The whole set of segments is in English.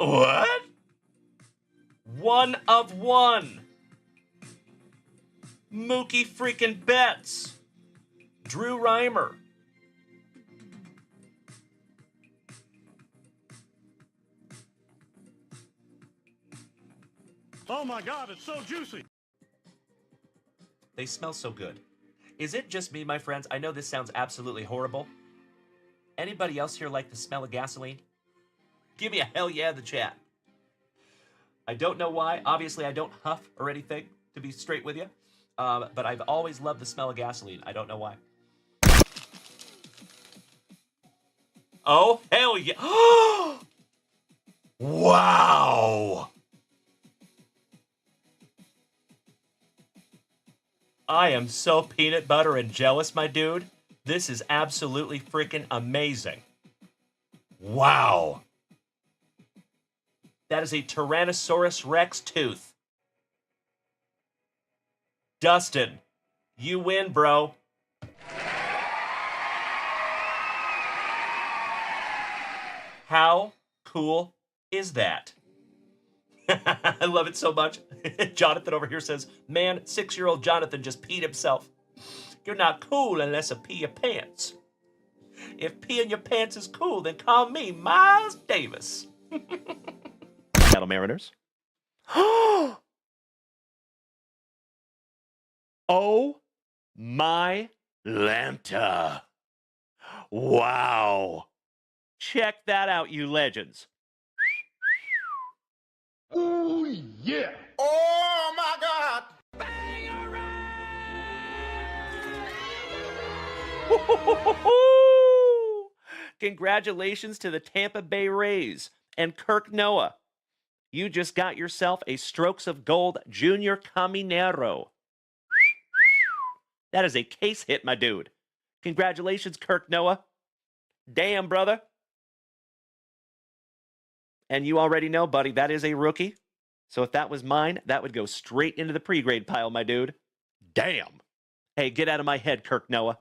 What? One of one. Mookie freaking Betts. Drew Reimer. Oh my God, it's so juicy. They smell so good. Is it just me, my friends? I know this sounds absolutely horrible. Anybody else here like the smell of gasoline? Give me a hell yeah in the chat. I don't know why. Obviously, I don't huff or anything, to be straight with you. But I've always loved the smell of gasoline. I don't know why. Oh, hell yeah. Wow. I am so peanut butter and jealous, my dude. This is absolutely freaking amazing. Wow. That is a Tyrannosaurus Rex tooth. Dustin, you win, bro. How cool is that? I love it so much. Jonathan over here says, man, 6-year-old Jonathan just peed himself. You're not cool unless you pee your pants. If peeing your pants is cool, then call me Miles Davis. Cattle Mariners. Oh my Lanta. Wow. Check that out, you legends. Oh yeah. Oh my God. Congratulations to the Tampa Bay Rays and Kirk Noah. You just got yourself a Strokes of Gold Junior Caminero. That is a case hit, my dude. Congratulations, Kirk Noah. Damn, brother. And you already know, buddy, that is a rookie. So if that was mine, that would go straight into the pre-grade pile, my dude. Damn. Hey, get out of my head, Kirk Noah.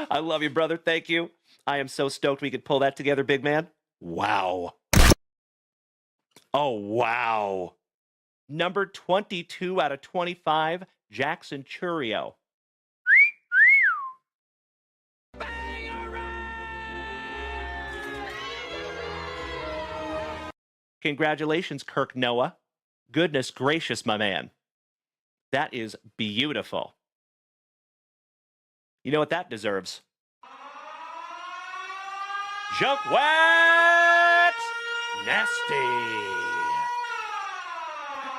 I love you, brother. Thank you. I am so stoked we could pull that together, big man. Wow. Oh, wow. Number 22 out of 25, Jackson Churio. Congratulations, Kirk Noah. Goodness gracious, my man. That is beautiful. You know what that deserves? JunkWaxVintage!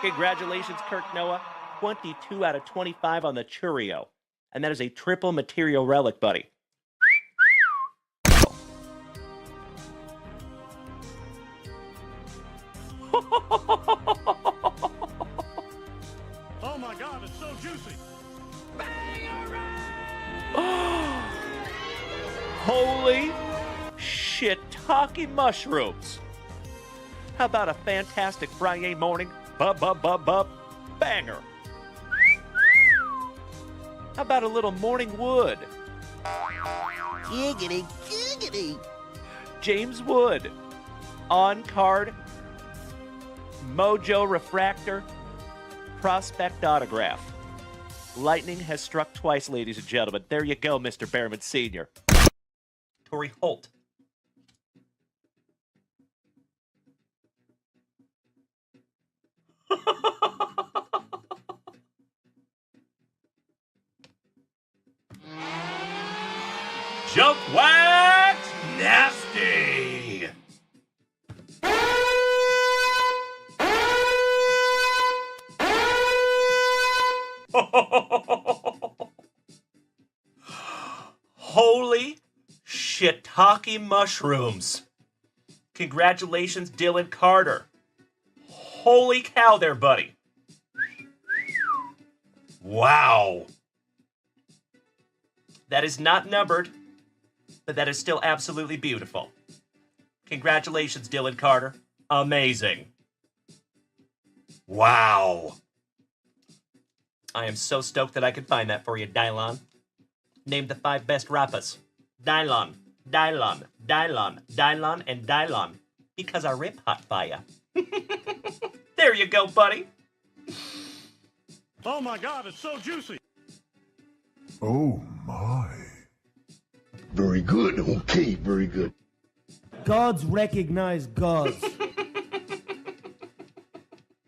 Congratulations, Kirk Noah. 22 out of 25 on the Churio. And that is a triple material relic, buddy. Oh my God, it's so juicy. Holy shiitake mushrooms. How about a fantastic Friday morning banger? How about a little morning wood? Giggity, giggity. James Wood. On card. Mojo Refractor. Prospect autograph. Lightning has struck twice, ladies and gentlemen. There you go, Mr. Behrman Sr. Torrey Holt. JunkWax Nasty. Holy shiitake mushrooms. Congratulations, Dylan Carter. Holy cow there, buddy. Wow. That is not numbered, but that is still absolutely beautiful. Congratulations, Dylan Carter. Amazing. Wow. I am so stoked that I could find that for you, Dylon. Name the 5 best rappas. Dylon, Dylon, Dylon, Dylon, and Dylon. Because I rip hot fire. There you go, buddy. Oh my God, it's so juicy. Oh my. Very good. Okay, very good. Gods recognize gods.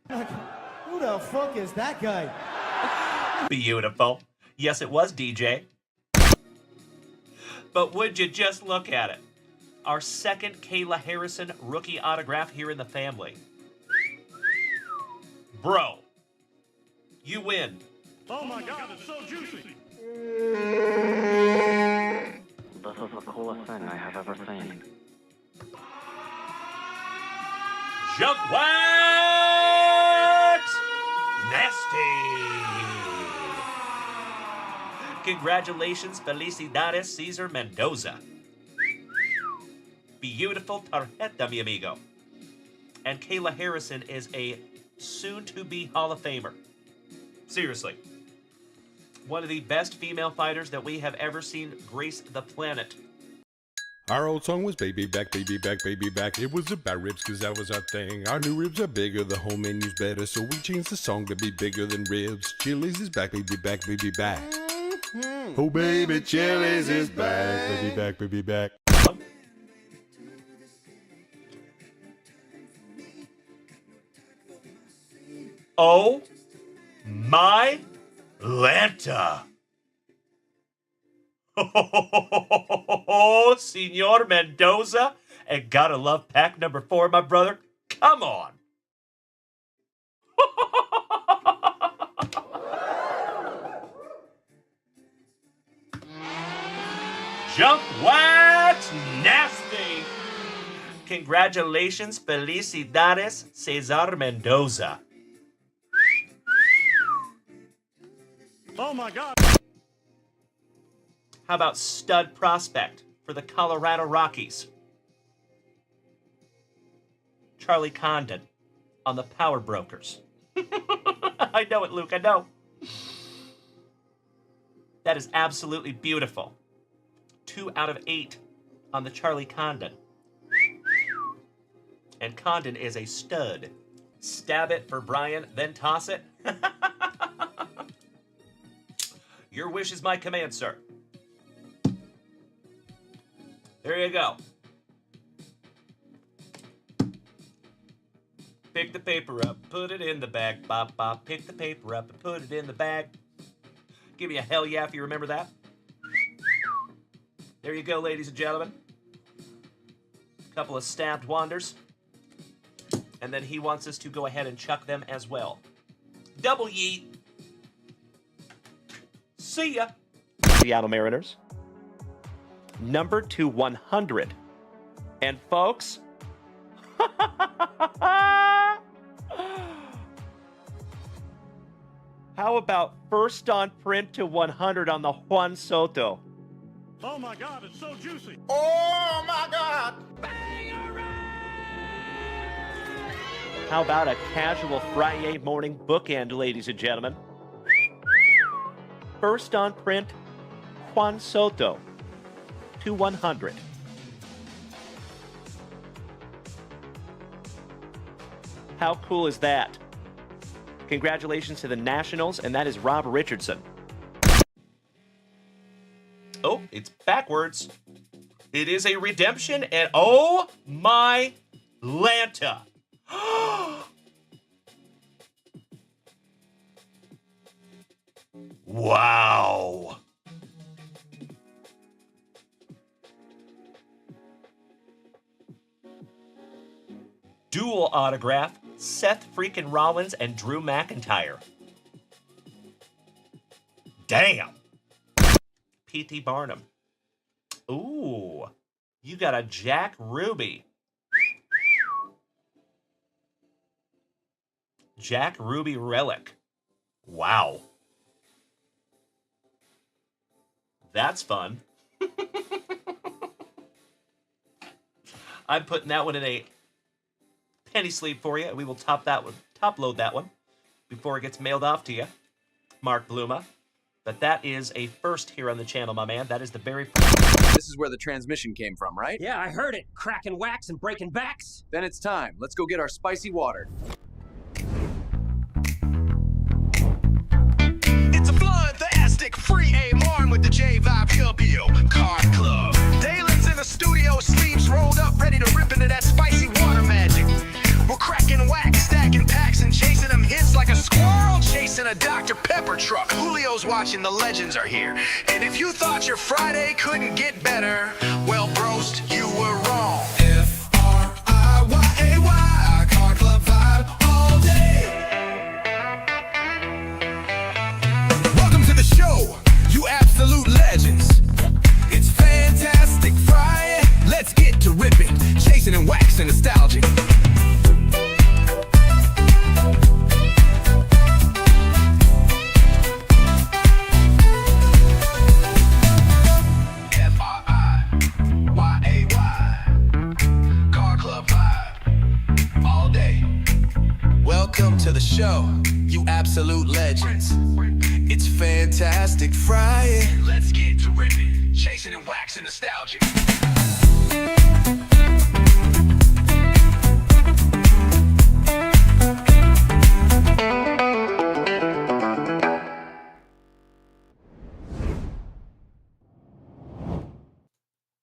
Who the fuck is that guy? Beautiful. Yes, it was DJ. But would you just look at it? Our second Kayla Harrison rookie autograph here in the family. Bro, you win. Oh my God, it's so juicy. This is the coolest thing I have ever seen. JunkWax Nasty. Congratulations, Felicidades Cesar Mendoza. Beautiful tarjeta, mi amigo. And Kayla Harrison is a soon-to-be Hall of Famer. Seriously. One of the best female fighters that we have ever seen grace the planet. Our old song was baby back, baby back, baby back. It was about ribs cause that was our thing. Our new ribs are bigger, the whole menu's better. So we changed the song to be bigger than ribs. Chili's is back, baby back, baby back. Oh baby, Chili's is back, baby back, baby back. Oh my Lanta. Oh, Senor Mendoza. And gotta love pack number 4, my brother. Come on. JunkWax Nasty. Congratulations, Felicidades, Cesar Mendoza. Oh my God. How about stud prospect for the Colorado Rockies? Charlie Condon on the Power Brokers. I know it, Luke, I know. That is absolutely beautiful. 2 out of 8 on the Charlie Condon. And Condon is a stud. Stab it for Brian, then toss it. Your wish is my command, sir. There you go. Pick the paper up, put it in the bag. Bop, bop. Pick the paper up and put it in the bag. Give me a hell yeah if you remember that. There you go, ladies and gentlemen. A couple of stabbed wanders. And then he wants us to go ahead and chuck them as well. Double yeet. See ya. Seattle Mariners. Number 2/100. And folks, how about first on print to 100 on the Juan Soto? Oh my God, it's so juicy. Oh my God. How about a casual Friday morning bookend, ladies and gentlemen? First on print, Juan Soto to 100. How cool is that? Congratulations to the Nationals, and that is Rob Richardson. Oh, it's backwards. It is a redemption, and oh my Lanta. Wow. Dual autograph, Seth freaking Rollins and Drew McIntyre. Damn. P.T. Barnum. Ooh, you got a Jack Ruby. Jack Ruby relic. Wow. That's fun. I'm putting that one in a penny sleeve for you, and we will top load that one before it gets mailed off to you. Mark Bluma, but that is a first here on the channel, my man. That is the very first. This is where the transmission came from, right? Yeah, I heard it. Cracking wax and breaking backs. Then it's time. Let's go get our spicy water. It's a bloodtastic free A-Marn with the J-Vibe Card Club. Dalen's in the studio, sleeves rolled up, ready to rip into that spicy water magic. We're cracking wax, stacking packs, and chasing them hits like a squirrel chasing a Dr. Pepper truck. Julio's watching, the legends are here. And if you thought your Friday couldn't get better, well, Broast, you were wrong. F-R-I-Y-A-Y, Card Club vibe all day. Welcome to the show, you absolute legends. It's fantastic Friday. Let's get to ripping, chasing and waxing nostalgic. Welcome to the show, you absolute legends. It's fantastic Friday. Let's get to ripping, chasing and waxing nostalgia.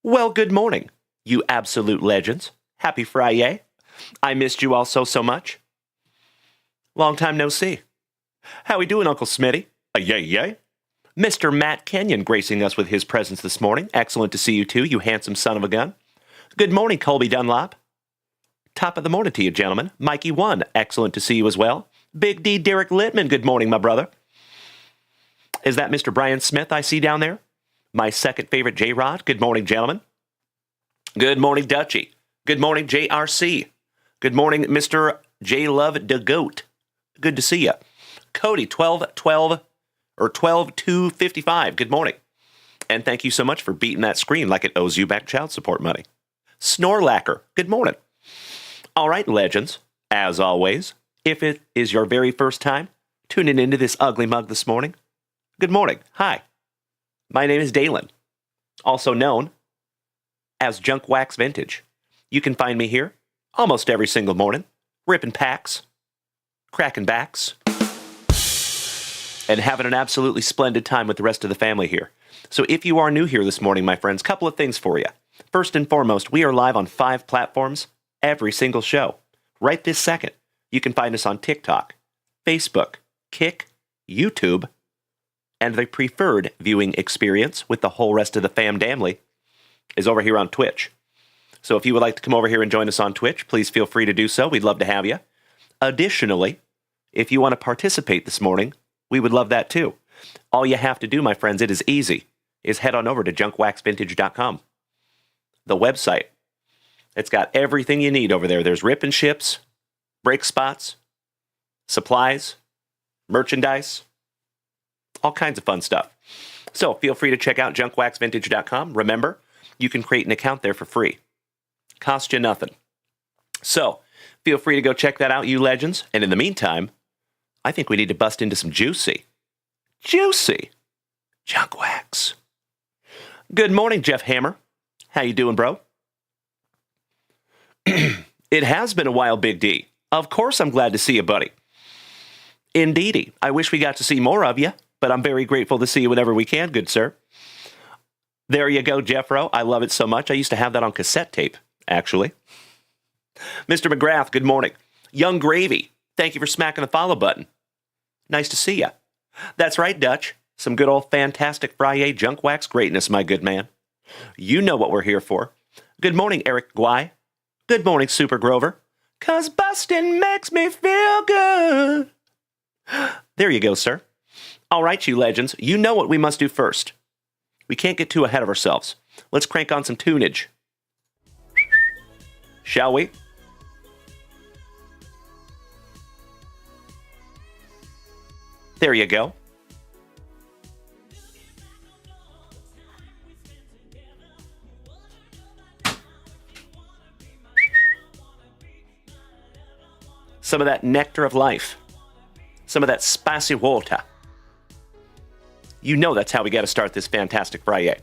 Well, good morning, you absolute legends. Happy Friday. I missed you all so much. Long time no see. How we doing, Uncle Smitty? Yay. Mr. Matt Kenyon gracing us with his presence this morning. Excellent to see you too, you handsome son of a gun. Good morning, Colby Dunlop. Top of the morning to you, gentlemen. Mikey 1, excellent to see you as well. Big D Derek Littman, good morning, my brother. Is that Mr. Brian Smith I see down there? My second favorite J-Rod. Good morning, gentlemen. Good morning, Dutchie. Good morning, JRC. Good morning, Mr. J Love the Goat. Good to see you. Cody, 12-2-55. Good morning. And thank you so much for beating that screen like it owes you back child support money. Snorlacker, good morning. All right, legends, as always, if it is your very first time tuning into this ugly mug this morning, good morning. Hi. My name is Dalen, also known as JunkWaxVintage. You can find me here almost every single morning, ripping packs, cracking backs, and having an absolutely splendid time with the rest of the family here. So if you are new here this morning, my friends, couple of things for you. First and foremost, we are live on 5 platforms every single show. Right this second, you can find us on TikTok, Facebook, Kick, YouTube, and the preferred viewing experience with the whole rest of the fam-damly is over here on Twitch. So if you would like to come over here and join us on Twitch, please feel free to do so. We'd love to have you. Additionally, if you want to participate this morning, we would love that too. All you have to do, my friends, it is easy, is head on over to JunkWaxVintage.com. The website. It's got everything you need over there. There's rip and ships, break spots, supplies, merchandise, all kinds of fun stuff. So feel free to check out JunkWaxVintage.com. Remember, you can create an account there for free. Cost you nothing. So feel free to go check that out, you legends. And in the meantime, I think we need to bust into some juicy junk wax. Good morning, Jeff Hammer. How you doing, bro? It has been a while, Big D. Of course I'm glad to see you, buddy. Indeedy. I wish we got to see more of you, but I'm very grateful to see you whenever we can, good sir. There you go, Jeffro. I love it so much. I used to have that on cassette tape, actually. Mr. McGrath, good morning. Young Gravy, thank you for smacking the follow button. Nice to see ya. That's right, Dutch. Some good old fantastic Friday junk wax greatness, my good man. You know what we're here for. Good morning, Eric Guy. Good morning, Super Grover. 'Cause bustin' makes me feel good. There you go, sir. All right, you legends. You know what we must do first. We can't get too ahead of ourselves. Let's crank on some tunage. Shall we? There you go. Some of that nectar of life. Some of that spicy water. You know that's how we got to start this fantastic Friday.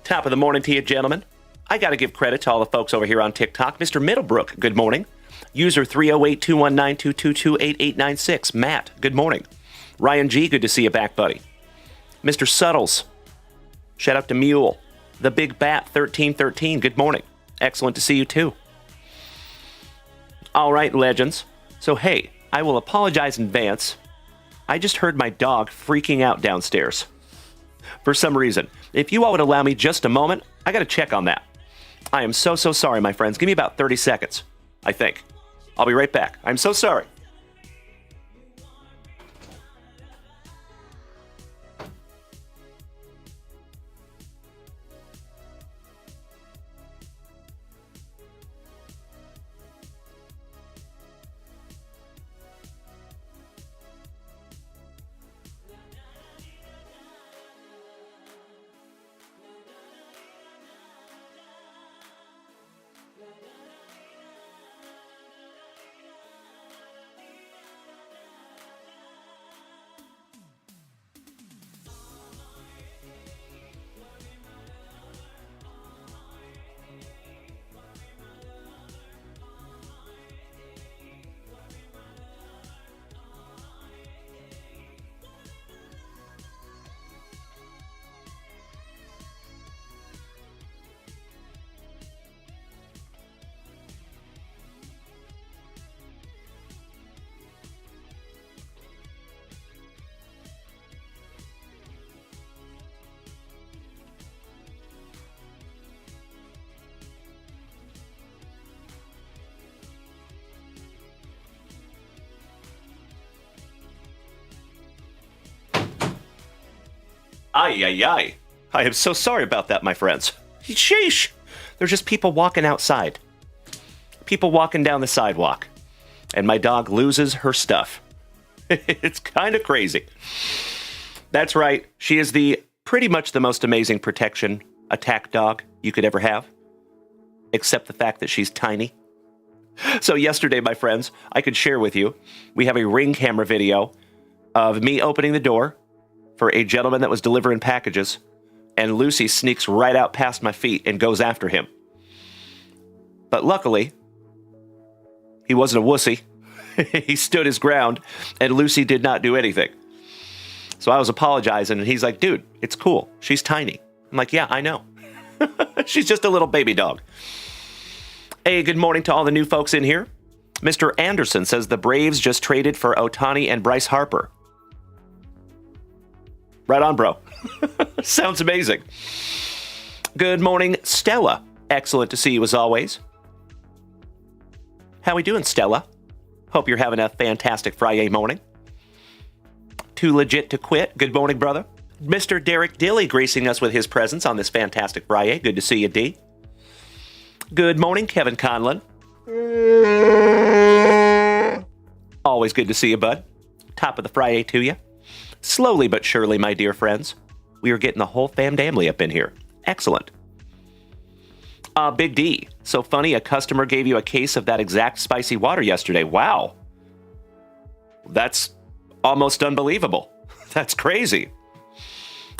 Top of the morning to you, gentlemen. I got to give credit to all the folks over here on TikTok. Mr. Middlebrook, good morning. User 308-219-222-8896. Matt, good morning. Ryan G, good to see you back, buddy. Mr. Suttles, shout out to Mule. The Big Bat 1313, good morning. Excellent to see you too. All right, legends. So hey, I will apologize in advance. I just heard my dog freaking out downstairs for some reason. If you all would allow me just a moment, I got to check on that. I am so sorry, my friends. Give me about 30 seconds, I think. I'll be right back. I'm so sorry. Ay. I am so sorry about that, my friends. Sheesh. There's just people walking outside. People walking down the sidewalk. And my dog loses her stuff. It's kind of crazy. That's right. She is pretty much the most amazing protection attack dog you could ever have. Except the fact that she's tiny. So yesterday, my friends, I could share with you, we have a Ring camera video of me opening the door for a gentleman that was delivering packages, and Lucy sneaks right out past my feet and goes after him. But luckily, he wasn't a wussy. He stood his ground, and Lucy did not do anything. So I was apologizing, and he's like, dude, it's cool. She's tiny. I'm like, yeah, I know. She's just a little baby dog. Hey, good morning to all the new folks in here. Mr. Anderson says the Braves just traded for Ohtani and Bryce Harper. Right on, bro. Sounds amazing. Good morning, Stella. Excellent to see you as always. How we doing, Stella? Hope you're having a fantastic Friday morning. Too legit to quit. Good morning, brother. Mr. Derek Dilly gracing us with his presence on this fantastic Friday. Good to see you, D. Good morning, Kevin Conlon. Always good to see you, bud. Top of the Friday to you. Slowly but surely, my dear friends, we are getting the whole family up in here. Excellent. Big D. So funny, a customer gave you a case of that exact spicy water yesterday. Wow. That's almost unbelievable. That's crazy.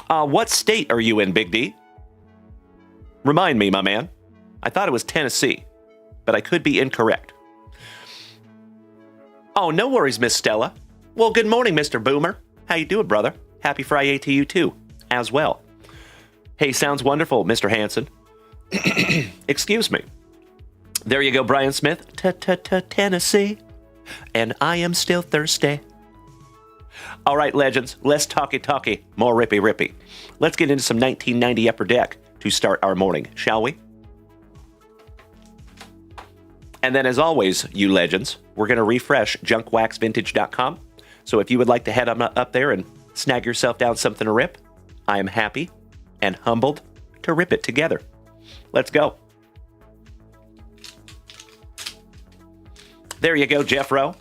What state are you in, Big D? Remind me, my man. I thought it was Tennessee, but I could be incorrect. Oh, no worries, Miss Stella. Well, good morning, Mr. Boomer. How you doing, brother? Happy Friday to you, too, as well. Hey, sounds wonderful, Mr. Hanson. Excuse me. There you go, Brian Smith. Tennessee. And I am still thirsty. All right, legends, less talky, more rippy. Let's get into some 1990 Upper Deck to start our morning, shall we? And then, as always, you legends, we're going to refresh JunkWaxVintage.com. So if you would like to head up there and snag yourself down something to rip, I am happy and humbled to rip it together. Let's go. There you go, Jeffro.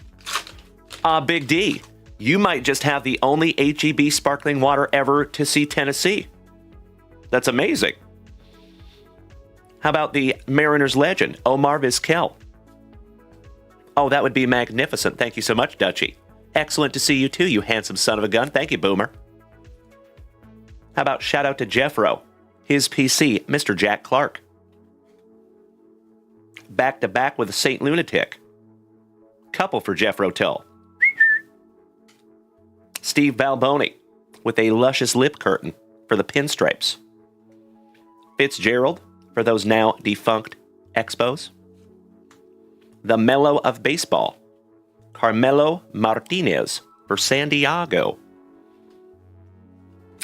Big D, you might just have the only HEB sparkling water ever to see Tennessee. That's amazing. How about the Mariners legend, Omar Vizquel? Oh, that would be magnificent. Thank you so much, Dutchie. Excellent to see you too, you handsome son of a gun. Thank you, Boomer. How about shout out to Jeffro, his PC, Mr. Jack Clark. Back to back with a Saint Lunatic. Couple for Jeff Rotel. Steve Balboni with a luscious lip curtain for the pinstripes. Fitzgerald for those now defunct Expos. The Mellow of Baseball. Carmelo Martinez for San Diego.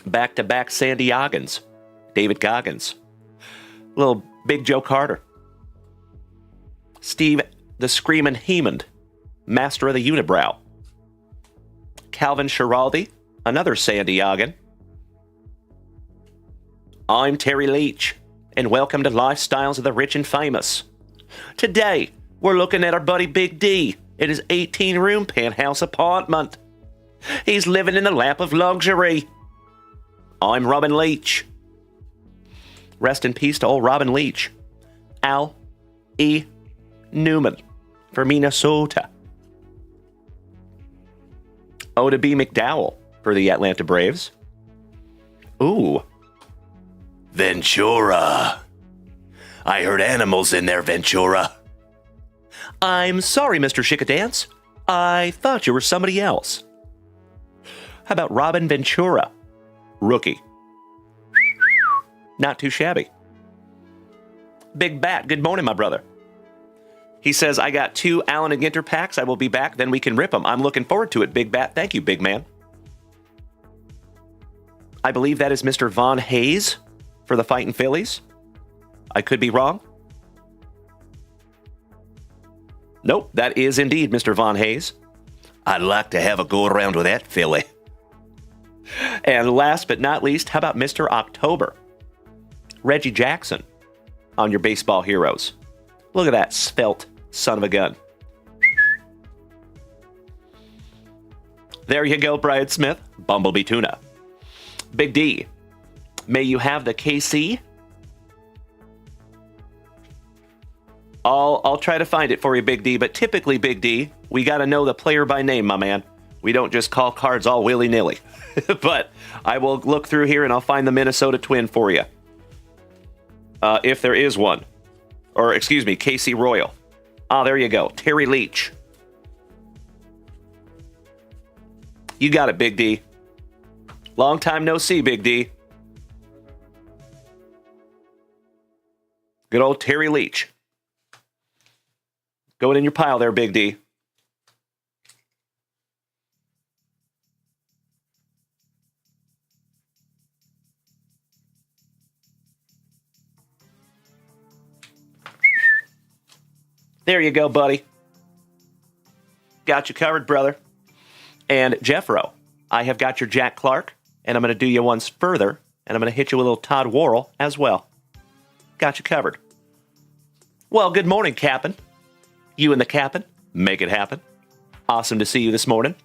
Back-to-back San Diegans. David Goggins. Little Big Joe Carter. Steve the Screamin' Hemond, master of the unibrow. Calvin Schiraldi, another San Diegan. I'm Terry Leach, and welcome to Lifestyles of the Rich and Famous. Today, we're looking at our buddy Big D in his 18-room penthouse apartment. He's living in the lap of luxury. I'm Robin Leach. Rest in peace to old Robin Leach. Al E. Newman for Minnesota. Oda B. McDowell for the Atlanta Braves. Ooh. Ventura. I heard animals in there, Ventura. I'm sorry, Mr. Chickadance. I thought you were somebody else. How about Robin Ventura? Rookie. Not too shabby. Big Bat, good morning, my brother. He says, I got 2 Allen and Ginter packs. I will be back, then we can rip them. I'm looking forward to it, Big Bat. Thank you, big man. I believe that is Mr. Von Hayes for the Fightin' Phillies. I could be wrong. Nope, that is indeed Mr. Von Hayes. I'd like to have a go around with that Philly. And last but not least, how about Mr. October? Reggie Jackson on your baseball heroes. Look at that svelte son of a gun. There you go, Brian Smith. Bumblebee Tuna. Big D, may you have the KC. I'll try to find it for you, Big D, but typically, Big D, we got to know the player by name, my man. We don't just call cards all willy-nilly. But I will look through here and I'll find the Minnesota Twin for you. If there is one. Or, excuse me, KC Royal. Ah, there you go. Terry Leach. You got it, Big D. Long time no see, Big D. Good old Terry Leach. Go in your pile there, Big D. There you go, buddy. Got you covered, brother. And Jeffro, I have got your Jack Clark, and I'm going to do you once further, and I'm going to hit you with a little Todd Worrell as well. Got you covered. Well, good morning, Cap'n. You and the Cap'n, make it happen. Awesome to see you this morning.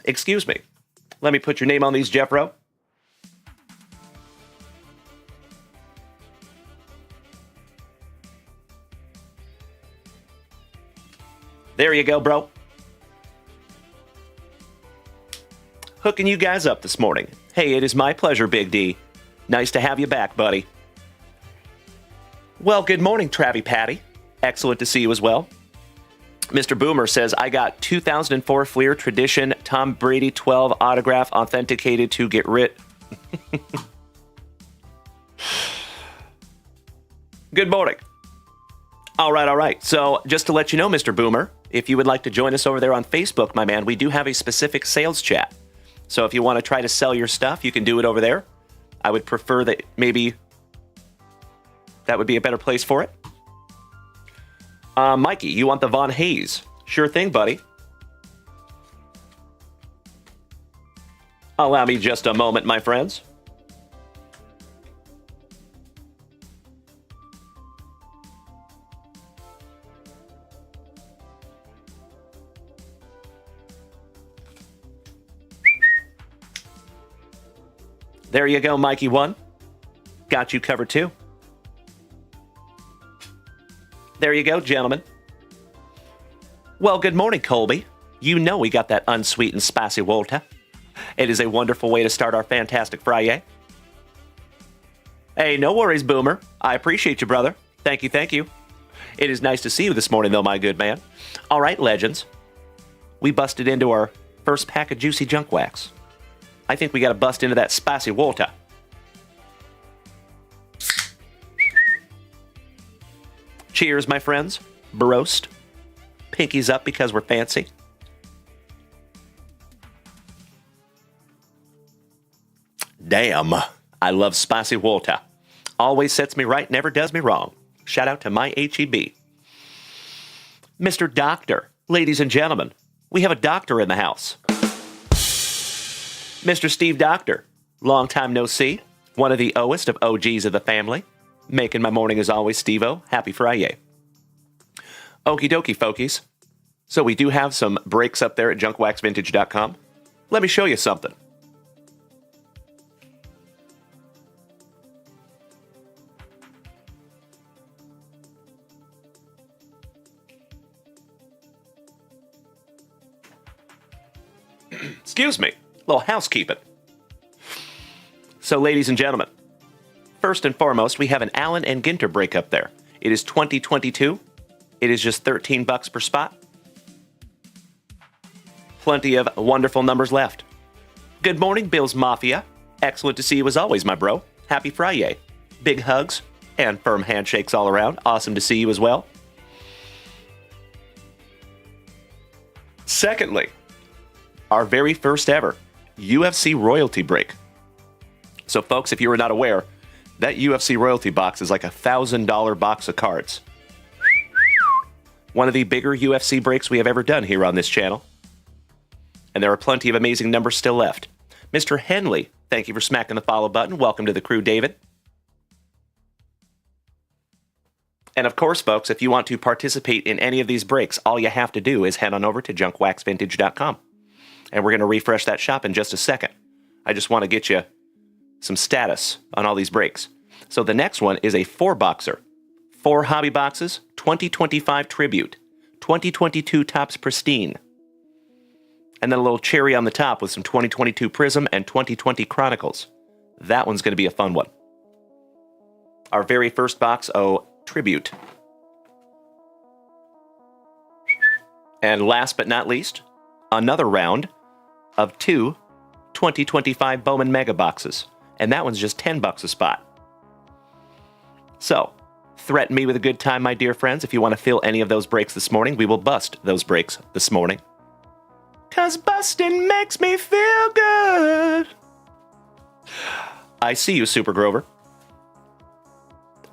Excuse me. Let me put your name on these, Jeffro. There you go, bro. Hooking you guys up this morning. Hey, it is my pleasure, Big D. Nice to have you back, buddy. Well, good morning, Travie Patty. Excellent to see you as well. Mr. Boomer says, I got 2004 Fleer Tradition Tom Brady 12 autograph authenticated to get rid. Good morning. All right. So just to let you know, Mr. Boomer, if you would like to join us over there on Facebook, my man, we do have a specific sales chat. So if you want to try to sell your stuff, you can do it over there. I would prefer that maybe that would be a better place for it. Mikey, you want the Von Hayes? Sure thing, buddy. Allow me just a moment, my friends. There you go, Mikey 1. Got you covered too. There you go, gentlemen. Well, good morning, Colby. You know we got that unsweetened spicy water. It is a wonderful way to start our fantastic Friday. Hey, no worries, Boomer. I appreciate you, brother. Thank you, thank you. It is nice to see you this morning, though, my good man. All right, legends. We busted into our first pack of juicy junk wax. I think we got to bust into that spicy water. Cheers, my friends. Broast. Pinkies up because we're fancy. Damn, I love spicy water. Always sets me right, never does me wrong. Shout out to my HEB. Mr. Doctor, ladies and gentlemen, we have a doctor in the house. Mr. Steve Doctor, long time no see, one of the oest of OGs of the family. Making my morning as always, Steve-O. Happy Friday. Okie dokie, folkies. So we do have some breaks up there at JunkWaxVintage.com. Let me show you something. Excuse me, a little housekeeping. So, ladies and gentlemen, first and foremost, we have an Allen and Ginter break up there. It is 2022. It is just $13 per spot. Plenty of wonderful numbers left. Good morning, Bills Mafia. Excellent to see you as always, my bro. Happy Friday. Big hugs and firm handshakes all around. Awesome to see you as well. Secondly, our very first ever UFC royalty break. So, folks, if you were not aware, that UFC royalty box is like a $1,000 box of cards. One of the bigger UFC breaks we have ever done here on this channel. And there are plenty of amazing numbers still left. Mr. Henley, thank you for smacking the follow button. Welcome to the crew, David. And of course, folks, if you want to participate in any of these breaks, all you have to do is head on over to JunkWaxVintage.com. And we're going to refresh that shop in just a second. I just want to get you some status on all these breaks. So the next one is a 4-boxer. 4 hobby boxes, 2025 Tribute, 2022 Topps Pristine. And then a little cherry on the top with some 2022 Prism and 2020 Chronicles. That one's going to be a fun one. Our very first box, Tribute. And last but not least, another round of 2 2025 Bowman Mega Boxes. And that one's just $10 a spot. So, threaten me with a good time, my dear friends. If you want to fill any of those breaks this morning, we will bust those breaks this morning. 'Cause busting makes me feel good. I see you, Super Grover.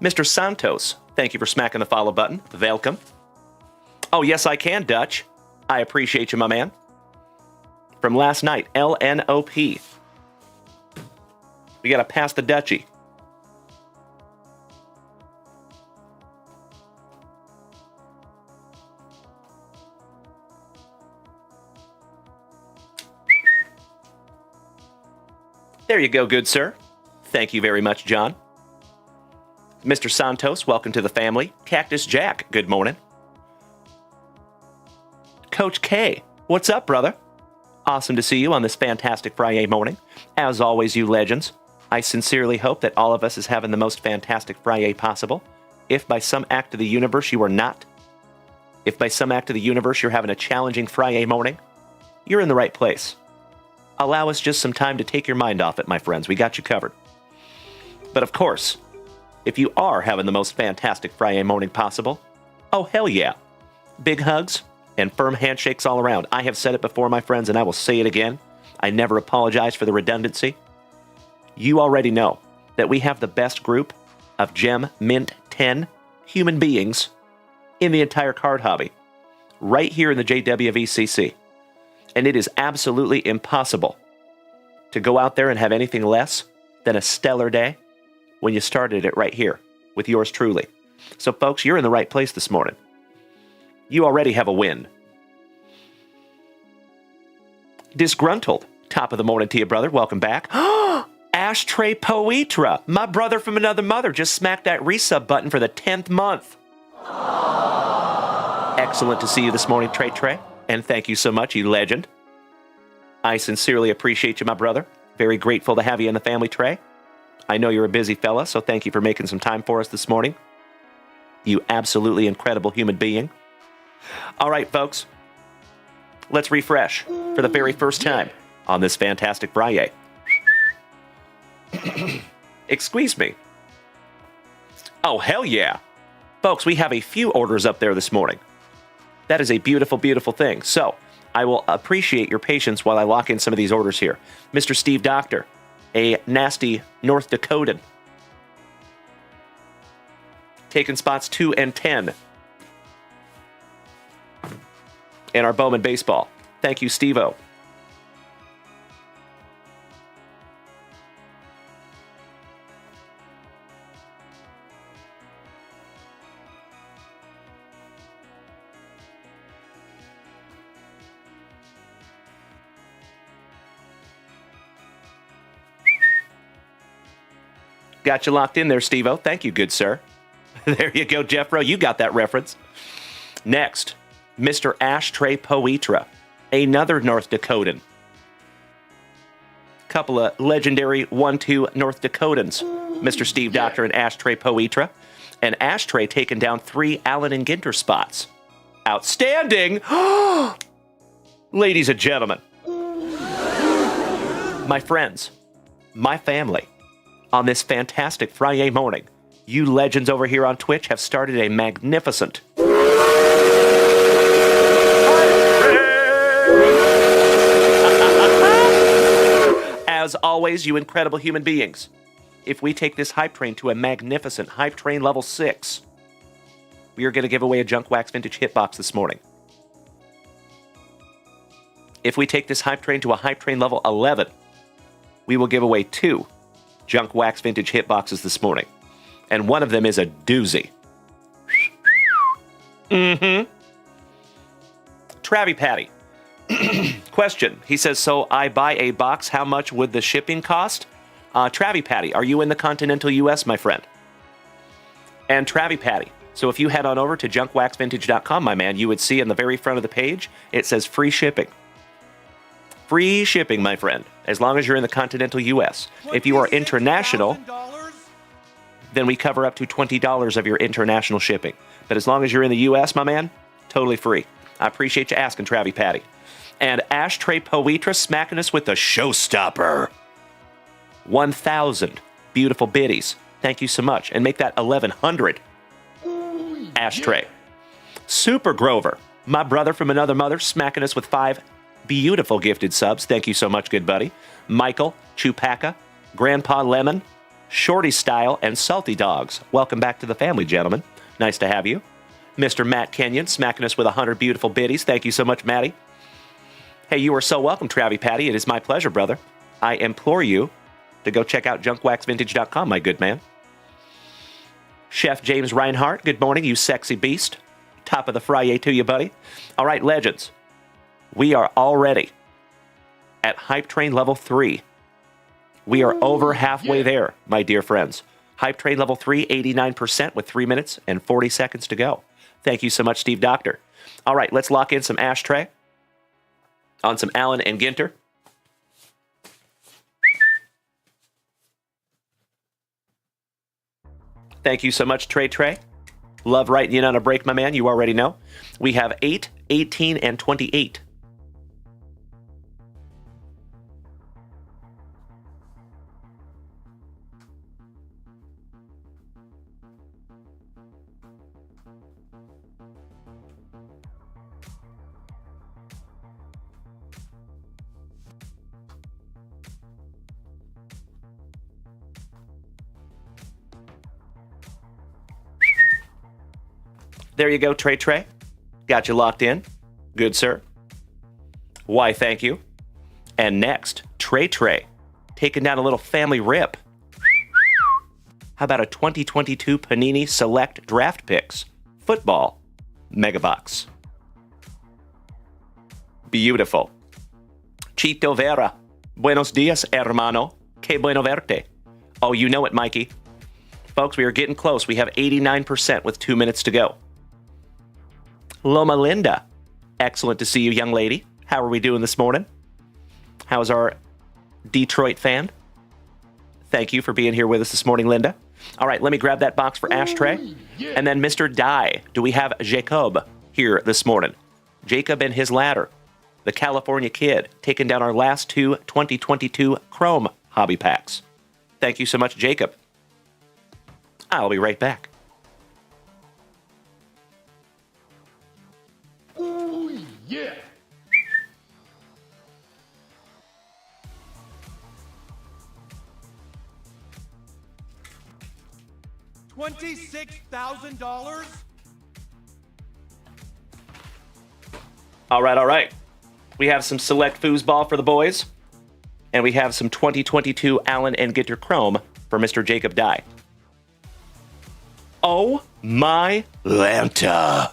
Mr. Santos, thank you for smacking the follow button. Welcome. Oh, yes, I can, Dutch. I appreciate you, my man. From last night, LNOP. We got to pass the Dutchie. There you go, good sir. Thank you very much, John. Mr. Santos, welcome to the family. Cactus Jack, good morning. Coach K, what's up, brother? Awesome to see you on this fantastic Friday morning. As always, you legends, I sincerely hope that all of us is having the most fantastic Friday possible. If by some act of the universe you are not, if by some act of the universe you're having a challenging Friday morning, you're in the right place. Allow us just some time to take your mind off it, my friends. We got you covered. But of course, if you are having the most fantastic Friday morning possible, oh hell yeah. Big hugs and firm handshakes all around. I have said it before, my friends, and I will say it again. I never apologize for the redundancy. You already know that we have the best group of Gem Mint 10 human beings in the entire card hobby, right here in the JWVCC. And it is absolutely impossible to go out there and have anything less than a stellar day when you started it right here with yours truly. So, folks, you're in the right place this morning. You already have a win. Disgruntled, top of the morning to you, brother. Welcome back. Ashtray Poetra, my brother from another mother, just smacked that resub button for the 10th month. Excellent to see you this morning, Trey. And thank you so much, you legend. I sincerely appreciate you, my brother. Very grateful to have you in the family tray. I know you're a busy fella, so thank you for making some time for us this morning. You absolutely incredible human being. All right, folks. Let's refresh for the very first time on this fantastic Friday. Excuse me. Oh, hell yeah. Folks, we have a few orders up there this morning. That is a beautiful, beautiful thing. So, I will appreciate your patience while I lock in some of these orders here. Mr. Steve Doctor, a nasty North Dakotan. Taking spots 2 and 10 in our Bowman Baseball. Thank you, Steve-O. Got you locked in there, Steve-O. Thank you, good sir. There you go, Jeffro. You got that reference. Next, Mr. Ashtray Poetra, another North Dakotan. Couple of legendary 1-2 North Dakotans, Mr. Steve Doctor and Ashtray Poetra. And Ashtray taking down 3 Allen and Ginter spots. Outstanding! Ladies and gentlemen, my friends, my family, on this fantastic Friday morning, you legends over here on Twitch have started a magnificent... As always, you incredible human beings, if we take this hype train to a magnificent hype train level 6, we are going to give away a JunkWaxVintage hitbox this morning. If we take this hype train to a hype train level 11, we will give away 2 JunkWaxVintage hitboxes this morning. And one of them is a doozy. Travie Patty. Question. He says, so I buy a box, how much would the shipping cost? Travie Patty, are you in the continental U.S., my friend? And Travie Patty, so if you head on over to JunkWaxVintage.com, my man, you would see in the very front of the page, it says free shipping. Free shipping, my friend, as long as you're in the continental U.S. If you are international, then we cover up to $20 of your international shipping. But as long as you're in the U.S., my man, totally free. I appreciate you asking, Travie Patty. And Ashtray Poetra smacking us with the showstopper. 1,000 beautiful biddies. Thank you so much. And make that 1,100. Ashtray. Super Grover, my brother from another mother, smacking us with 5 beautiful gifted subs. Thank you so much, good buddy. Michael, Chewpacca, Grandpa Lemon, Shorty Style, and Salty Dogs. Welcome back to the family, gentlemen. Nice to have you. Mr. Matt Kenyon, smacking us with 100 beautiful biddies. Thank you so much, Matty. Hey, you are so welcome, Travie Patty. It is my pleasure, brother. I implore you to go check out JunkWaxVintage.com, my good man. Chef James Reinhardt, good morning, you sexy beast. Top of the Friday to you, buddy. All right, legends. We are already at Hype Train Level 3. We are over halfway there, my dear friends. Hype Train Level 3, 89% with 3 minutes and 40 seconds to go. Thank you so much, Steve Doctor. All right, let's lock in some Ashtray on some Allen and Ginter. Thank you so much, Trey. Love writing in on a break, my man. You already know. We have 8, 18, and 28. There you go, Trey. Got you locked in. Good, sir. Why, thank you. And next, Trey, taking down a little family rip. How about a 2022 Panini Select Draft Picks Football Megabox? Beautiful. Chito Vera. Buenos dias, hermano. Que bueno verte. Oh, you know it, Mikey. Folks, we are getting close. We have 89% with 2 minutes to go. Loma Linda. Excellent to see you, young lady. How are we doing this morning? How's our Detroit fan? Thank you for being here with us this morning, Linda. All right, let me grab that box for Ashtray. And then Mr. Dye. Do we have Jacob here this morning? Jacob and his ladder. The California Kid, taking down our last two 2022 Chrome hobby packs. Thank you so much, Jacob. I'll be right back. Ooh, yeah. $26,000? All right. We have some select foosball for the boys. And we have some 2022 Allen and Ginter Chrome for Mr. Jacob Dye. Oh my Lanta.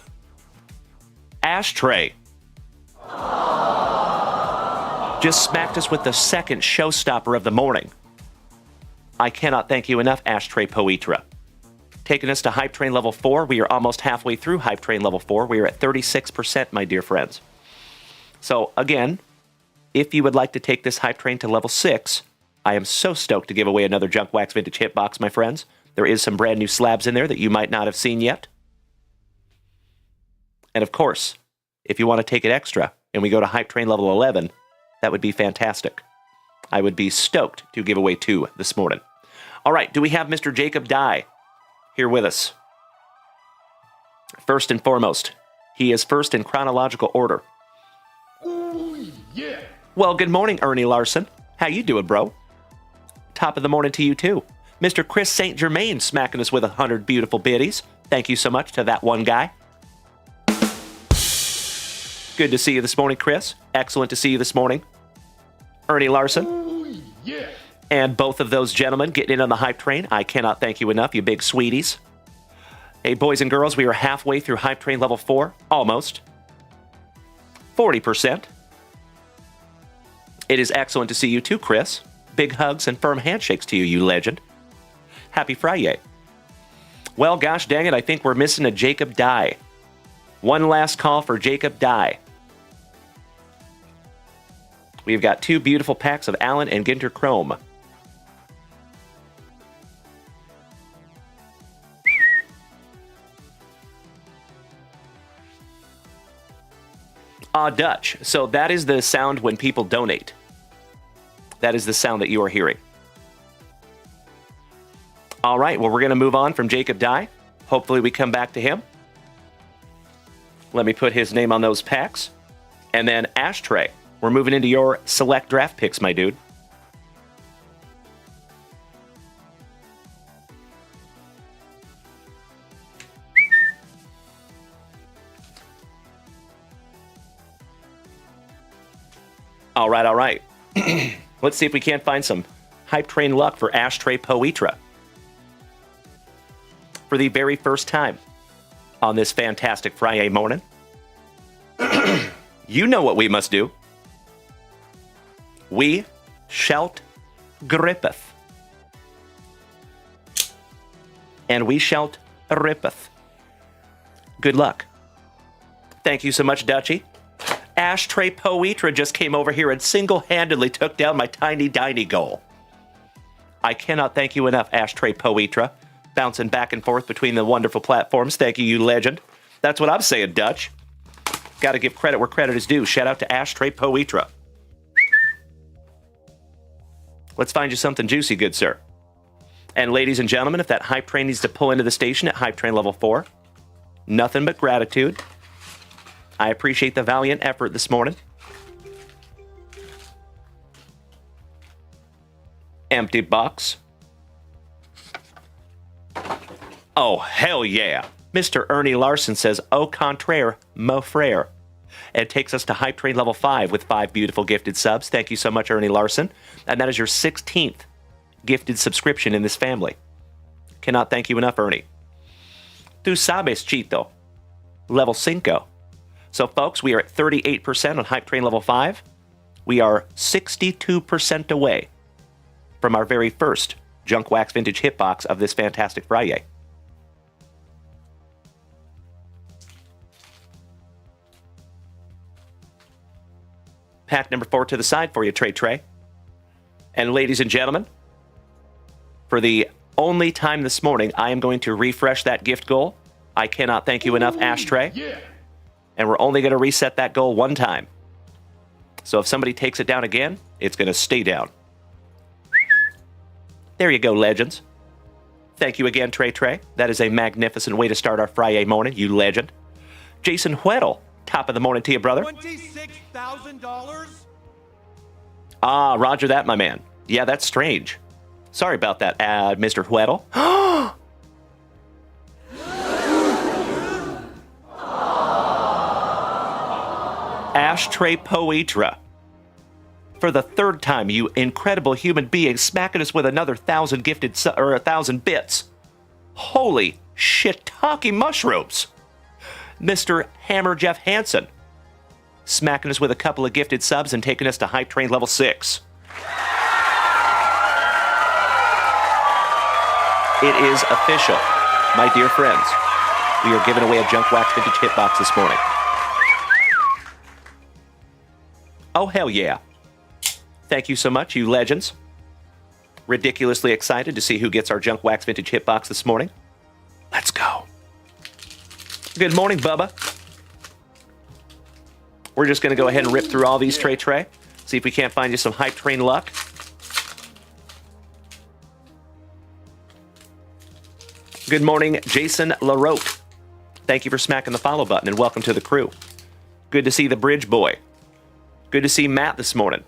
Ashtray. Just smacked us with the second showstopper of the morning. I cannot thank you enough, Ashtray Poetra. Taking us to Hype Train Level 4. We are almost halfway through Hype Train Level 4. We are at 36%, my dear friends. So, again, if you would like to take this Hype Train to Level 6, I am so stoked to give away another Junk Wax Vintage Hitbox, my friends. There is some brand new slabs in there that you might not have seen yet. And, of course, if you want to take it extra and we go to Hype Train Level 11, that would be fantastic. I would be stoked to give away 2 this morning. All right, do we have Mr. Jacob Dye here with us? First and foremost, he is first in chronological order. Ooh, yeah. Well, good morning, Ernie Larson. How you doing, bro? Top of the morning to you, too. Mr. Chris St. Germain smacking us with 100 beautiful biddies. Thank you so much to that one guy. Good to see you this morning, Chris. Excellent to see you this morning, Ernie Larson. Ooh, yeah. And both of those gentlemen getting in on the Hype Train. I cannot thank you enough, you big sweeties. Hey, boys and girls, we are halfway through Hype Train Level 4. Almost. 40%. It is excellent to see you too, Chris. Big hugs and firm handshakes to you, you legend. Happy Friday. Well, gosh dang it, I think we're missing a Jacob Dye. One last call for Jacob Dye. We've got 2 beautiful packs of Allen and Ginter Chrome. Dutch. So that is the sound when people donate. That is the sound that you are hearing. All right, well, we're going to move on from Jacob Dye. Hopefully we come back to him. Let me put his name on those packs. And then Ashtray. We're moving into your select draft picks, my dude. All right. Let's see if we can't find some Hype Train luck for Ashtray Poetra. For the very first time on this fantastic Friday morning, you know what we must do. We shalt grippeth. And we shalt rippeth. Good luck. Thank you so much, Dutchie. Ashtray Poetra just came over here and single-handedly took down my tiny goal. I cannot thank you enough, Ashtray Poetra. Bouncing back and forth between the wonderful platforms. Thank you, you legend. That's what I'm saying, Dutch. Got to give credit where credit is due. Shout out to Ashtray Poetra. Let's find you something juicy, good sir. And ladies and gentlemen, if that Hype Train needs to pull into the station at Hype Train Level 4, nothing but gratitude. I appreciate the valiant effort this morning. Empty box. Oh, hell yeah. Mr. Ernie Larson says, au contraire, mon frère. It takes us to Hype Train Level 5 with 5 beautiful gifted subs. Thank you so much, Ernie Larson. And that is your 16th gifted subscription in this family. Cannot thank you enough, Ernie. Tu sabes, Chito. Level 5. So, folks, we are at 38% on Hype Train Level 5. We are 62% away from our very first Junk Wax Vintage Hitbox of this fantastic Friday. Pack number 4 to the side for you, Trey. And ladies and gentlemen, for the only time this morning, I am going to refresh that gift goal. I cannot thank you enough, Ashtray. Yeah. And we're only going to reset that goal one time. So if somebody takes it down again, it's going to stay down. There you go, legends. Thank you again, Trey. That is a magnificent way to start our Friday morning, you legend. Jason Weddle, top of the morning to you, brother. $26,000? Ah, roger that, my man. Yeah, that's strange. Sorry about that, Mr. Weddle. Ashtray Poetra. For the third time, you incredible human being, smacking us with another 1,000 gifted or 1,000 bits. Holy shit-talking mushrooms. Mr. Hammer Jeff Hansen, smacking us with a couple of gifted subs and taking us to Hype Train level 6. It is official, my dear friends. We are giving away a JunkWaxVintage hitbox this morning. Oh, hell yeah. Thank you so much, you legends. Ridiculously excited to see who gets our JunkWaxVintage hitbox this morning. Let's go. Good morning, Bubba. We're just going to go ahead and rip through all these, Trey. See if we can't find you some Hype Train luck. Good morning, Jason LaRoque. Thank you for smacking the follow button and welcome to the crew. Good to see the Bridge Boy. Good to see Matt this morning.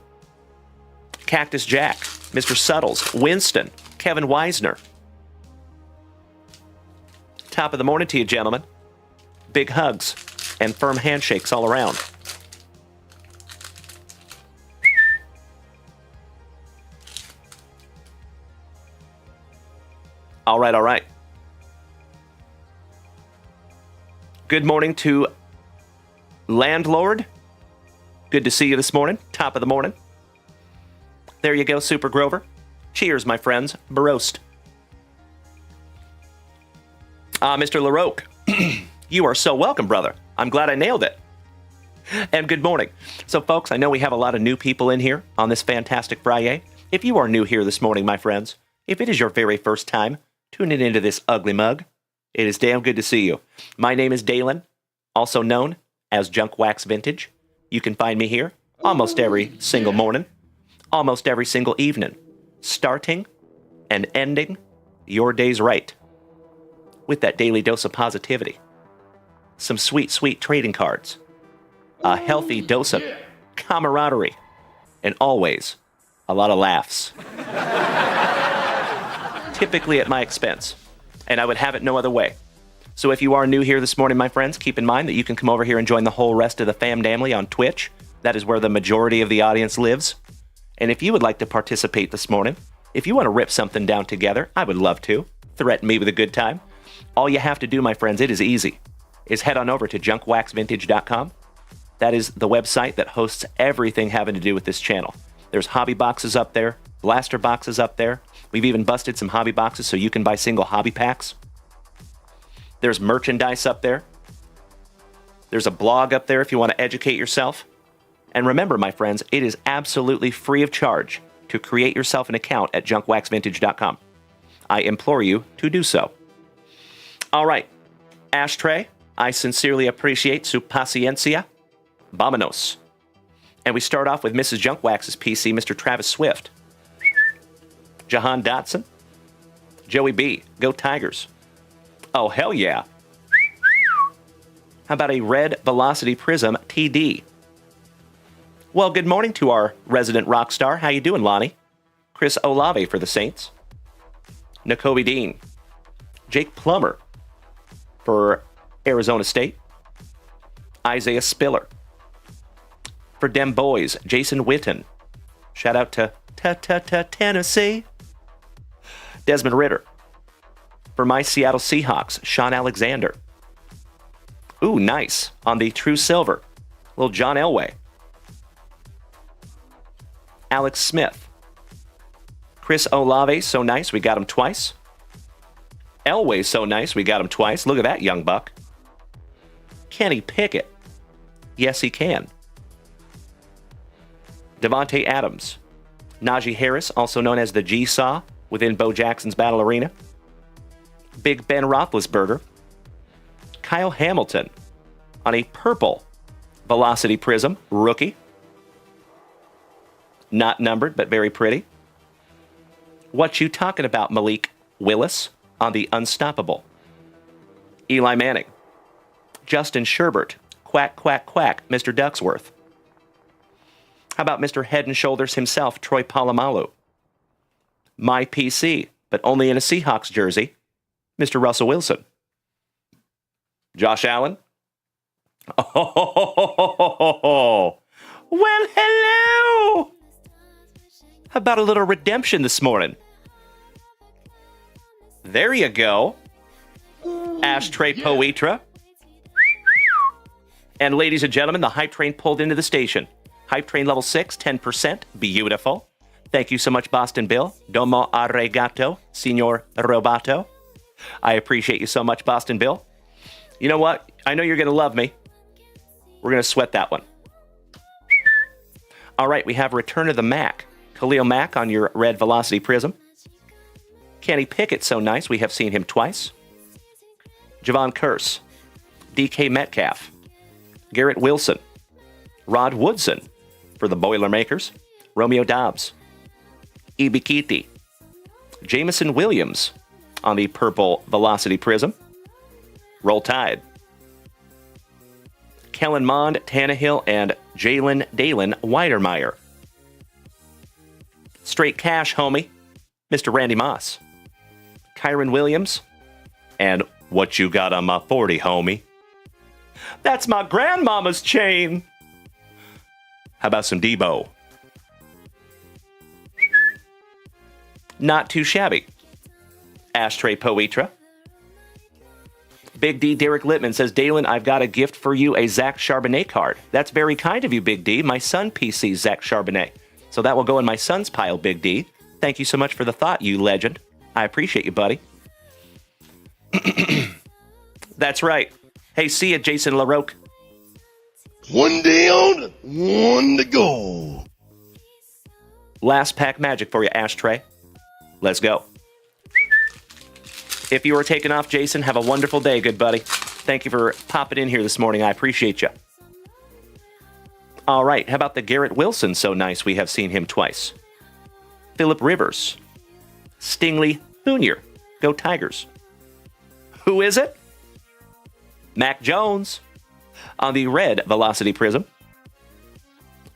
Cactus Jack, Mr. Suttles, Winston, Kevin Weisner. Top of the morning to you, gentlemen. Big hugs and firm handshakes all around. All right. Good morning to Landlord. Good to see you this morning. Top of the morning. There you go, Super Grover. Cheers, my friends. Broasted. Mr. LaRoque, you are so welcome, brother. I'm glad I nailed it. And good morning. So, folks, I know we have a lot of new people in here on this fantastic Friday. If you are new here this morning, my friends, if it is your very first time tuning into this ugly mug, it is damn good to see you. My name is Dalen, also known as JunkWaxVintage. You can find me here almost every single morning, almost every single evening, starting and ending your days right with that daily dose of positivity, some sweet, sweet trading cards, a healthy dose of camaraderie, and always a lot of laughs. Typically at my expense, and I would have it no other way. So if you are new here this morning, my friends, keep in mind that you can come over here and join the whole rest of the family on Twitch. That is where the majority of the audience lives. And if you would like to participate this morning, if you want to rip something down together, I would love to. Threaten me with a good time. All you have to do, my friends, it is easy, is head on over to JunkWaxVintage.com. That is the website that hosts everything having to do with this channel. There's hobby boxes up there, blaster boxes up there. We've even busted some hobby boxes so you can buy single hobby packs. There's merchandise up there. There's a blog up there if you want to educate yourself. And remember, my friends, it is absolutely free of charge to create yourself an account at JunkWaxVintage.com. I implore you to do so. All right, Ashtray, I sincerely appreciate su paciencia. Vámonos. And we start off with Mrs. Junkwax's PC, Mr. Travis Swift. Jahan Dotson. Joey B. Go Tigers. Oh, hell yeah. How about a Red Velocity Prism TD? Well, good morning to our resident rock star. How you doing, Lonnie? Chris Olave for the Saints. Nakobe Dean. Jake Plummer for Arizona State. Isaiah Spiller. For Dem Boys, Jason Witten. Shout out to Tennessee. Desmond Ritter. For my Seattle Seahawks, Sean Alexander. Ooh, nice. On the True Silver, little John Elway. Alex Smith. Chris Olave, so nice, we got him twice. Elway, so nice, we got him twice. Look at that young buck. Kenny Pickett. Yes, he can. Devontae Adams. Najee Harris, also known as the G-Saw within Bo Jackson's Battle Arena. Big Ben Roethlisberger. Kyle Hamilton on a purple Velocity Prism rookie. Not numbered, but very pretty. What you talking about, Malik Willis on the Unstoppable. Eli Manning. Justin Sherbert. Quack, quack, quack, Mr. Ducksworth. How about Mr. Head and Shoulders himself, Troy Polamalu? My PC, but only in a Seahawks jersey, Mr. Russell Wilson. Josh Allen. Oh, well, hello. How about a little redemption this morning? There you go. Ashtray Poetra. And ladies and gentlemen, the hype train pulled into the station. Hype train level 6, 10%. Beautiful. Thank you so much, Boston Bill. Domo arigato, Signor Roboto. I appreciate you so much, Boston Bill. You know what? I know you're going to love me. We're going to sweat that one. All right, we have Return of the Mac. Khalil Mack on your red Velocity Prism. Kenny Pickett, so nice. We have seen him twice. Javon Curse. DK Metcalf. Garrett Wilson. Rod Woodson for the Boilermakers. Romeo Dobbs. Ibikiti. Jameson Williams on the purple Velocity Prism. Roll Tide. Kellen Mond, Tannehill, and Jalen Dalen Weidermeyer. Straight cash, homie. Mr. Randy Moss. Kyron Williams. And what you got on my 40, homie? That's my grandmama's chain. How about some Debo? Not too shabby. Ashtray Poetra. Big D Derek Littman says, Dalen, I've got a gift for you, a Zach Charbonnet card. That's very kind of you, Big D. My son PC's Zach Charbonnet. So that will go in my son's pile, Big D. Thank you so much for the thought, you legend. I appreciate you, buddy. That's right. Hey, see ya, Jason LaRoque. One down, one to go. Last pack magic for you, Ashtray. Let's go. If you were taking off, Jason, have a wonderful day, good buddy. Thank you for popping in here this morning. I appreciate you. All right, how about the Garrett Wilson? So nice, we have seen him twice. Phillip Rivers. Stingley Jr. Go Tigers. Who is it? Mac Jones on the red Velocity Prism.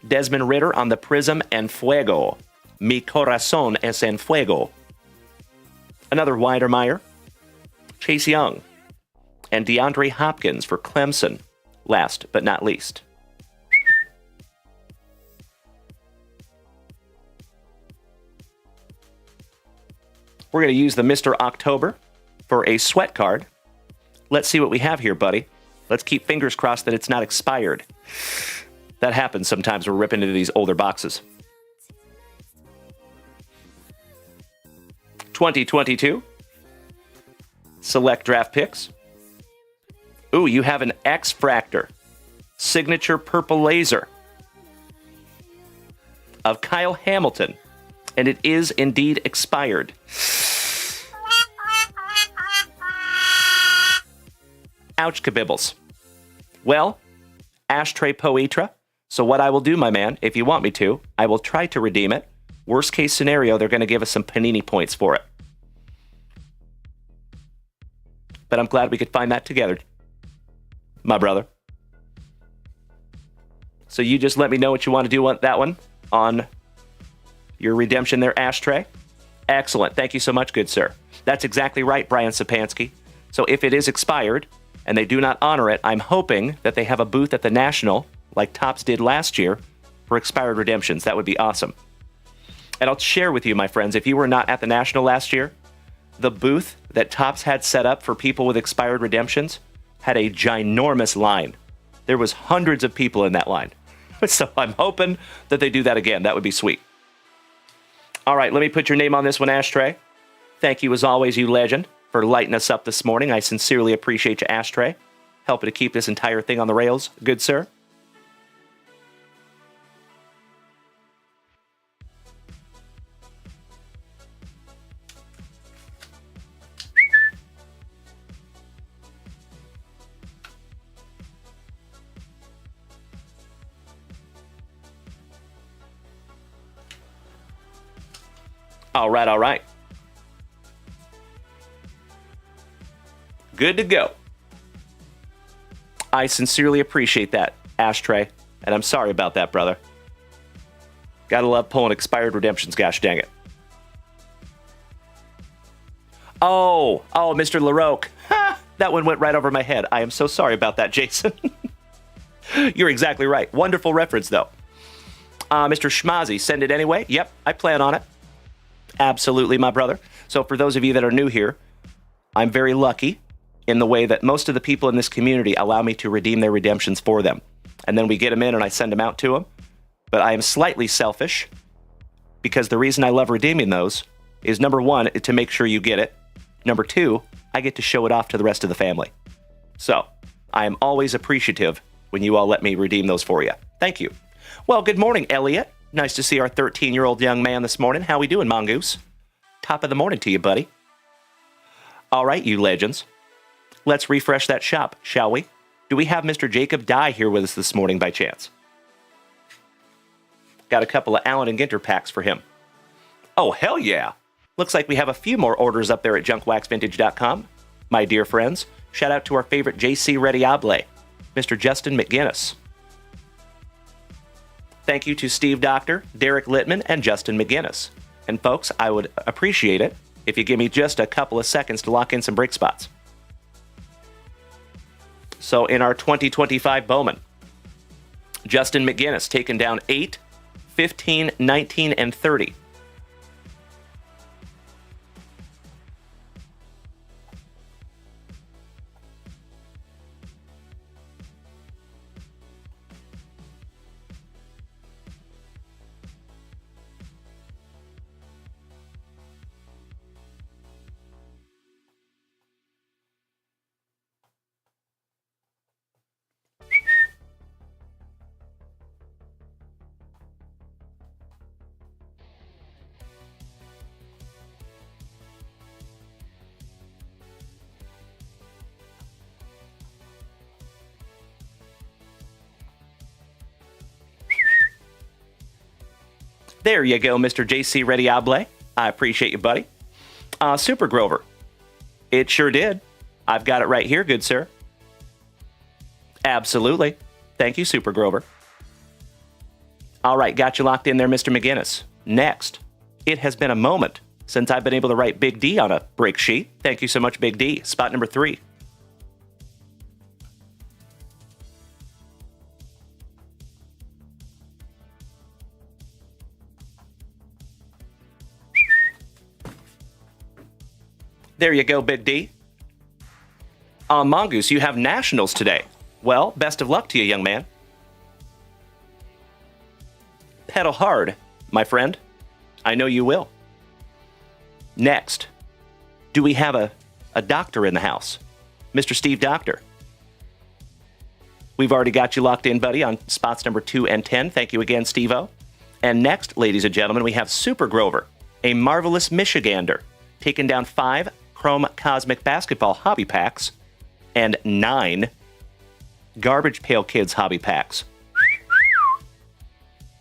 Desmond Ritter on the Prism en Fuego. Mi corazón es en fuego. Another Weidermeyer. Chase Young. And DeAndre Hopkins for Clemson, last but not least. We're going to use the Mr. October for a sweat card. Let's see what we have here, buddy. Let's keep fingers crossed that it's not expired. That happens sometimes. We're ripping into these older boxes. 2022. Select draft picks. Ooh, you have an X-Fractor. Signature purple laser of Kyle Hamilton. And it is indeed expired. Ouch, kabibbles. Well, Ashtray Poetra. So what I will do, my man, if you want me to, I will try to redeem it. Worst case scenario, they're going to give us some panini points for it. But I'm glad we could find that together, my brother. So you just let me know what you want to do on that one on your redemption there, Ashtray. Excellent. Thank you so much, good sir. That's exactly right, Brian Sapansky. So if it is expired and they do not honor it, I'm hoping that they have a booth at the National, like Topps did last year, for expired redemptions. That would be awesome. And I'll share with you, my friends, if you were not at the National last year, the booth that Topps had set up for people with expired redemptions had a ginormous line. There was hundreds of people in that line. So I'm hoping that they do that again. That would be sweet. All right, let me put your name on this one, Ashtray. Thank you, as always, you legend, for lighting us up this morning. I sincerely appreciate you, Ashtray, helping to keep this entire thing on the rails. Good sir. All right, all right. Good to go. I sincerely appreciate that, Ashtray, and I'm sorry about that, brother. Gotta love pulling expired redemptions, gosh dang it. Oh, Mr. LaRoque. Ha! That one went right over my head. I am so sorry about that, Jason. You're exactly right. Wonderful reference, though. Mr. Schmazzy, send it anyway? Yep, I plan on it. Absolutely, my brother. So for those of you that are new here, I'm very lucky in the way that most of the people in this community allow me to redeem their redemptions for them. And then we get them in and I send them out to them. But I am slightly selfish because the reason I love redeeming those is, number one, to make sure you get it. Number two, I get to show it off to the rest of the family. So I am always appreciative when you all let me redeem those for you. Thank you. Well, good morning, Elliot. Nice to see our 13-year-old young man this morning. How we doing, Mongoose? Top of the morning to you, buddy. All right, you legends. Let's refresh that shop, shall we? Do we have Mr. Jacob Dye here with us this morning by chance? Got a couple of Allen and Ginter packs for him. Oh, hell yeah. Looks like we have a few more orders up there at JunkWaxVintage.com. My dear friends, shout out to our favorite JC Rediable, Mr. Justin McGinnis. Thank you to Steve Doctor, Derek Littman, and Justin McGinnis. And folks, I would appreciate it if you give me just a couple of seconds to lock in some break spots. So in our 2025 Bowman, Justin McGinnis taking down 8, 15, 19, and 30. There you go, Mr. JC Rediable. I appreciate you, buddy. Super Grover. It sure did. I've got it right here, good sir. Absolutely. Thank you, Super Grover. All right, got you locked in there, Mr. McGinnis. Next, it has been a moment since I've been able to write Big D on a break sheet. Thank you so much, Big D. Spot number 3. There you go, Big D. Mongoose, you have nationals today. Well, best of luck to you, young man. Pedal hard, my friend. I know you will. Next, do we have a doctor in the house? Mr. Steve Doctor. We've already got you locked in, buddy, on spots number 2 and 10. Thank you again, Steve-O. And next, ladies and gentlemen, we have Super Grover, a marvelous Michigander, taking down 5 Chrome Cosmic Basketball Hobby Packs and 9 Garbage Pail Kids Hobby Packs.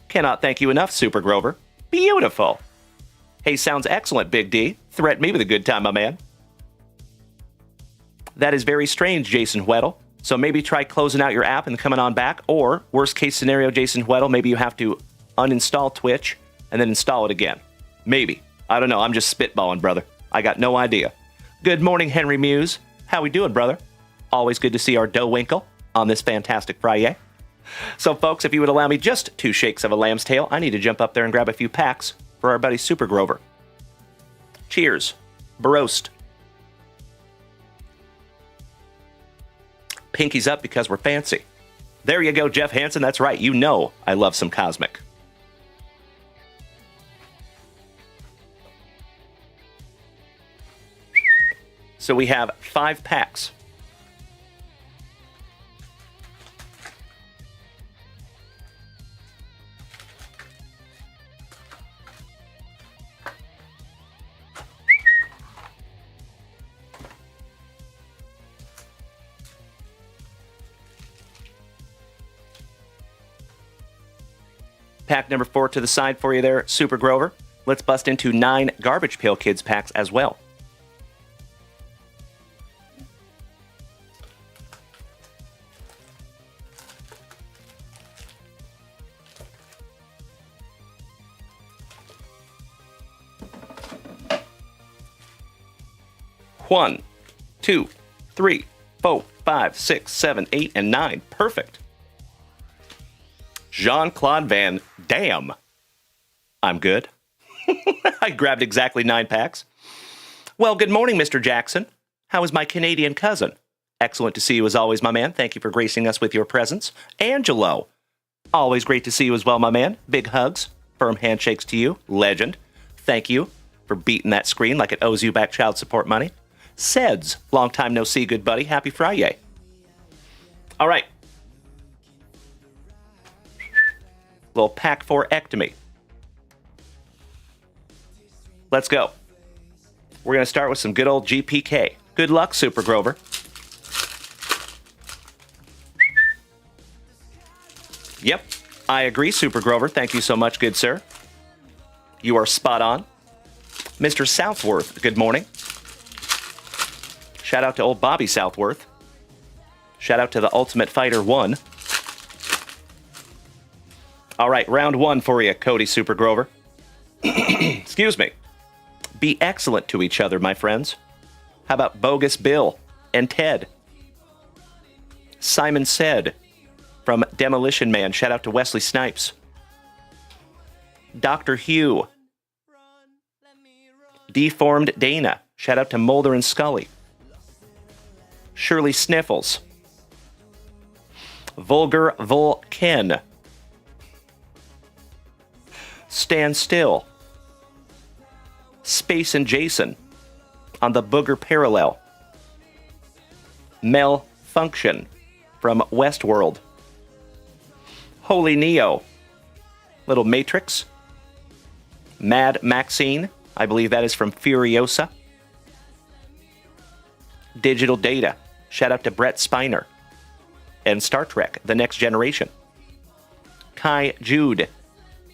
Cannot thank you enough, Super Grover. Beautiful. Hey, sounds excellent, Big D. Threaten me with a good time, my man. That is very strange, Jason Weddle. So maybe try closing out your app and coming on back. Or, worst case scenario, Jason Weddle, maybe you have to uninstall Twitch and then install it again. Maybe. I don't know. I'm just spitballing, brother. I got no idea. Good morning, Henry Muse. How we doing, brother? Always good to see our dough winkle on this fantastic Friday. So, folks, if you would allow me just 2 shakes of a lamb's tail, I need to jump up there and grab a few packs for our buddy Super Grover. Cheers. Broasted. Pinkies up because we're fancy. There you go, Jeff Hansen. That's right. You know I love some Cosmic. So we have 5 packs. Pack number 4 to the side for you there, Super Grover. Let's bust into 9 Garbage Pail Kids packs as well. One, 2, 3, 4, 5, 6, 7, 8, and 9. Perfect. Jean-Claude Van Damme. I'm good. I grabbed exactly 9 packs. Well, good morning, Mr. Jackson. How is my Canadian cousin? Excellent to see you as always, my man. Thank you for gracing us with your presence. Angelo. Always great to see you as well, my man. Big hugs. Firm handshakes to you. Legend. Thank you for beating that screen like it owes you back child support money. Seds. Long time no see, good buddy. Happy Friday. All right. Little pack 4 ectomy. Let's go. We're going to start with some good old GPK. Good luck, Super Grover. Yep, I agree, Super Grover. Thank you so much, good sir. You are spot on. Mr. Southworth, good morning. Shout out to old Bobby Southworth. Shout out to the Ultimate Fighter 1. All right, round 1 for you, Cody Super Grover. Excuse me. Be excellent to each other, my friends. How about Bogus Bill and Ted? Simon Said from Demolition Man. Shout out to Wesley Snipes. Dr. Hugh. Deformed Dana. Shout out to Mulder and Scully. Shirley Sniffles. Vulgar Vulcan. Stand Still. Space and Jason on the Booger Parallel. Malfunction from Westworld. Holy Neo. Little Matrix. Mad Maxine. I believe that is from Furiosa. Digital Data. Shout out to Brett Spiner. And Star Trek, The Next Generation. Kai Jude.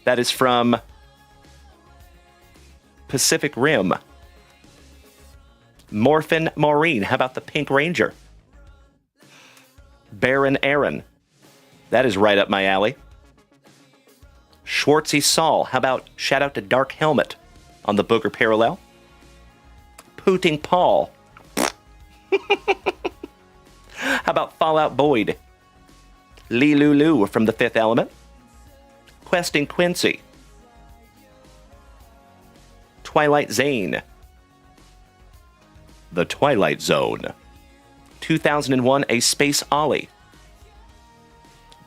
That is from Pacific Rim. Morphin Maureen. How about the Pink Ranger? Baron Aaron. That is right up my alley. Schwartzy Saul. How about shout out to Dark Helmet on the Booger Parallel? Pooting Paul. How about Fallout Boyd? Lee Lulu from The Fifth Element. Questing Quincy. Twilight Zane. The Twilight Zone. 2001 A Space Ollie.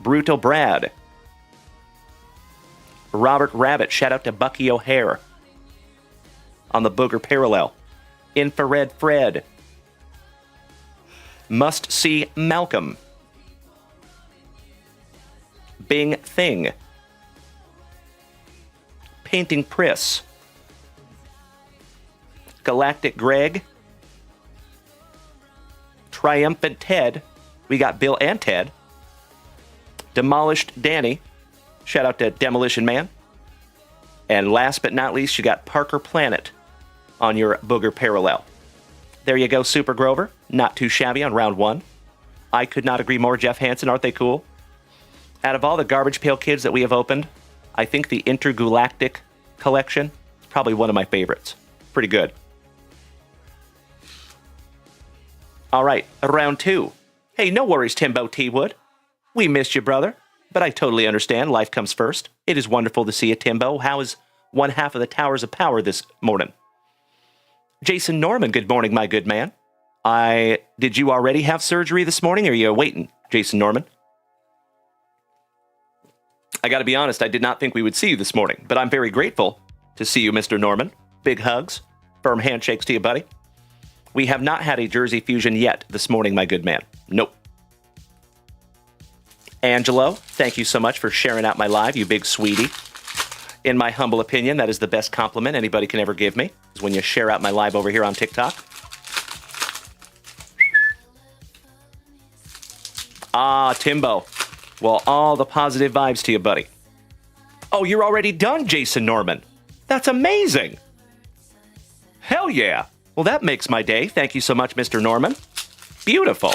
Brutal Brad. Robert Rabbit. Shout out to Bucky O'Hare on the Booger Parallel. Infrared Fred. Must See Malcolm. Bing Thing. Painting Priss. Galactic Greg. Triumphant Ted. We got Bill and Ted. Demolished Danny. Shout out to Demolition Man. And last but not least, you got Parker Planet on your Booger Parallel. There you go, Super Grover. Not too shabby on round 1. I could not agree more, Jeff Hansen. Aren't they cool? Out of all the Garbage Pail Kids that we have opened, I think the Intergalactic collection is probably one of my favorites. Pretty good. All right, round 2. Hey, no worries, Timbo T. Wood. We missed you, brother, but I totally understand. Life comes first. It is wonderful to see you, Timbo. How is one half of the Towers of Power this morning? Jason Norman, good morning, my good man. Did you already have surgery this morning, or are you waiting, Jason Norman? I got to be honest, I did not think we would see you this morning, but I'm very grateful to see you, Mr. Norman. Big hugs, firm handshakes to you, buddy. We have not had a Jersey Fusion yet this morning, my good man. Nope. Angelo, thank you so much for sharing out my live, you big sweetie. In my humble opinion, that is the best compliment anybody can ever give me, is when you share out my live over here on TikTok. Ah, Timbo. Well, all the positive vibes to you, buddy. Oh, you're already done, Jason Norman. That's amazing. Hell yeah. Well, that makes my day. Thank you so much, Mr. Norman. Beautiful.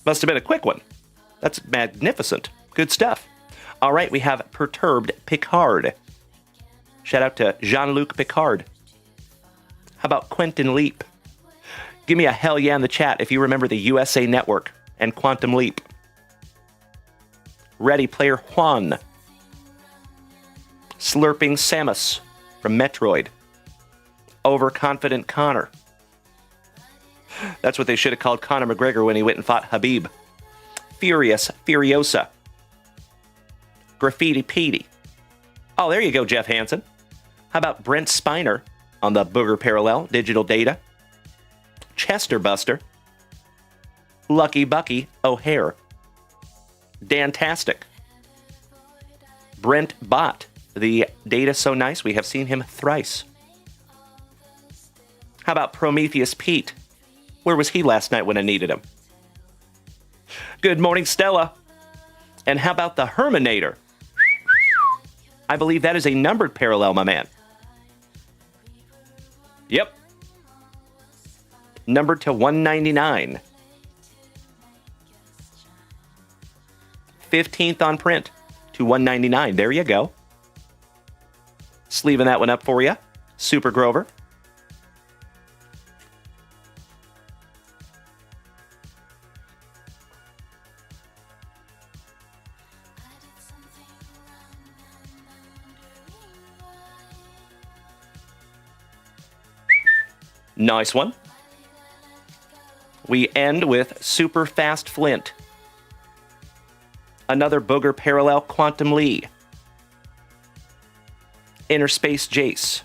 Must have been a quick one. That's magnificent. Good stuff. All right, we have Perturbed Picard. Shout out to Jean-Luc Picard. How about Quentin Leap? Give me a hell yeah in the chat if you remember the USA Network and Quantum Leap. Ready Player Juan. Slurping Samus from Metroid. Overconfident Connor. That's what they should have called Conor McGregor when he went and fought Habib. Furious Furiosa. Graffiti Petey. Oh, there you go, Jeff Hansen. How about Brent Spiner on the Booger Parallel Digital Data? Chester Buster. Lucky Bucky O'Hare. Dantastic. Brent Bott. The data so nice, we have seen him thrice. How about Prometheus Pete? Where was he last night when I needed him? Good morning, Stella. And how about the Herminator? I believe that is a numbered parallel, my man. Yep. Numbered to 199. 15th on print to 199. There you go. Sleeving that one up for you. Super Grover. Nice one. We end with Super Fast Flint. Another Booger Parallel Quantum Lee. Inner Space Jace.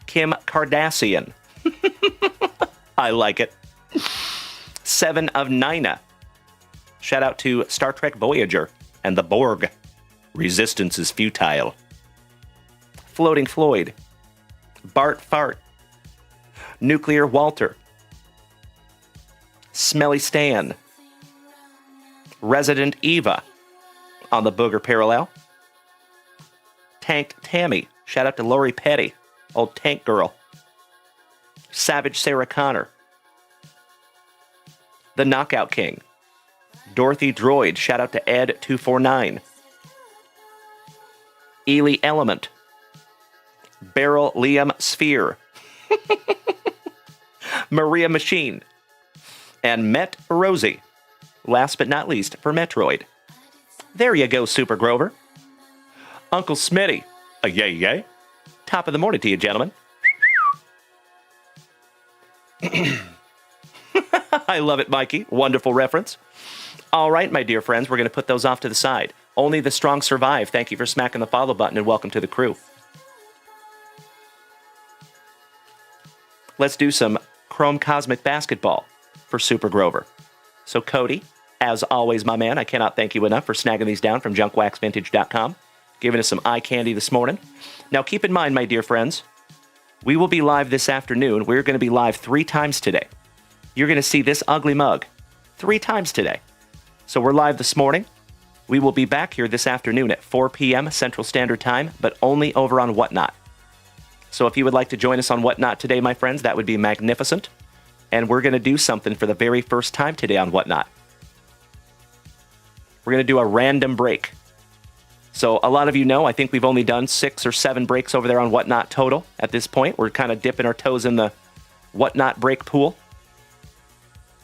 Kim Kardashian. I like it. 7 of Nina. Shout out to Star Trek Voyager and the Borg. Resistance is futile. Floating Floyd. Bart Fart. Nuclear Walter. Smelly Stan. Resident Eva on the Booger Parallel. Tanked Tammy. Shout out to Lori Petty. Old tank girl. Savage Sarah Connor. The Knockout King. Dorothy Droid. Shout out to Ed249. Ely Element. Beryl Liam Sphere. Maria Machine. And Met Rosie. Last but not least for Metroid. There you go, Super Grover. Uncle Smitty. A yay yay. Top of the morning to you, gentlemen. I love it, Mikey. Wonderful reference. All right, my dear friends, we're going to put those off to the side. Only the strong survive. Thank you for smacking the follow button and welcome to the crew. Let's do some Chrome Cosmic Basketball for Super Grover. So Cody, as always, my man, I cannot thank you enough for snagging these down from JunkWaxVintage.com, giving us some eye candy this morning. Now keep in mind, my dear friends, we will be live this afternoon. We're going to be live 3 times today. You're going to see this ugly mug 3 times today. So we're live this morning. We will be back here this afternoon at 4 p.m. Central Standard Time, but only over on Whatnot. So if you would like to join us on Whatnot today, my friends, that would be magnificent. And we're going to do something for the very first time today on Whatnot. We're going to do a random break. So a lot of you know, I think we've only done 6 or 7 breaks over there on Whatnot total at this point. We're kind of dipping our toes in the Whatnot break pool.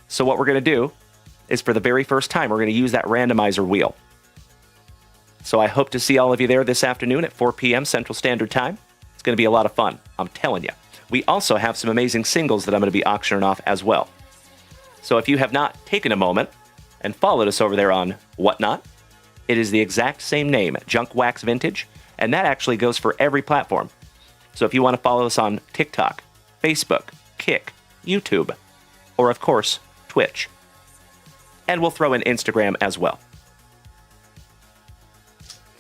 So what we're going to do is for the very first time, we're going to use that randomizer wheel. So I hope to see all of you there this afternoon at 4 p.m. Central Standard Time. It's going to be a lot of fun, I'm telling you. We also have some amazing singles that I'm going to be auctioning off as well. So if you have not taken a moment and followed us over there on Whatnot, it is the exact same name, JunkWaxVintage, and that actually goes for every platform. So if you want to follow us on TikTok, Facebook, Kick, YouTube, or of course, Twitch. And we'll throw in Instagram as well.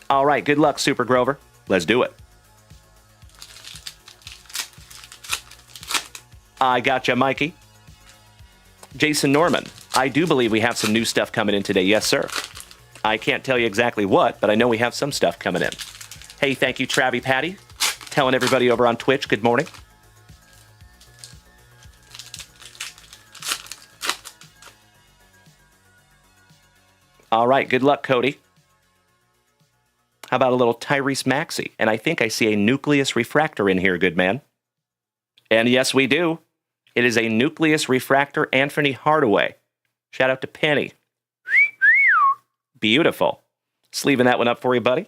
All right, good luck, Super Grover. Let's do it. I gotcha, Mikey. Jason Norman, I do believe we have some new stuff coming in today. Yes, sir. I can't tell you exactly what, but I know we have some stuff coming in. Hey, thank you, Travie Patty. Telling everybody over on Twitch, good morning. All right, good luck, Cody. How about a little Tyrese Maxey? And I think I see a nucleus refractor in here, good man. And yes, we do. It is a nucleus refractor Anthony Hardaway. Shout out to Penny. Beautiful. Sleeving that one up for you, buddy.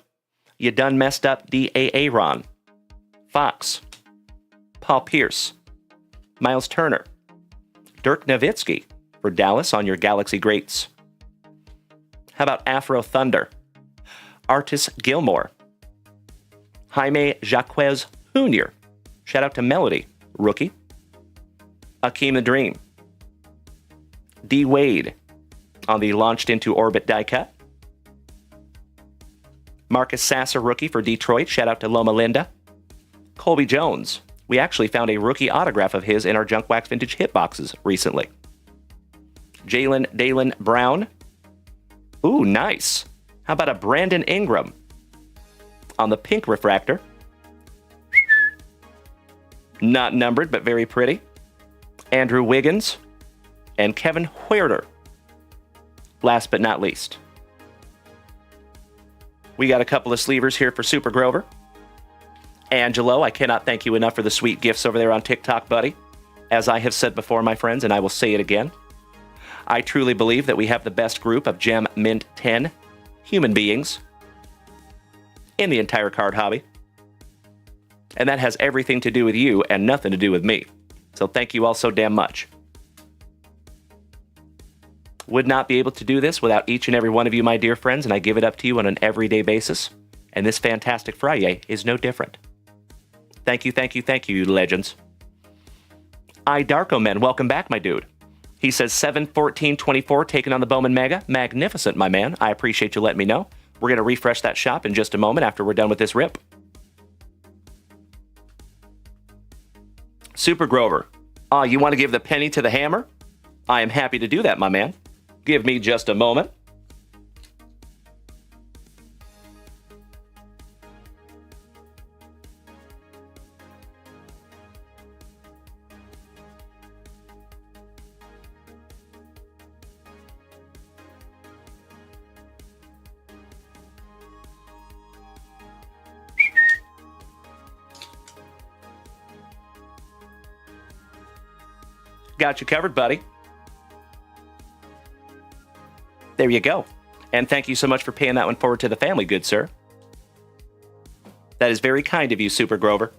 You done messed up D.A. Ron. Fox. Paul Pierce. Miles Turner. Dirk Nowitzki for Dallas on your Galaxy Greats. How about Afro Thunder? Artis Gilmore. Jaime Jaquez Jr. Shout out to Melody. Rookie. Akeem the Dream. D. Wade on the Launched into Orbit die cut. Marcus Sasser, rookie for Detroit. Shout out to Loma Linda. Colby Jones. We actually found a rookie autograph of his in our Junk Wax Vintage hitboxes recently. Jalen Dalen Brown. Ooh, nice. How about a Brandon Ingram on the pink refractor? Not numbered, but very pretty. Andrew Wiggins and Kevin Huerter. Last but not least, we got a couple of sleevers here for Super Grover. Angelo, I cannot thank you enough for the sweet gifts over there on TikTok, buddy. As I have said before, my friends, and I will say it again, I truly believe that we have the best group of Gem Mint 10 human beings in the entire card hobby. And that has everything to do with you and nothing to do with me. So thank you all so damn much. Would not be able to do this without each and every one of you, my dear friends, and I give it up to you on an everyday basis. And this fantastic Friday is no different. Thank you, thank you, thank you, you legends. Darko Men, welcome back, my dude. He says 7-14-24 taking on the Bowman Mega. Magnificent, my man. I appreciate you letting me know. We're going to refresh that shop in just a moment after we're done with this rip. Super Grover. You want to give the penny to the hammer? I am happy to do that, my man. Give me just a moment. Got you covered, buddy. There you go. And thank you so much for paying that one forward to the family, good sir. That is very kind of you, Super Grover.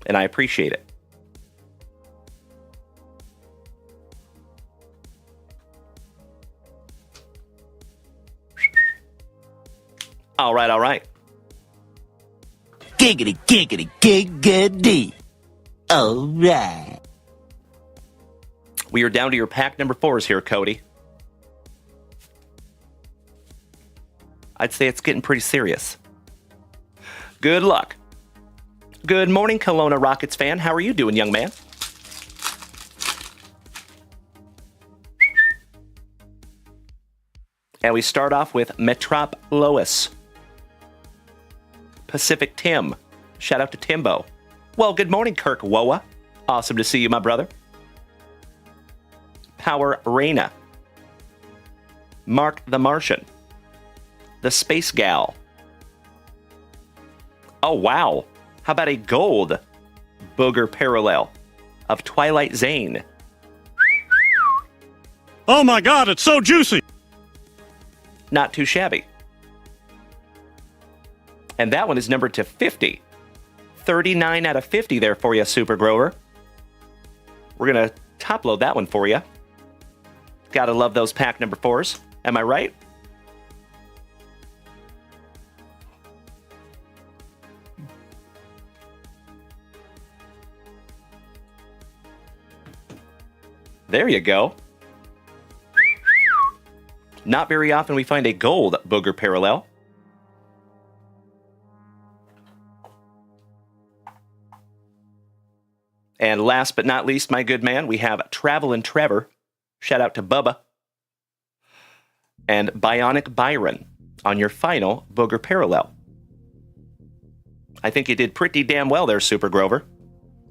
And I appreciate it. All right, all right. Giggity, giggity, giggity. All right. We are down to your pack number 4s here, Cody. I'd say it's getting pretty serious. Good luck. Good morning, Kelowna Rockets fan. How are you doing, young man? And we start off with Metrop Lois. Pacific Tim. Shout out to Timbo. Well, good morning, Kirk Woa. Awesome to see you, my brother. Power Reina. Mark the Martian. The Space Gal. Oh, wow. How about a gold booger parallel of Twilight Zane? Oh my God, it's so juicy. Not too shabby. And that one is numbered to 50. 39 out of 50 there for you, Super Grover. We're going to top load that one for you. Gotta love those pack number 4s. Am I right? There you go. Not very often we find a gold booger parallel. And last but not least, my good man, we have Travelin' Trevor. Shout out to Bubba. And Bionic Byron on your final booger parallel. I think you did pretty damn well there, Super Grover.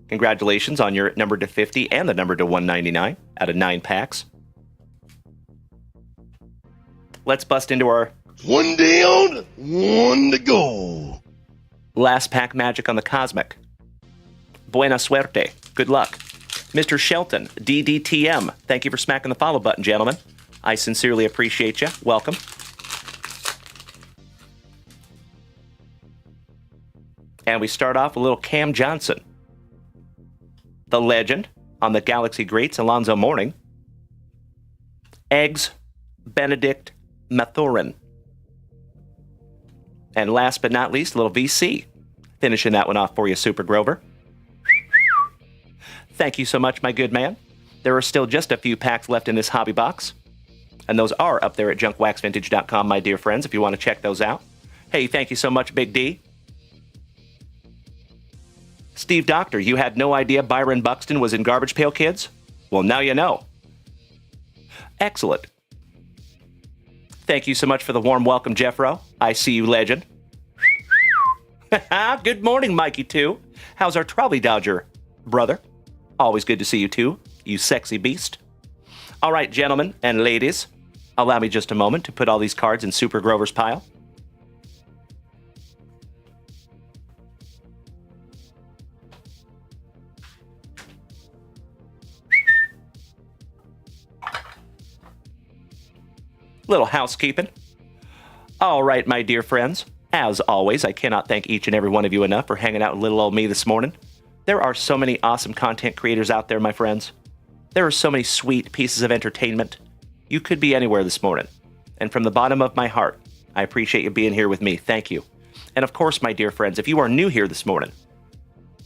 Congratulations on your number to 50 and the number to 199 out of 9 packs. Let's bust into our One down, one to go. last pack magic on the Cosmic. Buena suerte. Good luck. Mr. Shelton, DDTM. Thank you for smacking the follow button, gentlemen. I sincerely appreciate you. Welcome. And we start off with a little Cam Johnson. The legend on the Galaxy Greats, Alonzo Mourning. Eggs, Benedict Mathurin. And last but not least, a little VC. Finishing that one off for you, Super Grover. Thank you so much, my good man. There are still just a few packs left in this hobby box. And those are up there at JunkWaxVintage.com, my dear friends, if you want to check those out. Hey, thank you so much, Big D. Steve Doctor, you had no idea Byron Buxton was in Garbage Pail Kids? Well, now you know. Excellent. Thank you so much for the warm welcome, Jeffro. I see you, legend. Good morning, Mikey, too. How's our Trolley Dodger, brother? Always good to see you, too, you sexy beast. All right, gentlemen and ladies, allow me just a moment to put all these cards in Super Grover's pile. Little housekeeping. All right, my dear friends. As always, I cannot thank each and every one of you enough for hanging out with little old me this morning. There are so many awesome content creators out there, my friends. There are so many sweet pieces of entertainment. You could be anywhere this morning. And from the bottom of my heart, I appreciate you being here with me. Thank you. And of course, my dear friends, if you are new here this morning,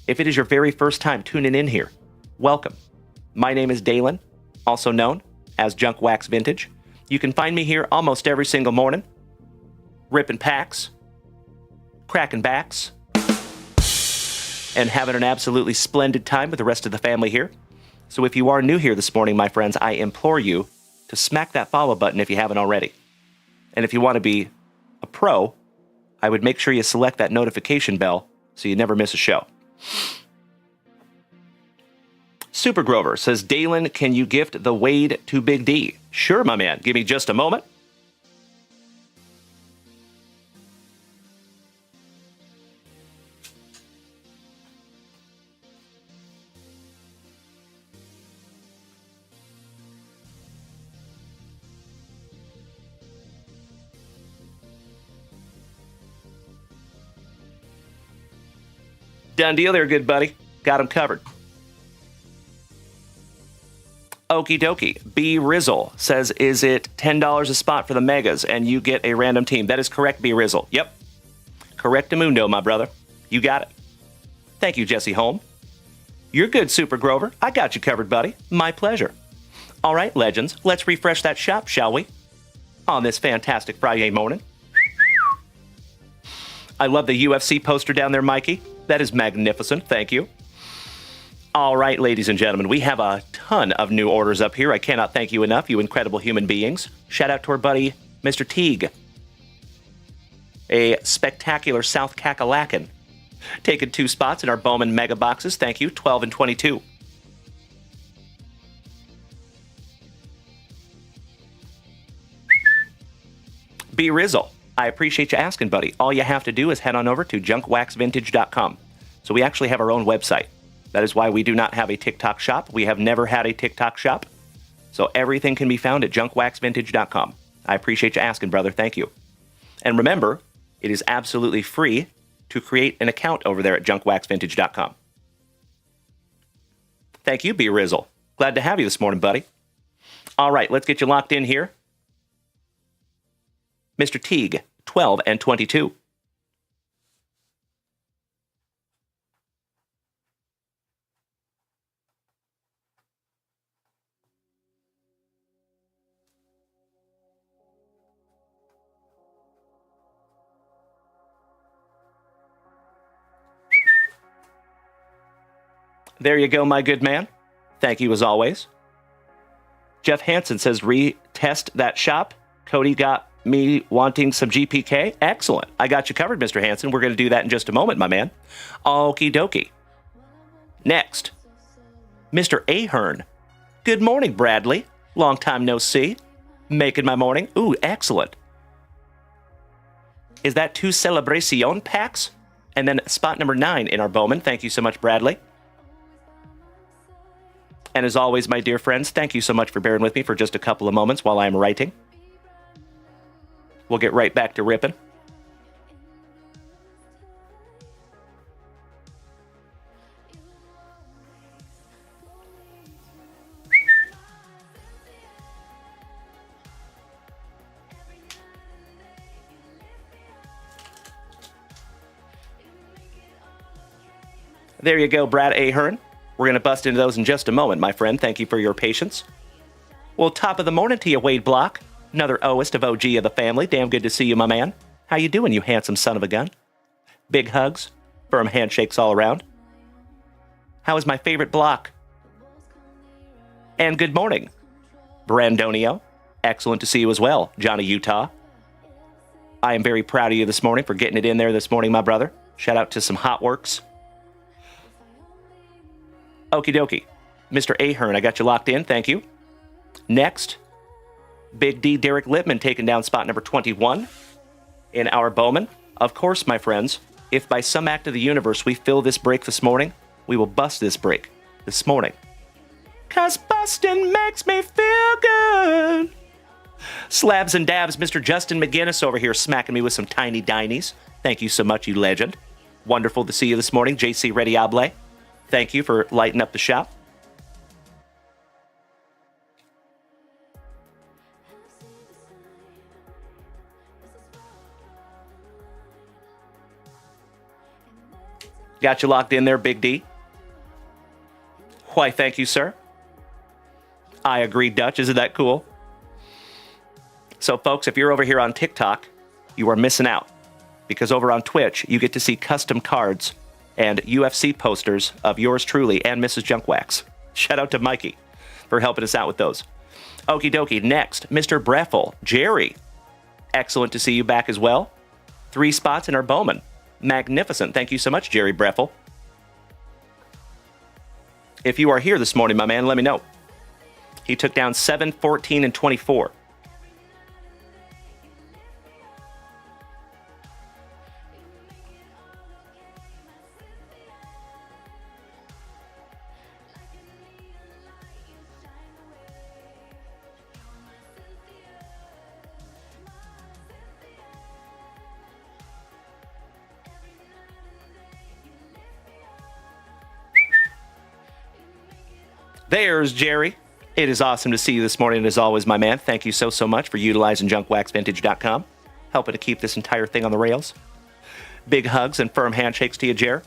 if it is your very first time tuning in here, welcome. My name is Dalen, also known as JunkWaxVintage. You can find me here almost every single morning, ripping packs, cracking backs, and having an absolutely splendid time with the rest of the family here. So if you are new here this morning, my friends, I implore you to smack that follow button if you haven't already. And if you want to be a pro, I would make sure you select that notification bell so you never miss a show. Super Grover says, Dalen, can you gift the Wade to Big D? Sure, my man. Give me just a moment. Done deal there, good buddy. Got him covered. Okie dokie. B. Rizzle says, is it $10 a spot for the Megas and you get a random team? That is correct, B. Rizzle. Yep. Correctamundo, my brother. You got it. Thank you, Jesse Holm. You're good, Super Grover. I got you covered, buddy. My pleasure. All right, legends, let's refresh that shop, shall we? On this fantastic Friday morning. I love the UFC poster down there, Mikey. That is magnificent. Thank you. All right, ladies and gentlemen, we have a ton of new orders up here. I cannot thank you enough, you incredible human beings. Shout out to our buddy, Mr. Teague. A spectacular South Kakalaki. Taking 2 spots in our Bowman Mega Boxes. Thank you, 12 and 22. B. Rizzle, I appreciate you asking, buddy. All you have to do is head on over to JunkWaxVintage.com. So we actually have our own website. That is why we do not have a TikTok shop. We have never had a TikTok shop. So everything can be found at JunkWaxVintage.com. I appreciate you asking, brother. Thank you. And remember, it is absolutely free to create an account over there at JunkWaxVintage.com. Thank you, B. Rizzle. Glad to have you this morning, buddy. All right, let's get you locked in here. Mr. Teague, 12 and 22. There you go, my good man. Thank you as always. Jeff Hansen says, retest that shop. Cody got me wanting some GPK? Excellent. I got you covered, Mr. Hanson. We're going to do that in just a moment, my man. Okie dokie. Next, Mr. Ahern. Good morning, Bradley. Long time no see. Making my morning. Ooh, excellent. Is that 2 Celebration packs? And then spot number 9 in our Bowman. Thank you so much, Bradley. And as always, my dear friends, thank you so much for bearing with me for just a couple of moments while I'm writing. We'll get right back to ripping. There you go, Brad Ahern. We're going to bust into those in just a moment, my friend. Thank you for your patience. Well, top of the morning to you, Wade Block. Another Oest of OG of the family. Damn good to see you, my man. How you doing, you handsome son of a gun? Big hugs. Firm handshakes all around. How is my favorite block? And good morning, Brandonio. Excellent to see you as well, Johnny Utah. I am very proud of you this morning for getting it in there this morning, my brother. Shout out to some hot works. Okie dokie. Mr. Ahern, I got you locked in. Thank you. Next, Big D Derek Lippman taking down spot number 21 in our Bowman. Of course, my friends, if by some act of the universe we fill this break this morning, we will bust this break this morning. 'Cause bustin' makes me feel good. Slabs and dabs, Mr. Justin McGinnis over here smacking me with some tiny dinies. Thank you so much, you legend. Wonderful to see you this morning, JC Rediable. Thank you for lighting up the shop. Got you locked in there, Big D. Why, thank you, sir. I agree, Dutch. Isn't that cool? So, folks, if you're over here on TikTok, you are missing out. Because over on Twitch, you get to see custom cards and UFC posters of yours truly and Mrs. Junkwax. Shout out to Mikey for helping us out with those. Okie dokie. Next, Mr. Breffel, Jerry. Excellent to see you back as well. 3 spots in our Bowman. Magnificent. Thank you so much, Jerry Breffel. If you are here this morning, my man, let me know. He took down 7, 14, and 24. There's Jerry. It is awesome to see you this morning, as always, my man. Thank you so much for utilizing JunkWaxVintage.com, helping to keep this entire thing on the rails. Big hugs and firm handshakes to you, Jer.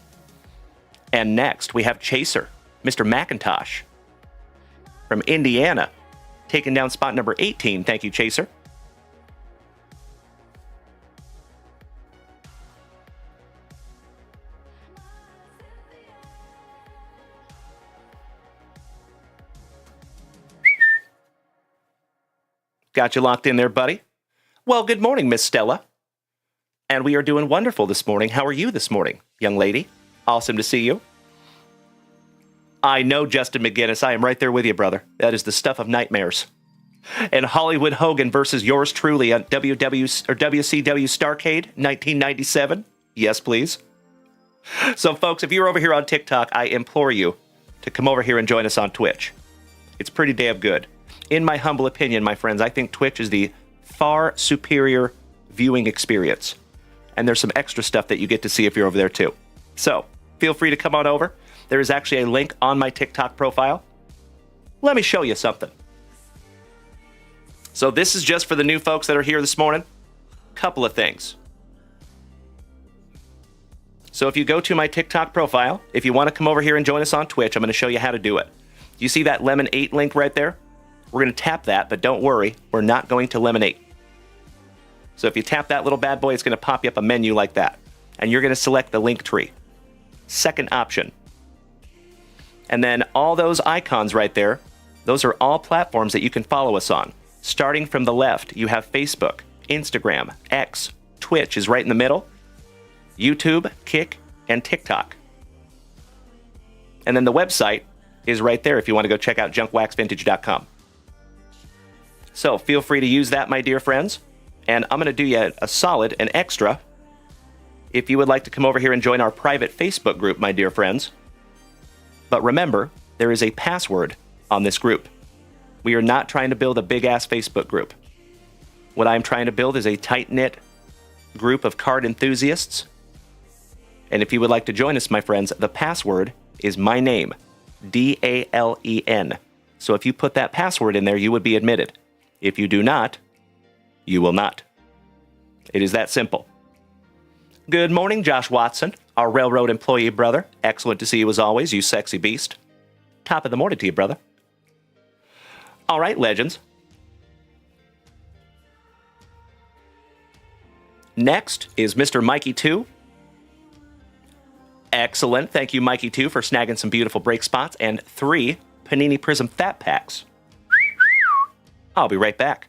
And next, we have Chaser, Mr. McIntosh from Indiana, taking down spot number 18. Thank you, Chaser. Got you locked in there, buddy. Well, good morning, Miss Stella. And we are doing wonderful this morning. How are you this morning, young lady? Awesome to see you. I know, Justin McGinnis. I am right there with you, brother. That is the stuff of nightmares. And Hollywood Hogan versus yours truly on WCW Starrcade 1997. Yes, please. So, folks, if you're over here on TikTok, I implore you to come over here and join us on Twitch. It's pretty damn good. In my humble opinion, my friends, I think Twitch is the far superior viewing experience. And there's some extra stuff that you get to see if you're over there too. So, feel free to come on over. There is actually a link on my TikTok profile. Let me show you something. So this is just for the new folks that are here this morning. Couple of things. So if you go to my TikTok profile, if you want to come over here and join us on Twitch, I'm going to show you how to do it. You see that Lemon 8 link right there? We're going to tap that, but don't worry, we're not going to lemonade. So if you tap that little bad boy, it's going to pop you up a menu like that. And you're going to select the link tree. Second option. And then all those icons right there, those are all platforms that you can follow us on. Starting from the left, you have Facebook, Instagram, X, Twitch is right in the middle, YouTube, Kick, and TikTok. And then the website is right there if you want to go check out JunkWaxVintage.com. So feel free to use that, my dear friends. And I'm going to do you a solid, an extra, if you would like to come over here and join our private Facebook group, my dear friends. But remember, there is a password on this group. We are not trying to build a big-ass Facebook group. What I'm trying to build is a tight-knit group of card enthusiasts. And if you would like to join us, my friends, the password is my name, DALEN. So if you put that password in there, you would be admitted. If you do not, you will not. It is that simple. Good morning, Josh Watson, our railroad employee brother. Excellent to see you as always, you sexy beast. Top of the morning to you, brother. All right, legends. Next is Mr. Mikey 2. Excellent. Thank you, Mikey 2, for snagging some beautiful break spots and 3 Panini Prism Fat Packs. I'll be right back.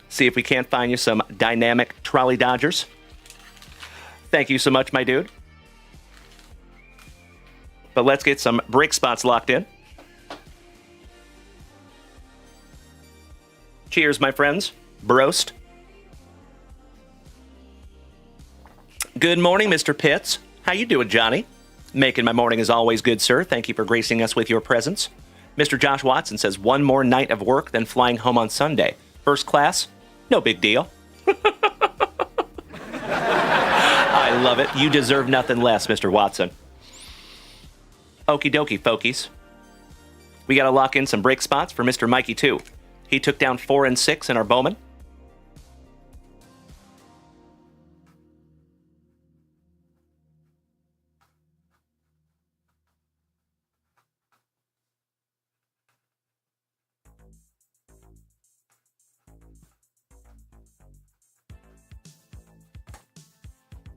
See if we can't find you some dynamic trolley dodgers. Thank you so much, my dude. But let's get some break spots locked in. Cheers, my friends. Broast. Good morning, Mr. Pitts. How you doing, Johnny? Making my morning as always good, sir. Thank you for gracing us with your presence. Mr. Josh Watson says, one more night of work than flying home on Sunday. First class? No big deal. I love it. You deserve nothing less, Mr. Watson. Okie dokie, folkies. We got to lock in some break spots for Mr. Mikey 2. He took down 4 and 6 in our Bowman.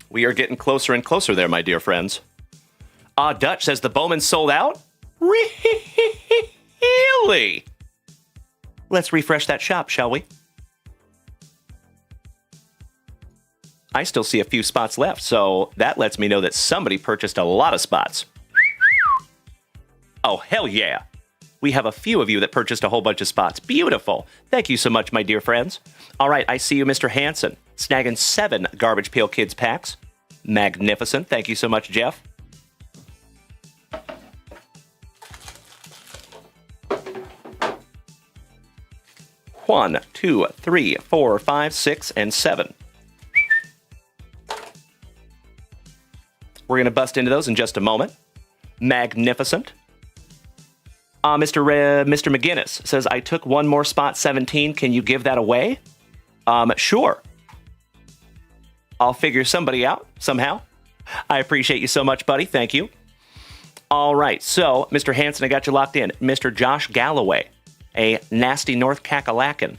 We are getting closer and closer there, my dear friends. Dutch says the Bowman sold out? Really? Let's refresh that shop, shall we? I still see a few spots left, so that lets me know that somebody purchased a lot of spots. Oh, hell yeah. We have a few of you that purchased a whole bunch of spots. Beautiful. Thank you so much, my dear friends. All right, I see you, Mr. Hanson, snagging 7 Garbage Pail Kids packs. Magnificent. Thank you so much, Jeff. One, 2, 3, 4, 5, 6, and 7. We're going to bust into those in just a moment. Magnificent. Mr. McGinnis says, I took one more spot, 17. Can you give that away? Sure. I'll figure somebody out somehow. I appreciate you so much, buddy. Thank you. All right. So, Mr. Hanson, I got you locked in. Mr. Josh Galloway, a nasty North Kakalaki.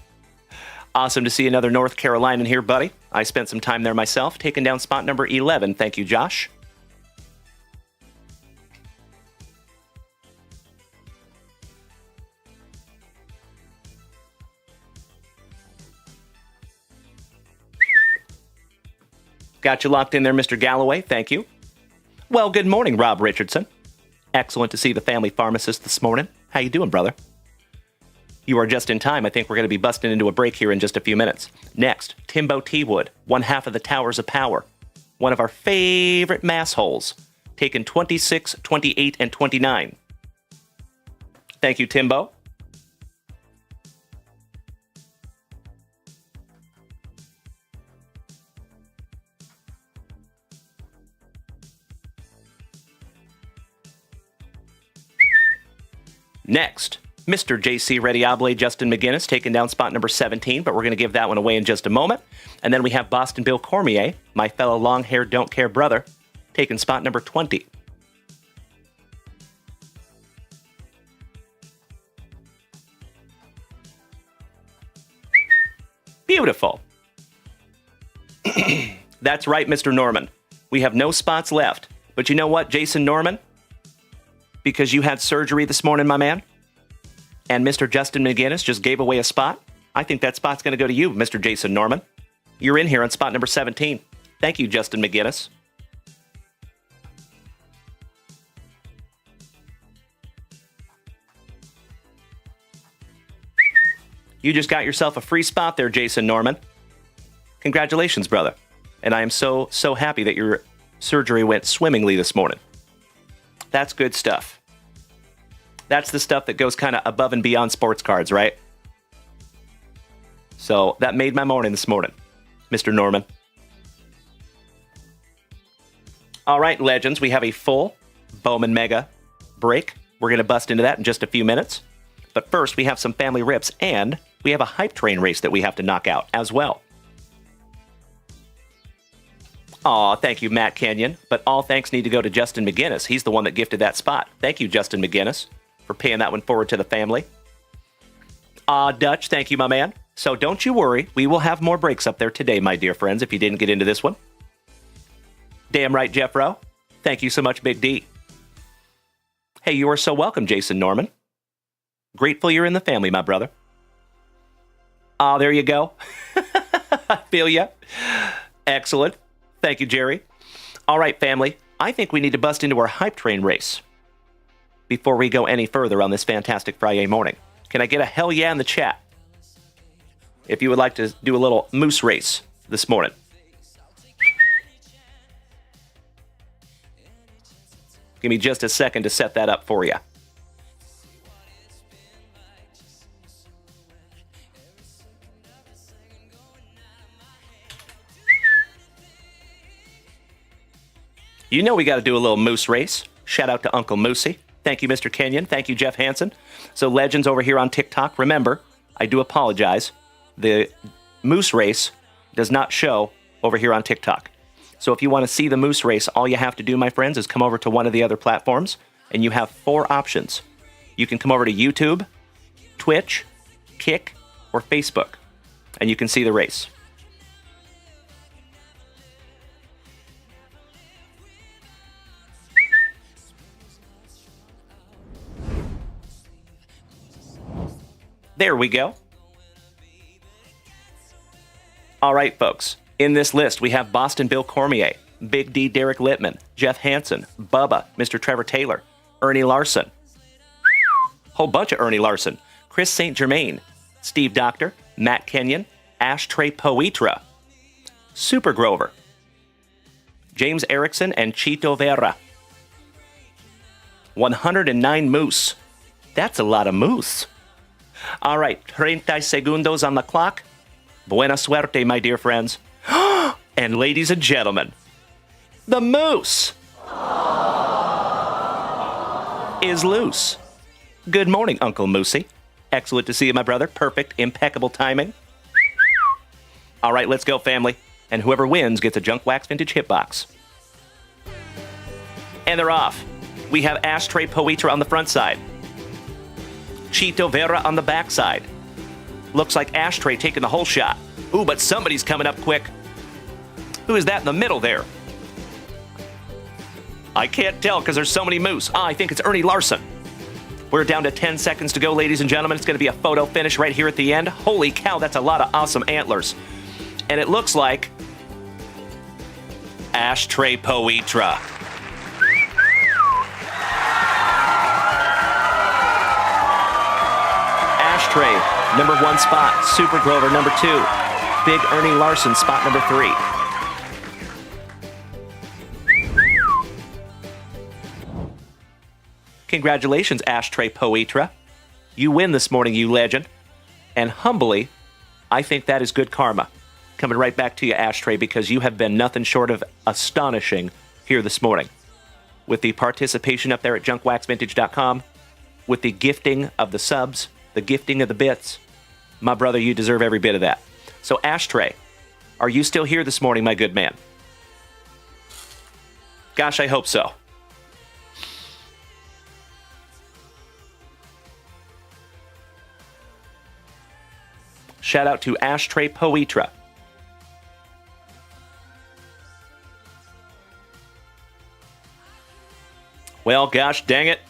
Awesome to see another North Carolinian here, buddy. I spent some time there myself, taking down spot number 11. Thank you, Josh. Got you locked in there, Mr. Galloway. Thank you. Well, good morning, Rob Richardson. Excellent to see the family pharmacist this morning. How you doing, brother? You are just in time. I think we're going to be busting into a break here in just a few minutes. Next, Timbo T. Wood, one half of the Towers of Power. One of our favorite mass holes. Taken 26, 28, and 29. Thank you, Timbo. Next, Mr. JC Rediable, Justin McGinnis, taking down spot number 17, but we're going to give that one away in just a moment. And then we have Boston Bill Cormier, my fellow long-haired don't care brother, taking spot number 20. Beautiful. That's right, Mr. Norman. We have no spots left. But you know what, Jason Norman? because you had surgery this morning, my man, and Mr. Justin McGinnis just gave away a spot, I think that spot's going to go to you, Mr. Jason Norman. You're in here on spot number 17. Thank you, Justin McGinnis. You just got yourself a free spot there, Jason Norman. Congratulations, brother. And I am so happy that your surgery went swimmingly this morning. That's good stuff. That's the stuff that goes kind of above and beyond sports cards, right? So that made my morning this morning, Mr. Norman. All right, legends, we have a full Bowman Mega break. We're going to bust into that in just a few minutes. But first, we have some family rips, and we have a hype train race that we have to knock out as well. Aw, thank you, Matt Kenyon. But all thanks need to go to Justin McGinnis. He's the one that gifted that spot. Thank you, Justin McGinnis, for paying that one forward to the family. Dutch, thank you, my man. So don't you worry. We will have more breaks up there today, my dear friends, if you didn't get into this one. Damn right, Jeff Rowe. Thank you so much, Big D. Hey, you are so welcome, Jason Norman. Grateful you're in the family, my brother. There you go. I feel ya. Excellent. Thank you, Jerry. All right, family. I think we need to bust into our hype train race before we go any further on this fantastic Friday morning. Can I get a hell yeah in the chat if you would like to do a little moose race this morning? Give me just a second to set that up for you. You know we got to do a little moose race. Shout out to Uncle Moosey. Thank you, Mr. Kenyon. Thank you, Jeff Hansen. So legends over here on TikTok, remember, I do apologize. The moose race does not show over here on TikTok. So if you want to see the moose race, all you have to do, my friends, is come over to one of the other platforms, and you have 4 options. You can come over to YouTube, Twitch, Kick, or Facebook, and you can see the race. There we go. All right, folks. In this list, we have Boston Bill Cormier, Big D Derek Littman, Jeff Hansen, Bubba, Mr. Trevor Taylor, Ernie Larson. Whole bunch of Ernie Larson. Chris St. Germain, Steve Doctor, Matt Kenyon, Ashtray Poetra, Super Grover, James Erickson, and Chito Vera. 109 moose. That's a lot of moose. All right, 30 segundos on the clock. Buena suerte, my dear friends. And ladies and gentlemen, the moose is loose. Good morning, Uncle Moosey. Excellent to see you, my brother. Perfect, impeccable timing. All right, let's go, family. And whoever wins gets a JunkWaxVintage hitbox. And they're off. We have Ashtray Poetra on the front side. Chito Vera on the backside. Looks like Ashtray taking the whole shot. Ooh, but somebody's coming up quick. Who is that in the middle there? I can't tell because there's so many moose. I think it's Ernie Larson. We're down to 10 seconds to go, ladies and gentlemen. It's going to be a photo finish right here at the end. Holy cow, that's a lot of awesome antlers. And it looks like Ashtray Poetra. Ashtray, number 1 spot. Super Grover, number 2. Big Ernie Larson, spot number 3. Congratulations, Ashtray Poetra. You win this morning, you legend. And humbly, I think that is good karma. Coming right back to you, Ashtray, because you have been nothing short of astonishing here this morning. With the participation up there at JunkWaxVintage.com, with the gifting of the subs, the gifting of the bits, my brother, you deserve every bit of that. So, Ashtray, are you still here this morning, my good man? Gosh, I hope so. Shout out to Ashtray Poetra. Well, gosh dang it.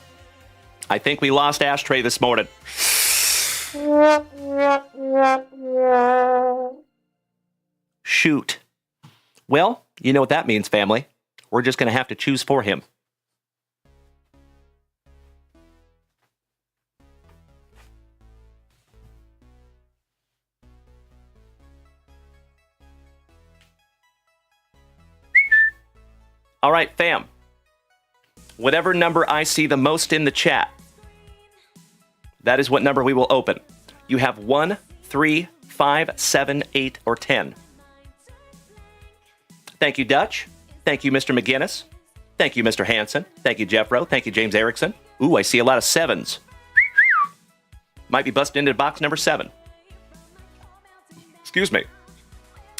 I think we lost Ashtray this morning. Shoot. Well, you know what that means, family. We're just going to have to choose for him. All right, fam. Whatever number I see the most in the chat, that is what number we will open. You have 1, 3, 5, 7, 8, or 10. Thank you, Dutch. Thank you, Mr. McGinnis. Thank you, Mr. Hansen. Thank you, Jeffro. Thank you, James Erickson. Ooh, I see a lot of 7s. Might be busting into box number 7. Excuse me.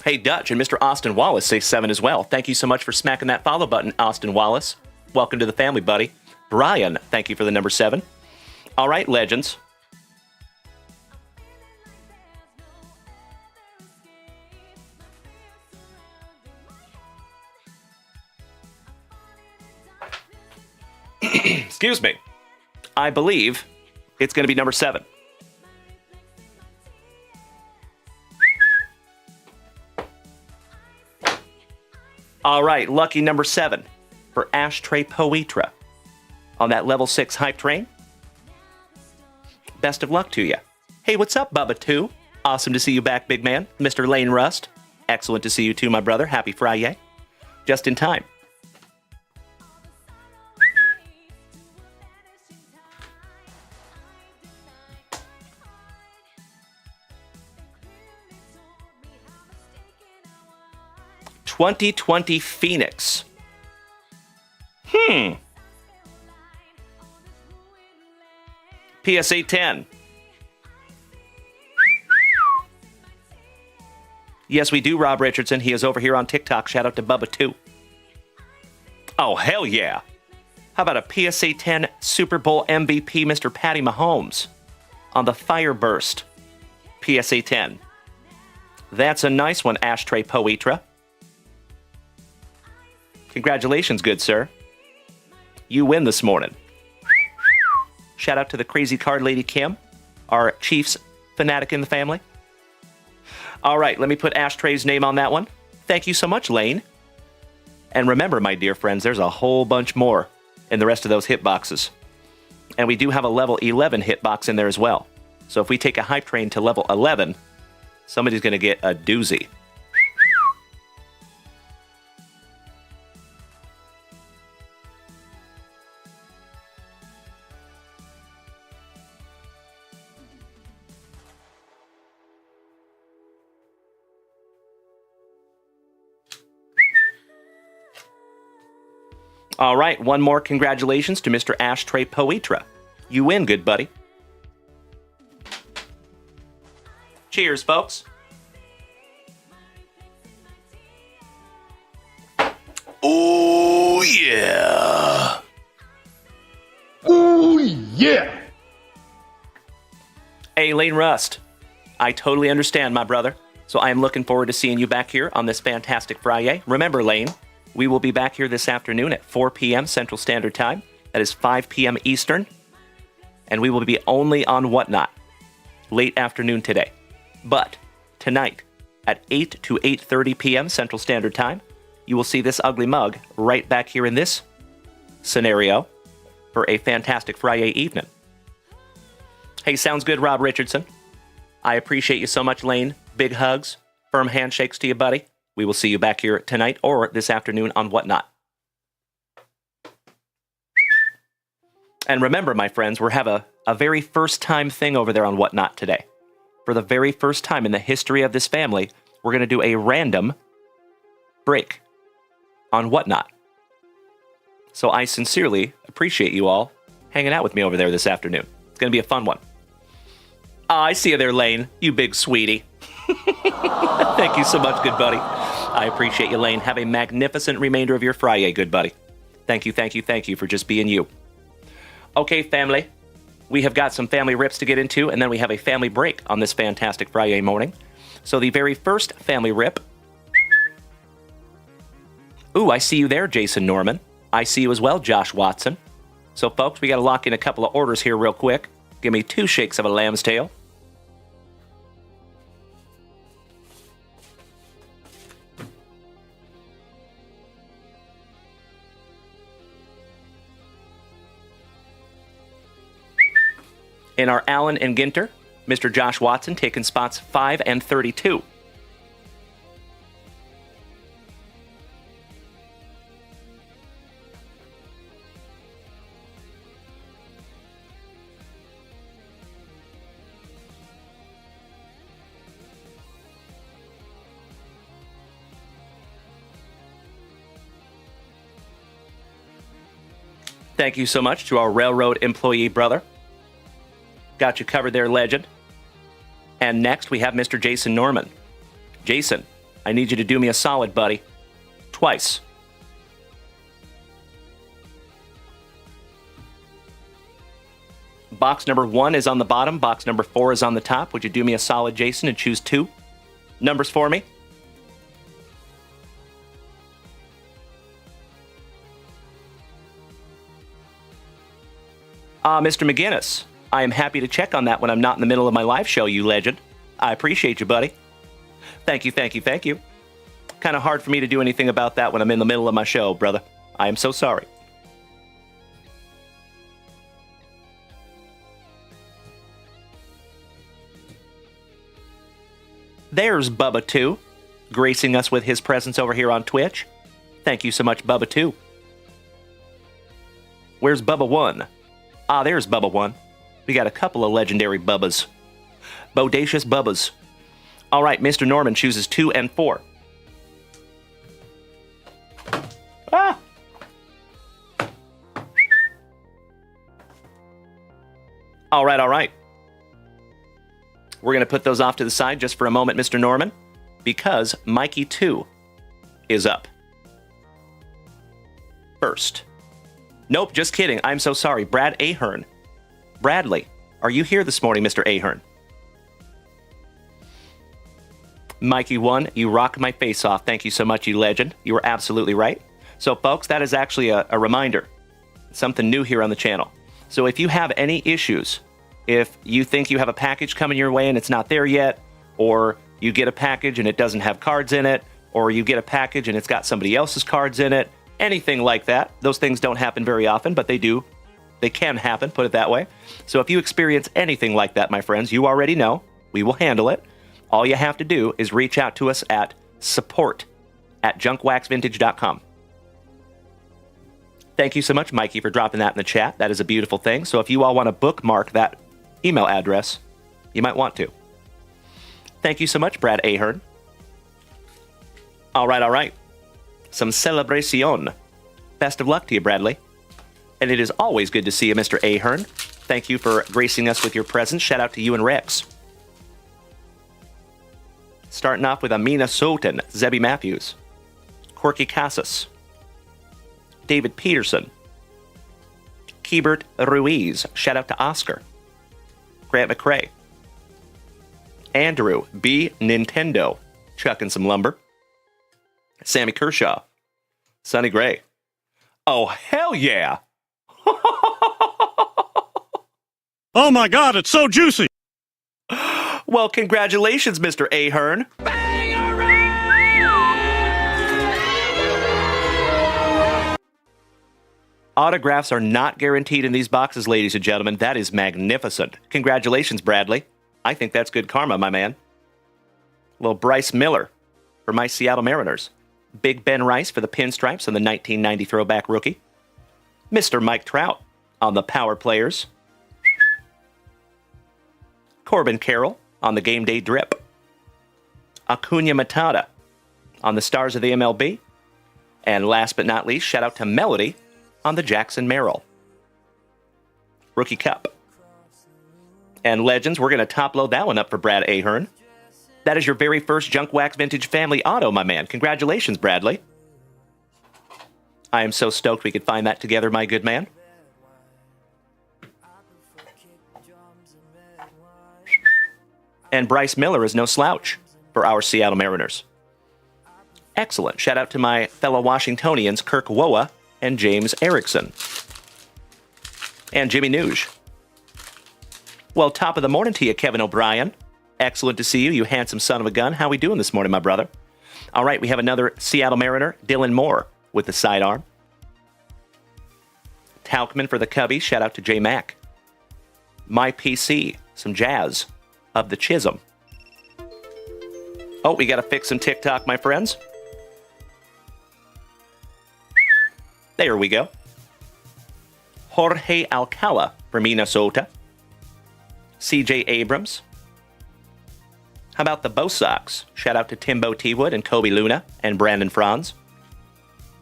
Hey, Dutch and Mr. Austin Wallace say 7 as well. Thank you so much for smacking that follow button, Austin Wallace. Welcome to the family, buddy. Brian, thank you for the number 7. All right, legends. Excuse me. I believe it's going to be number 7. All right, lucky number 7 for Ashtray Poetra on that level 6 hype train. Best of luck to you. Hey, what's up, Bubba 2? Awesome to see you back, big man. Mr. Lane Rust. Excellent to see you too, my brother. Happy Friday. Just in time. ...2020 Phoenix. PSA 10. Yes, we do, Rob Richardson. He is over here on TikTok. Shout out to Bubba 2. Oh, hell yeah. How about a PSA 10 Super Bowl MVP, Mr. Patty Mahomes, on the Fireburst PSA 10. That's a nice one, Ashtray Poetra. Congratulations, good sir. You win this morning. Shout out to the crazy card lady Kim, our Chiefs fanatic in the family. All right, let me put Ashtray's name on that one. Thank you so much, Lane. And remember, my dear friends, there's a whole bunch more in the rest of those hitboxes. And we do have a level 11 hitbox in there as well. So if we take a hype train to level 11, somebody's going to get a doozy. All right, one more congratulations to Mr. Ashtray Poetra. You win, good buddy. Cheers, folks. Oh, yeah. Oh, yeah. Hey, Lane Rust. I totally understand, my brother. So I am looking forward to seeing you back here on this fantastic Friday. Remember, Lane, we will be back here this afternoon at 4 p.m. Central Standard Time. That is 5 p.m. Eastern. And we will be only on Whatnot late afternoon today. But tonight at 8 to 8:30 p.m. Central Standard Time, you will see this ugly mug right back here in this scenario for a fantastic Friday evening. Hey, sounds good, Rob Richardson. I appreciate you so much, Lane. Big hugs. Firm handshakes to you, buddy. We will see you back here tonight or this afternoon on Whatnot. And remember, my friends, we have a very first time thing over there on Whatnot today. For the very first time in the history of this family, we're going to do a random break on Whatnot. So I sincerely appreciate you all hanging out with me over there this afternoon. It's going to be a fun one. I see you there, Lane, you big sweetie. Thank you so much, good buddy. I appreciate you, Lane. Have a magnificent remainder of your Friday, good buddy. Thank you, thank you, thank you for just being you. Okay, family. We have got some family rips to get into, and then we have a family break on this fantastic Friday morning. So the very first family rip. Ooh, I see you there, Jason Norman. I see you as well, Josh Watson. So, folks, we got to lock in a couple of orders here real quick. Give me 2 shakes of a lamb's tail. In our Allen and Ginter, Mr. Josh Watson taking spots 5 and 32. Thank you so much to our railroad employee brother. Got you covered there, legend. And next, we have Mr. Jason Norman. Jason, I need you to do me a solid, buddy. Twice. Box number 1 is on the bottom. Box number 4 is on the top. Would you do me a solid, Jason, and choose 2 numbers for me? Mr. McGinnis, I am happy to check on that when I'm not in the middle of my live show, you legend. I appreciate you, buddy. Thank you, thank you, thank you. Kind of hard for me to do anything about that when I'm in the middle of my show, brother. I am so sorry. There's Bubba 2, gracing us with his presence over here on Twitch. Thank you so much, Bubba 2. Where's Bubba 1? Ah, there's Bubba 1. We got a couple of legendary Bubbas. Bodacious Bubbas. All right, Mr. Norman chooses 2 and 4. Ah! All right, all right. We're going to put those off to the side just for a moment, Mr. Norman, because Mikey 2 is up first. Nope, just kidding. I'm so sorry. Brad Ahern. Bradley, are you here this morning, Mr. Ahern? Mikey 1, you rock my face off. Thank you so much, you legend. You were absolutely right. So, folks, that is actually a reminder. Something new here on the channel. So if you have any issues, if you think you have a package coming your way and it's not there yet, or you get a package and it doesn't have cards in it, or you get a package and it's got somebody else's cards in it, anything like that. Those things don't happen very often, but they do. They can happen, put it that way. So if you experience anything like that, my friends, you already know. We will handle it. All you have to do is reach out to us at support@JunkWaxVintage.com. Thank you so much, Mikey, for dropping that in the chat. That is a beautiful thing. So if you all want to bookmark that email address, you might want to. Thank you so much, Brad Ahern. All right, all right. Some celebration. Best of luck to you, Bradley. And it is always good to see you, Mr. Ahern. Thank you for gracing us with your presence. Shout out to you and Rex. Starting off with Amina Soten, Zebby Matthews, Corky Casas, David Peterson, Keybert Ruiz. Shout out to Oscar. Grant McRae. Andrew B. Nintendo, chucking some lumber. Sammy Kershaw. Sonny Gray. Oh, hell yeah. Oh my God, it's so juicy. Well, congratulations, Mr. Ahern. Autographs are not guaranteed in these boxes, ladies and gentlemen. That is magnificent. Congratulations, Bradley. I think that's good karma, my man. Little Bryce Miller for my Seattle Mariners. Big Ben Rice for the Pinstripes on the 1990 throwback rookie. Mr. Mike Trout on the Power Players. Corbin Carroll on the Game Day Drip. Acuna Matata on the Stars of the MLB. And last but not least, shout out to Melody on the Jackson Merrill. Rookie Cup. And Legends, we're going to top load that one up for Brad Ahern. That is your very first Junk Wax Vintage family auto, my man. Congratulations, Bradley. I am so stoked we could find that together, my good man. And Bryce Miller is no slouch for our Seattle Mariners. Excellent. Shout out to my fellow Washingtonians, Kirk Woa and James Erickson. And Jimmy Nuge. Well, top of the morning to you, Kevin O'Brien. Excellent to see you, you handsome son of a gun. How we doing this morning, my brother? All right, we have another Seattle Mariner, Dylan Moore, with the sidearm. Talkman for the Cubbies. Shout out to J Mac. My PC, some jazz of the Chisholm. Oh, we got to fix some TikTok, my friends. There we go. Jorge Alcala from Minnesota. CJ Abrams. How about the Bo Sox? Shout out to Timbo T-Wood and Kobe Luna and Brandon Franz.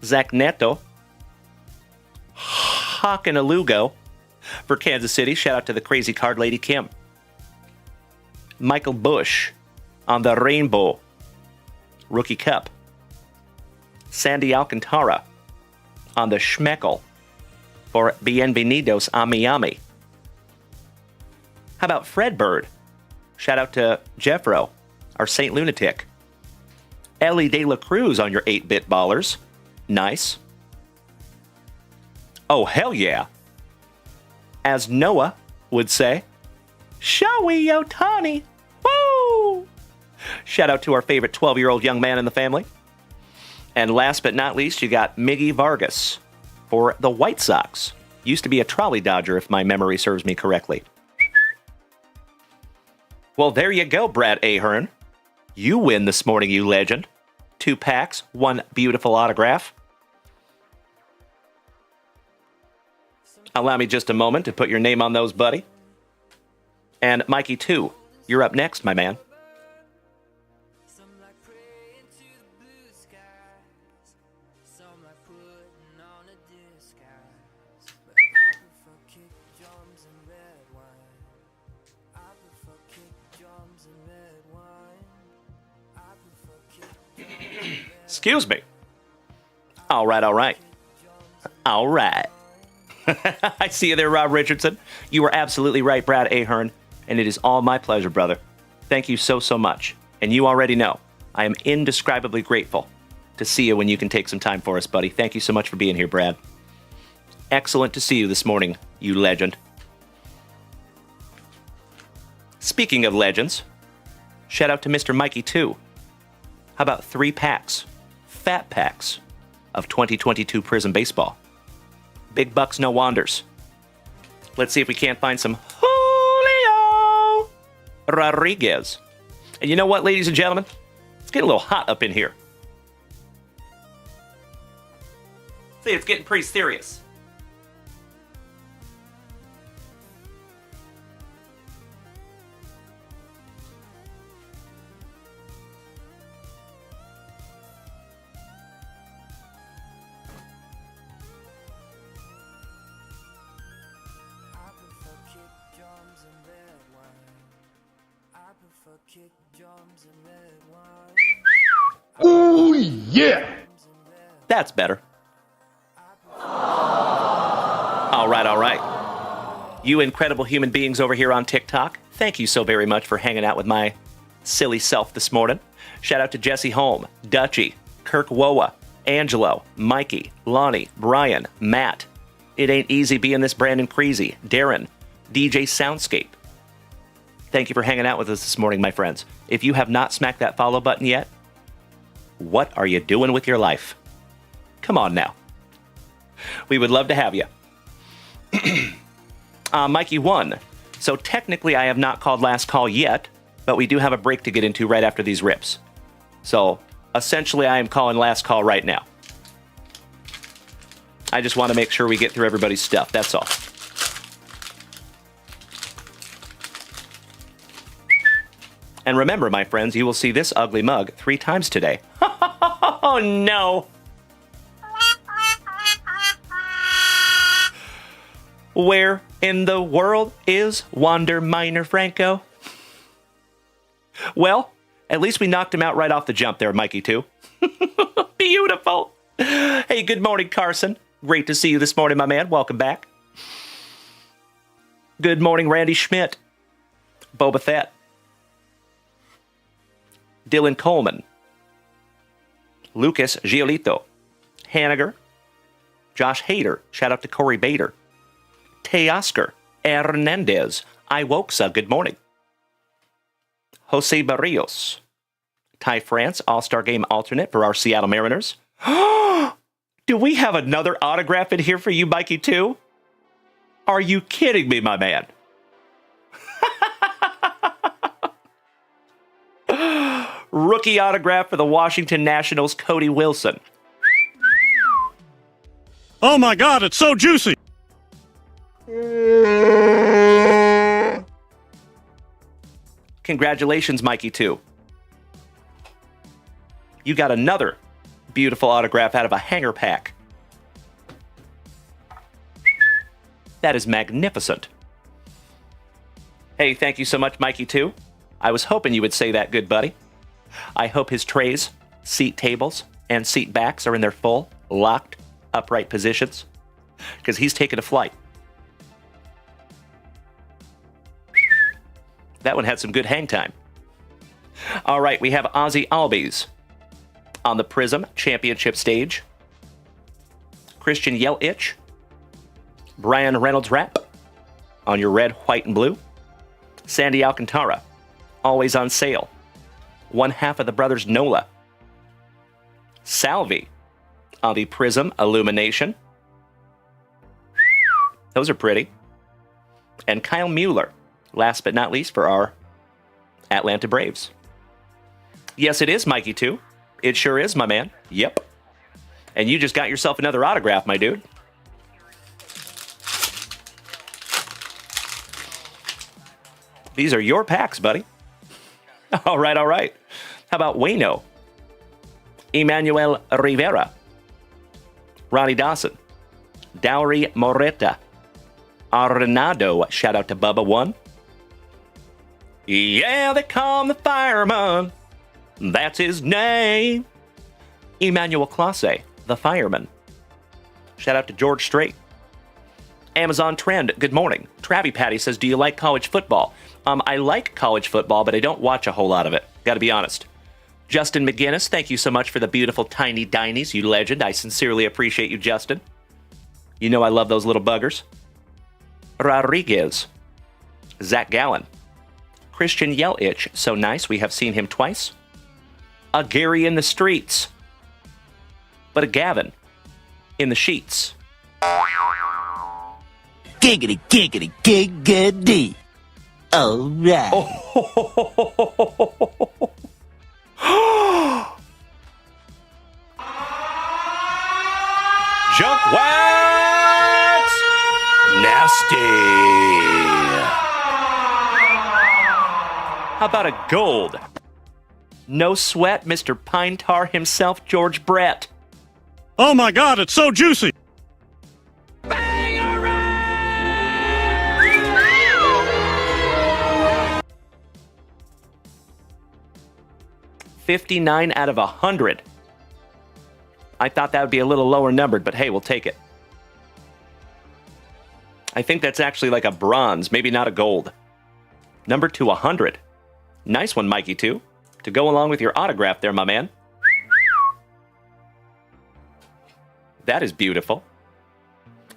Zach Neto. Hawkin Alugo for Kansas City. Shout out to the crazy card lady Kim. Michael Bush on the Rainbow Rookie Cup. Sandy Alcantara on the Schmeckel for Bienvenidos a Miami. How about Fred Bird? Shout out to Jeffro, our Saint Lunatic. Ellie De La Cruz on your 8-bit ballers. Nice. Oh, hell yeah. As Noah would say, Showy Otani. Woo! Shout out to our favorite 12-year-old young man in the family. And last but not least, you got Miggy Vargas for the White Sox. Used to be a trolley dodger, if my memory serves me correctly. Well, there you go, Brad Ahern. You win this morning, you legend. 2 packs, 1 beautiful autograph. Allow me just a moment to put your name on those, buddy. And Mikey 2, you're up next, my man. Excuse me. All right. All right. I see you there, Rob Richardson. You were absolutely right, Brad Ahern, and it is all my pleasure, brother. Thank you so much. And you already know, I am indescribably grateful to see you when you can take some time for us, buddy. Thank you so much for being here, Brad. Excellent to see you this morning, you legend. Speaking of legends, shout out to Mr. Mikey 2. How about 3 packs, fat packs, of 2022 Prism Baseball? Big bucks, no wanders. Let's see if we can't find some Julio Rodriguez. And you know what, ladies and gentlemen? It's getting a little hot up in here. See, it's getting pretty serious. Oh, yeah. That's better. All right. You incredible human beings over here on TikTok, thank you so very much for hanging out with my silly self this morning. Shout out to Jesse Holm, Dutchy, Kirk Woa, Angelo, Mikey, Lonnie, Brian, Matt. It ain't easy being this Brandon Creasy, Darren, DJ Soundscape. Thank you for hanging out with us this morning, my friends. If you have not smacked that follow button yet, what are you doing with your life? Come on now. We would love to have you. Mikey 1. So technically I have not called last call yet, but we do have a break to get into right after these rips. So essentially I am calling last call right now. I just want to make sure we get through everybody's stuff, that's all. And remember, my friends, you will see this ugly mug 3 times today. Oh, no. Where in the world is Wander Minor Franco? Well, at least we knocked him out right off the jump there, Mikey 2. Beautiful. Hey, good morning, Carson. Great to see you this morning, my man. Welcome back. Good morning, Randy Schmidt. Boba Fett. Dylan Coleman, Lucas Giolito, Haniger, Josh Hader, shout out to Corey Bader, Teoscar Hernandez. Iwoxa, good morning. Jose Barrios. Ty France, All-Star Game alternate for our Seattle Mariners. Do we have another autograph in here for you, Mikey, too? Are you kidding me, my man? Rookie autograph for the Washington Nationals, Cody Wilson. Oh my God, it's so juicy. Congratulations, Mikey, too. You got another beautiful autograph out of a hanger pack. That is magnificent. Hey, thank you so much, Mikey, too. I was hoping you would say that, good buddy. I hope his trays, seat tables, and seat backs are in their full, locked, upright positions, because he's taking a flight. That one had some good hang time. All right, we have Ozzy Albies on the Prism Championship stage. Christian Yelich. Brian Reynolds wrap on your red, white, and blue. Sandy Alcantara, always on sale. One half of the Brothers Nola. Salvi on the Prism Illumination. Those are pretty. And Kyle Mueller, last but not least, for our Atlanta Braves. Yes, it is, Mikey, too. It sure is, my man. Yep. And you just got yourself another autograph, my dude. These are your packs, buddy. All right, all right. How about Wayno? Emmanuel Rivera. Ronnie Dawson. Dowry Moreta. Arenado. Shout out to Bubba One. Yeah, they call him the fireman. That's his name. Emmanuel Classe, the fireman. Shout out to George Strait. Amazon Trend, good morning. Travie Patty says, do you like college football? I like college football, but I don't watch a whole lot of it. Gotta be honest. Justin McGinnis, thank you so much for the beautiful tiny dinies, you legend. I sincerely appreciate you, Justin. You know I love those little buggers. Rodriguez. Zach Gallen. Christian Yelich, so nice, we have seen him twice. A Gary in the streets. But a Gavin in the sheets. Giggity, giggity, giggity. All right. JunkWax Nasty. How about a gold? No sweat, Mr. Pine Tar himself, George Brett. Oh my God, it's so juicy. 59 out of 100. I thought that would be a little lower numbered, but hey, we'll take it. I think that's actually like a bronze, maybe not a gold. Number to 100. Nice one, Mikey, too. To go along with your autograph there, my man. That is beautiful.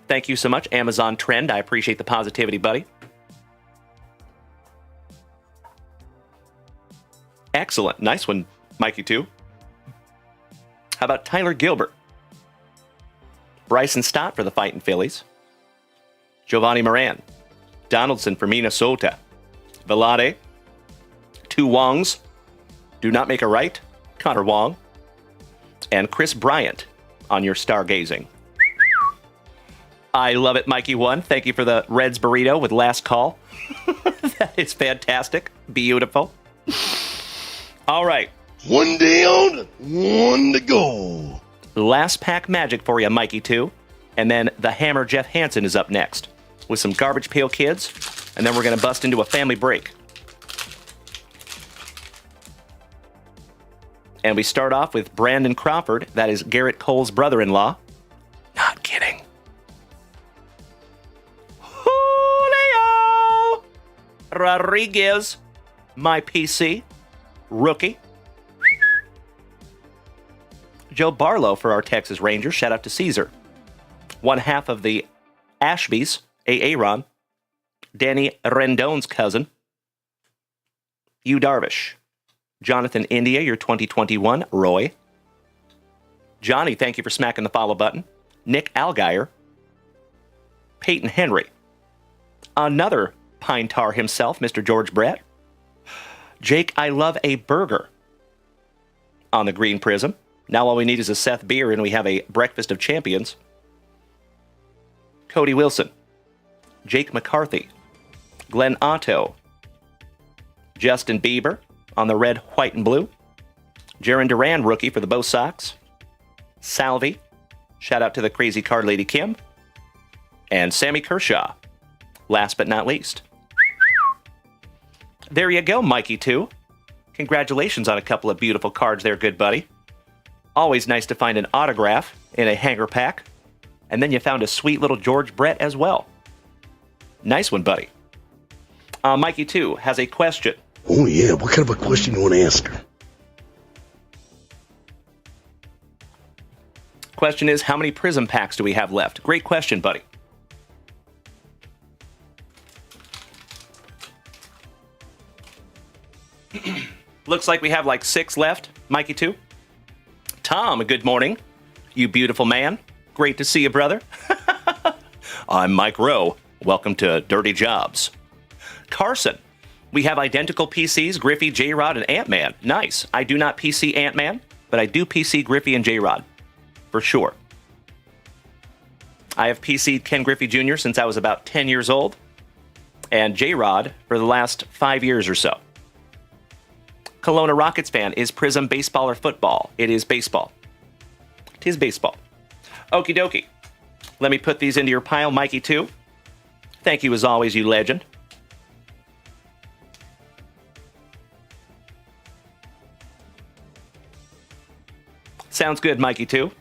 Thank you so much, Amazon Trend. I appreciate the positivity, buddy. Excellent. Nice one, Mikey, too. How about Tyler Gilbert? Bryson Stott for the Fightin' Phillies. Giovanni Moran. Donaldson for Minnesota. Velade. Two Wongs. Do not make a right. Connor Wong. And Chris Bryant on your stargazing. I love it, Mikey One. Thank you for the Reds burrito with last call. That is fantastic. Beautiful. All right. One day on, one to go. Last pack magic for you, Mikey 2. And then the Hammer Jeff Hansen is up next with some Garbage Pail Kids. And then we're going to bust into a family break. And we start off with Brandon Crawford. That is Garrett Cole's brother-in-law. Not kidding. Julio Rodriguez, my PC, rookie. Joe Barlow for our Texas Rangers. Shout out to Caesar. One half of the Ashbys Aaron, Danny Rendon's cousin, Yu Darvish, Jonathan India, your 2021, Roy, Johnny, thank you for smacking the follow button, Nick Algier, Peyton Henry, another Pine Tar himself, Mr. George Brett, Jake, I love a burger on the Green Prism. Now all we need is a Seth beer and we have a breakfast of champions. Cody Wilson, Jake McCarthy, Glenn Otto, Justin Bieber on the red, white, and blue, Jaron Duran, rookie for the Bo Sox, Salvi, shout out to the crazy card lady Kim, and Sammy Kershaw, last but not least. There you go, Mikey 2. Congratulations on a couple of beautiful cards there, good buddy. Always nice to find an autograph in a hanger pack. And then you found a sweet little George Brett as well. Nice one, buddy. Mikey 2 has a question. Oh, yeah. What kind of a question you want to ask her? Question is, how many Prism packs do we have left? Great question, buddy. Looks like we have like 6 left, Mikey 2. Tom, good morning. You beautiful man. Great to see you, brother. I'm Mike Rowe. Welcome to Dirty Jobs. Carson, we have identical PCs, Griffey, J-Rod, and Ant-Man. Nice. I do not PC Ant-Man, but I do PC Griffey and J-Rod. For sure. I have PC'd Ken Griffey Jr. since I was about 10 years old, and J-Rod for the last 5 years or so. Kelowna Rockets fan, is Prism baseball or football? It is baseball. It is baseball. Okie dokie. Let me put these into your pile, Mikey 2. Thank you as always, you legend. Sounds good, Mikey 2.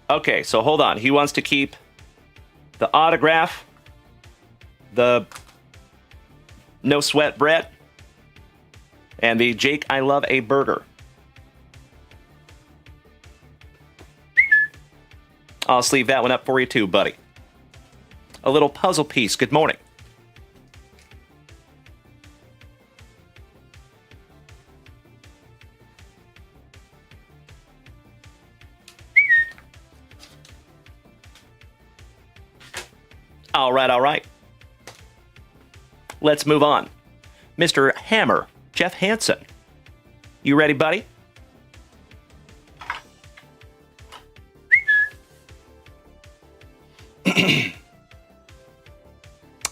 Okay, so hold on. He wants to keep the autograph, the No Sweat Brett, and the Jake, I love a burger. I'll sleeve that one up for you too, buddy. A little puzzle piece. Good morning. All right, all right. Let's move on. Mr. Hammer, Jeff Hansen. You ready, buddy?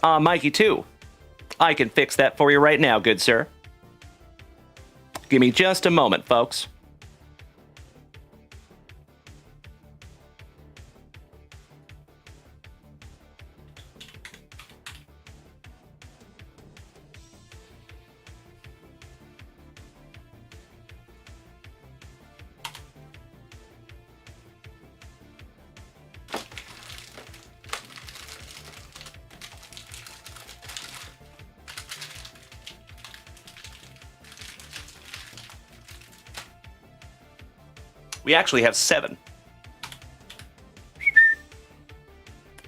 Mikey 2. I can fix that for you right now, good sir. Give me just a moment, folks. We actually have 7.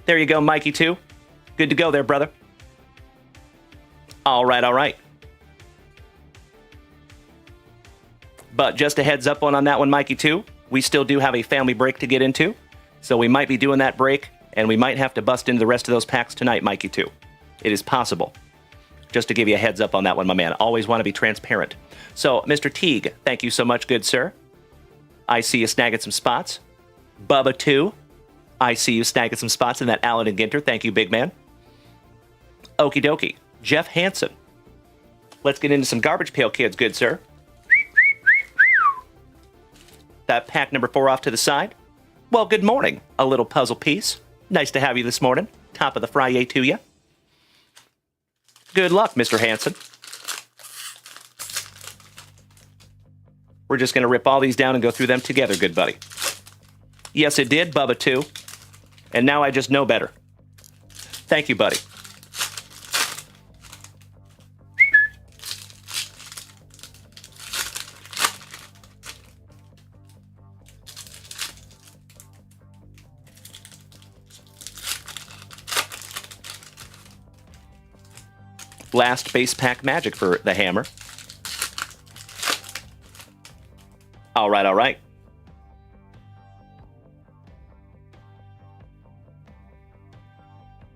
There you go, Mikey 2. Good to go there, brother. All right, all right. But just a heads up on that one, Mikey 2. We still do have a family break to get into. So we might be doing that break, and we might have to bust into the rest of those packs tonight, Mikey 2. It is possible. Just to give you a heads up on that one, my man. Always want to be transparent. So, Mr. Teague, thank you so much, good sir. I see you snagging some spots. Bubba 2, I see you snagging some spots in that Allen and Ginter. Thank you, big man. Okie dokie. Jeff Hansen. Let's get into some Garbage Pail Kids, good sir. That pack number 4 off to the side. Well, good morning. A little puzzle piece. Nice to have you this morning. Top of the Friday to you. Good luck, Mr. Hansen. We're just going to rip all these down and go through them together, good buddy. Yes, it did, Bubba 2. And now I just know better. Thank you, buddy. Last base pack magic for the hammer. All right, all right.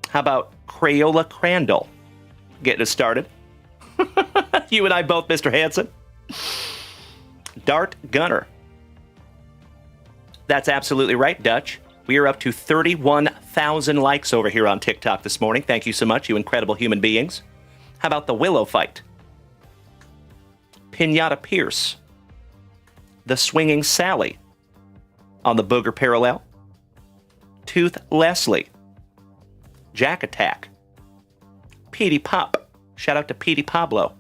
How about Crayola Crandall? Getting us started. You and I both, Mr. Hanson. Dart Gunner. That's absolutely right, Dutch. We are up to 31,000 likes over here on TikTok this morning. Thank you so much, you incredible human beings. How about the Willow Fight? Pinata Pierce. The Swinging Sally on the Booger Parallel. Tooth Leslie. Jack Attack. Petey Pop. Shout out to Petey Pablo.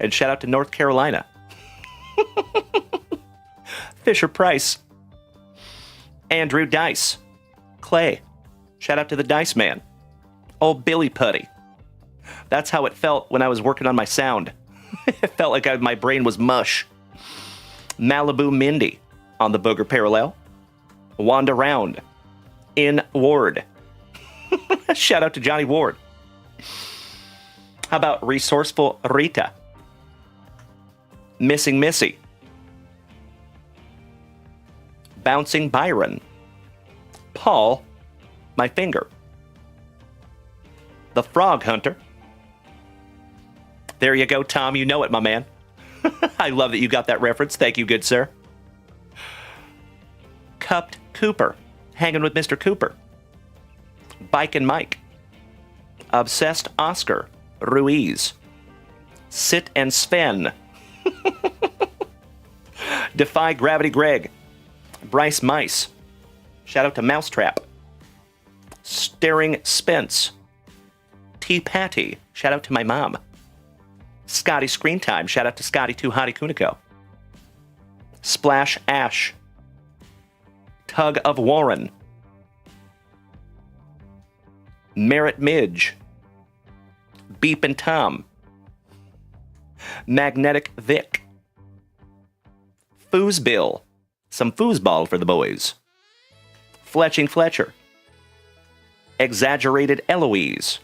And shout out to North Carolina. Fisher Price. Andrew Dice. Clay. Shout out to the Dice Man. Old Billy Putty. That's how it felt when I was working on my sound. It felt like my brain was mush. Malibu Mindy on the Booger Parallel. Wanda Round. In Ward. Shout out to Johnny Ward. How about Resourceful Rita? Missing Missy. Bouncing Byron. Paul, my finger. The Frog Hunter. There you go, Tom. You know it, my man. I love that you got that reference. Thank you, good sir. Cupped Cooper. Hanging with Mr. Cooper. Bike and Mike. Obsessed Oscar. Ruiz. Sit and Sven. Defy Gravity Greg. Bryce Mice. Shout out to Mousetrap. Staring Spence. T. Patty. Shout out to my mom. Scotty Screen Time. Shout out to Scotty 2 Hottie Kuniko. Splash Ash. Tug of Warren. Merritt Midge. Beep and Tom. Magnetic Vic. Foosbill. Some foosball for the boys. Fletching Fletcher. Exaggerated Eloise.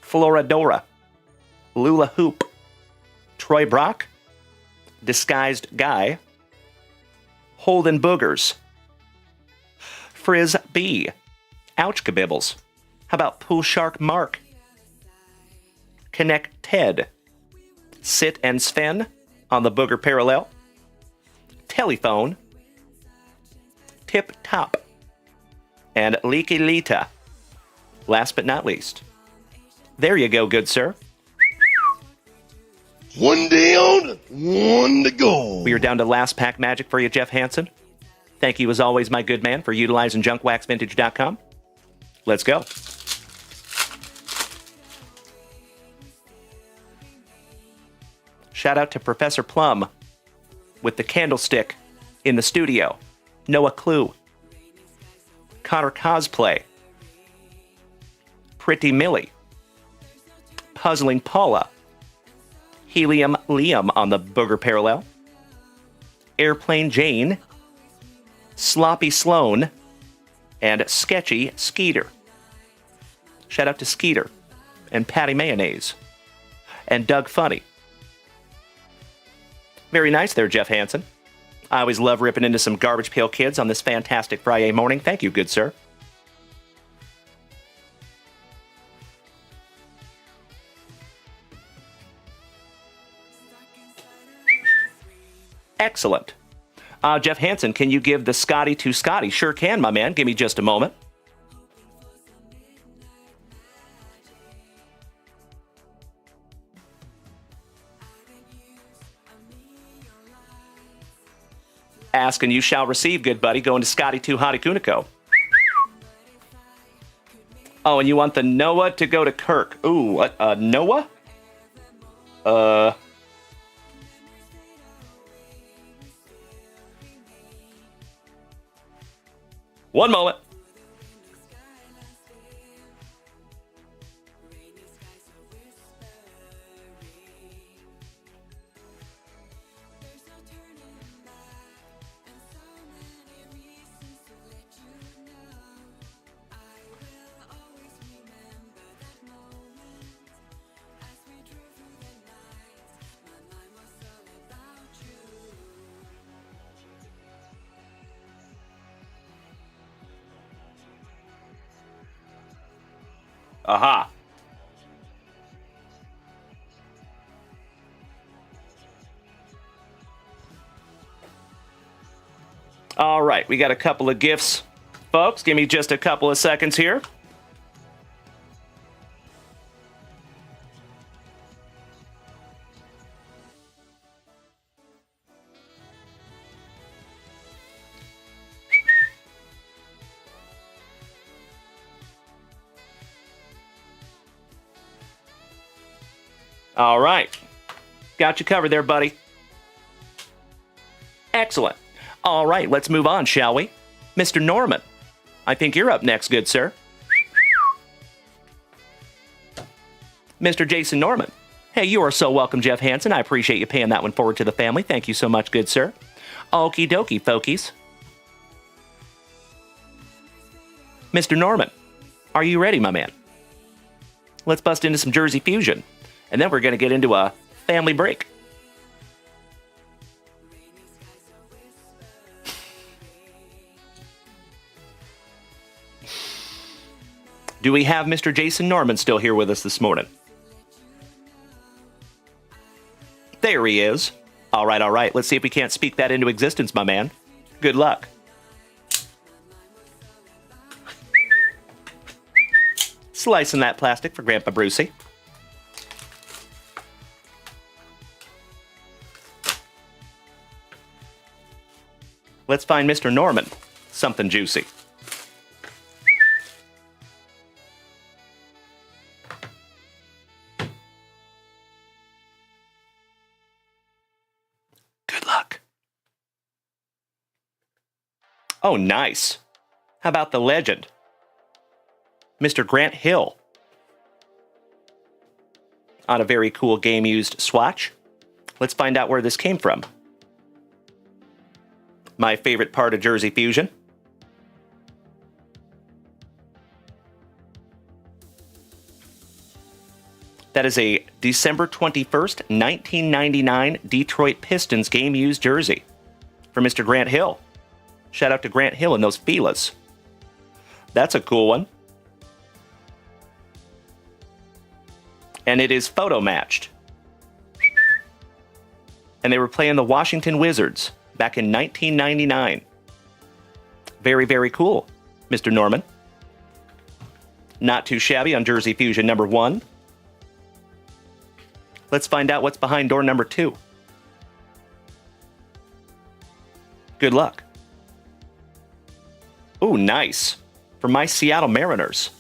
Floradora. Lula Hoop. Troy Brock. Disguised Guy. Holden Boogers. Frizz B. Ouch Kabibbles. How about Pool Shark Mark? Connect Ted. Sit and Sven on the Booger Parallel. Telephone. Tip Top. And Leaky Lita. Last but not least. There you go, good sir. One day on, one to go. We are down to last pack magic for you, Jeff Hansen. Thank you as always, my good man, for utilizing JunkWaxVintage.com. Let's go. Shout out to Professor Plum with the candlestick in the studio. Noah Clue. Connor Cosplay. Pretty Millie. Puzzling Paula. Helium Liam on the Booger Parallel. Airplane Jane. Sloppy Sloan. And Sketchy Skeeter. Shout out to Skeeter. And Patty Mayonnaise. And Doug Funny. Very nice there, Jeff Hansen. I always love ripping into some Garbage Pail Kids on this fantastic Friday morning. Thank you, good sir. Excellent. Jeff Hansen, can you give the Scotty to Scotty? Sure can, my man. Give me just a moment. Ask and you shall receive, good buddy. Going to Scotty 2 Hottie Kuniko. Oh, and you want the Noah to go to Kirk. Ooh, what? Noah? One moment. Aha. All right, we got a couple of gifts, folks. Give me just a couple of seconds here. All right. Got you covered there, buddy. Excellent. All right, let's move on, shall we? Mr. Norman, I think you're up next, good sir. Mr. Jason Norman. Hey, you are so welcome, Jeff Hansen. I appreciate you paying that one forward to the family. Thank you so much, good sir. Okie dokie, folkies. Mr. Norman, are you ready, my man? Let's bust into some Jersey Fusion, and then we're going to get into a family break. Do we have Mr. Jason Norman still here with us this morning? There he is. All right. Let's see if we can't speak that into existence, my man. Good luck. Slicing that plastic for Grandpa Brucey. Let's find Mr. Norman something juicy. Good luck. Oh, nice. How about the legend? Mr. Grant Hill. On a very cool game-used swatch. Let's find out where this came from. My favorite part of Jersey Fusion. That is a December 21st, 1999 Detroit Pistons game-used jersey for Mr. Grant Hill. Shout out to Grant Hill and those Filas. That's a cool one. And it is photo matched. And they were playing the Washington Wizards back in 1999. Very, very cool, Mr. Norman. Not too shabby on Jersey Fusion number 1. Let's find out what's behind door number 2. Good luck. Ooh, nice. For my Seattle Mariners.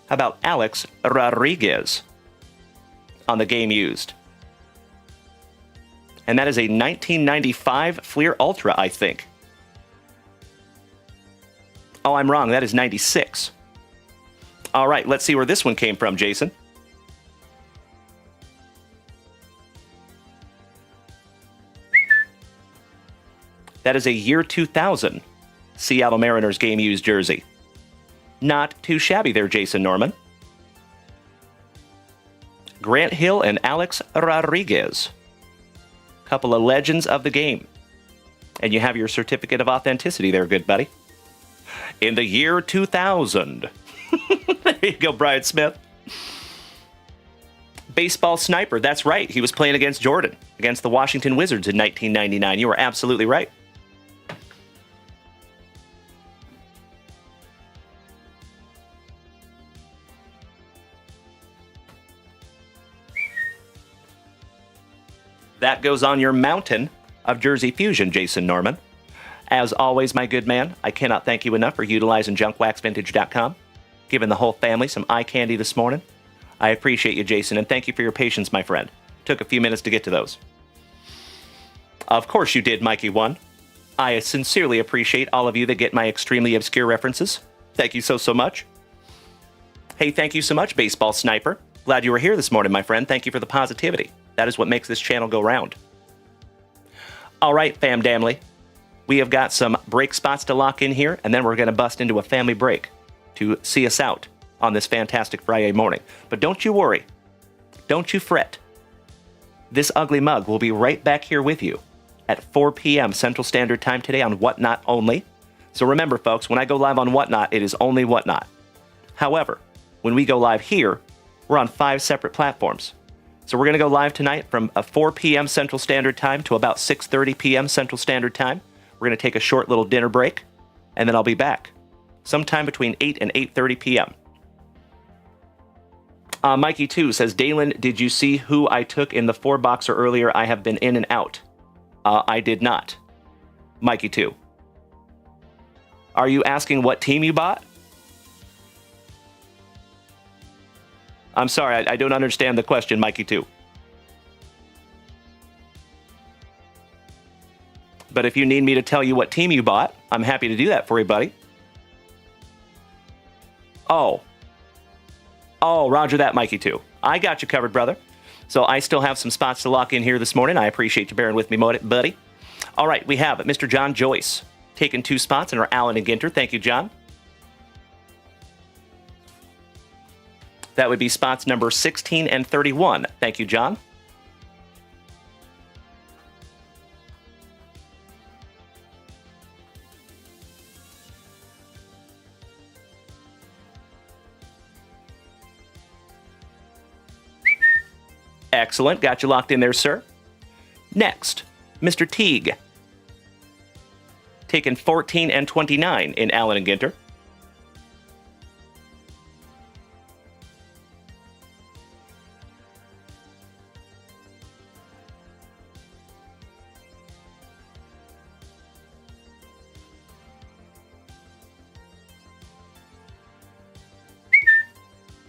How about Alex Rodriguez on the game used? And that is a 1995 Fleer Ultra, I think. Oh, I'm wrong. That is 96. All right, let's see where this one came from, Jason. That is a year 2000 Seattle Mariners game-used jersey. Not too shabby there, Jason Norman. Grant Hill and Alex Rodriguez. Couple of legends of the game. And you have your certificate of authenticity there, good buddy. In the year 2000. There you go, Brian Smith. Baseball sniper, that's right. He was playing against Jordan, against the Washington Wizards in 1999. You were absolutely right. That goes on your mountain of Jersey Fusion, Jason Norman. As always, my good man, I cannot thank you enough for utilizing JunkWaxVintage.com, giving the whole family some eye candy this morning. I appreciate you, Jason, and thank you for your patience, my friend. Took a few minutes to get to those. Of course you did, Mikey1. I sincerely appreciate all of you that get my extremely obscure references. Thank you so much. Hey, thank you so much, Baseball Sniper. Glad you were here this morning, my friend. Thank you for the positivity. That is what makes this channel go round. All right, fam damly. We have got some break spots to lock in here, and then we're going to bust into a family break to see us out on this fantastic Friday morning. But don't you worry. Don't you fret. This ugly mug will be right back here with you at 4 p.m. Central Standard Time today on Whatnot only. So remember, folks, when I go live on Whatnot, it is only Whatnot. However, when we go live here, we're on 5 separate platforms. So we're going to go live tonight from 4 p.m. Central Standard Time to about 6:30 p.m. Central Standard Time. We're going to take a short little dinner break, and then I'll be back sometime between 8 and 8:30 p.m. Mikey2 says, Dalen, did you see who I took in the 4-boxer earlier? I have been in and out. I did not. Mikey2. Are you asking what team you bought? I'm sorry, I don't understand the question, Mikey2. But if you need me to tell you what team you bought, I'm happy to do that for you, buddy. Oh, roger that, Mikey2. I got you covered, brother. So I still have some spots to lock in here this morning. I appreciate you bearing with me, buddy. All right, we have Mr. John Joyce taking 2 spots in our Allen and Ginter. Thank you, John. That would be spots number 16 and 31. Thank you, John. Excellent. Got you locked in there, sir. Next, Mr. Teague. Taking 14 and 29 in Allen and Ginter.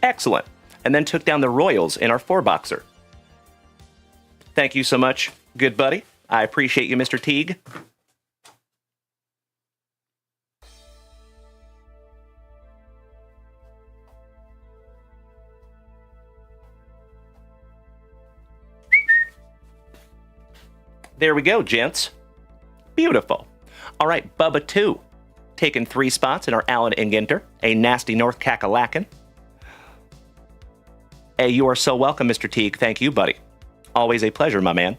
Excellent. And then took down the Royals in our 4-boxer. Thank you so much, good buddy. I appreciate you, Mr. Teague. There we go, gents. Beautiful. All right, Bubba 2. Taking 3 spots in our Allen and Ginter. A nasty North Kakalackin. Hey, you are so welcome, Mr. Teague. Thank you, buddy. Always a pleasure, my man.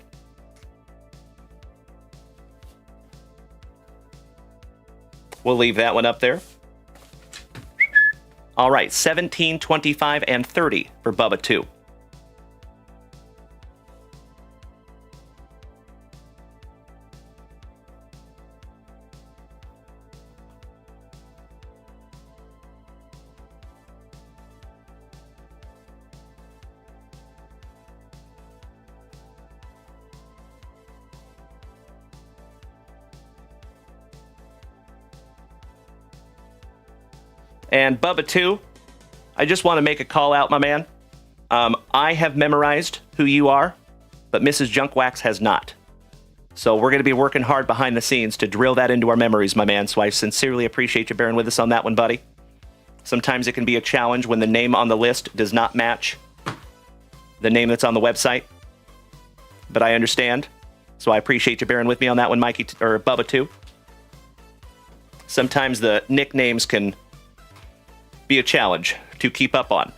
We'll leave that one up there. All right, 17, 25, and 30 for Bubba 2. And Bubba 2, I just want to make a call out, my man. I have memorized who you are, but Mrs. Junkwax has not. So we're going to be working hard behind the scenes to drill that into our memories, my man. So I sincerely appreciate you bearing with us on that one, buddy. Sometimes it can be a challenge when the name on the list does not match the name that's on the website. But I understand. So I appreciate you bearing with me on that one, Mikey, or Bubba 2. Sometimes the nicknames can be a challenge to keep up on.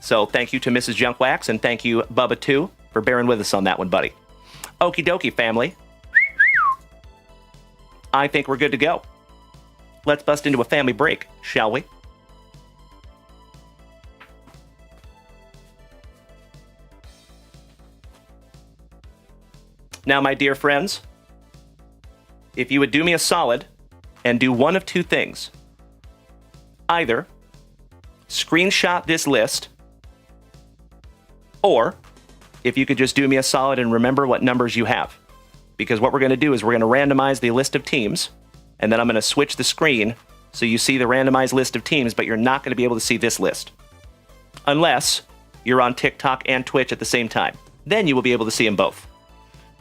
So thank you to Mrs. Junkwax, and thank you, Bubba 2, for bearing with us on that one, buddy. Okie dokie, family. I think we're good to go. Let's bust into a family break, shall we? Now, my dear friends, if you would do me a solid and do one of 2 things. Either screenshot this list, or if you could just do me a solid and remember what numbers you have. Because what we're going to do is we're going to randomize the list of teams, and then I'm going to switch the screen so you see the randomized list of teams, but you're not going to be able to see this list. Unless you're on TikTok and Twitch at the same time. Then you will be able to see them both.